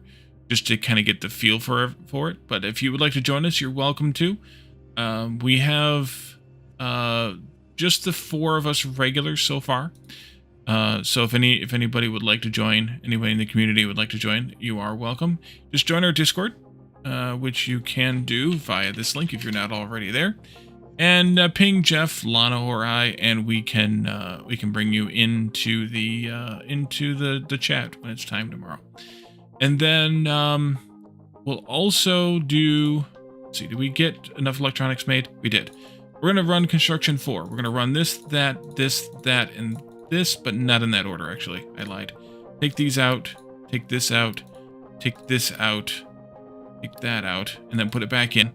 just to kind of get the feel for it. But if you would like to join us, you're welcome to. We have just the 4 of us regulars so far. So if anybody would like to join, anybody in the community would like to join, you are welcome. Just join our Discord, which you can do via this link if you're not already there. And ping Jeff, Lana, or I, and we can bring you into the chat when it's time tomorrow. And then we'll also do. Let's see, did we get enough electronics made? We did. We're gonna run construction 4. We're gonna run this, that, and this, but not in that order. Actually, I lied. Take these out. Take this out. Take this out. Take that out, and then put it back in.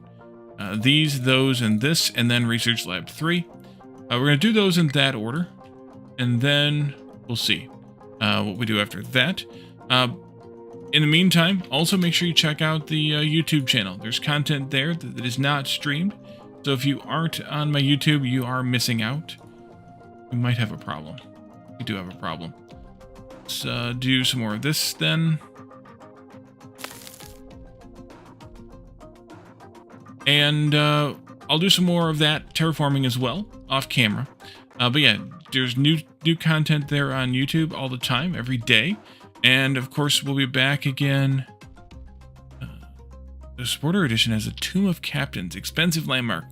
These, those, and this, and then Research Lab 3. We're going to do those in that order, and then we'll see what we do after that. In the meantime, also make sure you check out the YouTube channel. There's content there that is not streamed. So if you aren't on my YouTube, you are missing out. We might have a problem. We do have a problem. Let's do some more of this then. And I'll do some more of that terraforming as well, off camera. But yeah, there's new content there on YouTube all the time, every day. And of course, we'll be back again. The Supporter Edition has a Tomb of Captains, expensive landmark.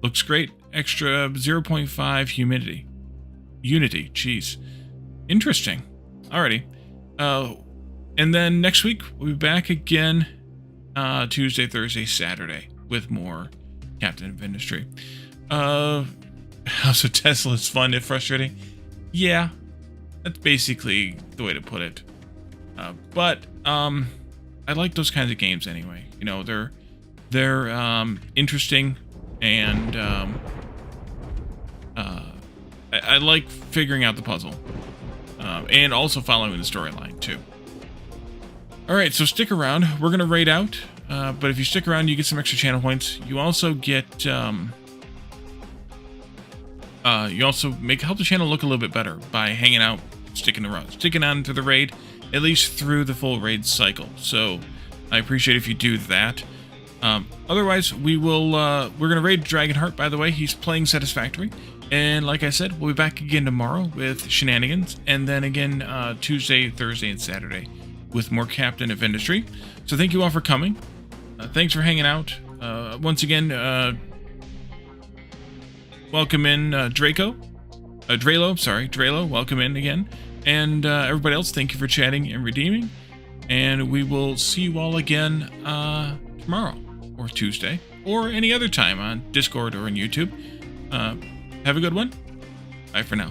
Looks great. Extra 0.5 humidity. Unity, jeez. Interesting. Alrighty. And then next week, we'll be back again Tuesday, Thursday, Saturday with more Captain of Industry. House of Tesla is fun if frustrating. Yeah, that's basically the way to put it. But I like those kinds of games anyway. You know, they're interesting, and I like figuring out the puzzle, and also following the storyline too. All right, so stick around. We're gonna raid out, but if you stick around, you get some extra channel points. You also get you also help the channel look a little bit better by hanging out, sticking on to the raid, at least through the full raid cycle. So I appreciate if you do that. Otherwise, we're gonna raid Dragonheart. By the way, he's playing Satisfactory, and like I said, we'll be back again tomorrow with shenanigans, and then again Tuesday, Thursday, and Saturday with more Captain of Industry. So thank you all for coming. Thanks for hanging out. Once again, welcome in Drelo, welcome in again. And everybody else, thank you for chatting and redeeming. And we will see you all again tomorrow, or Tuesday, or any other time on Discord or on YouTube. Have a good one. Bye for now.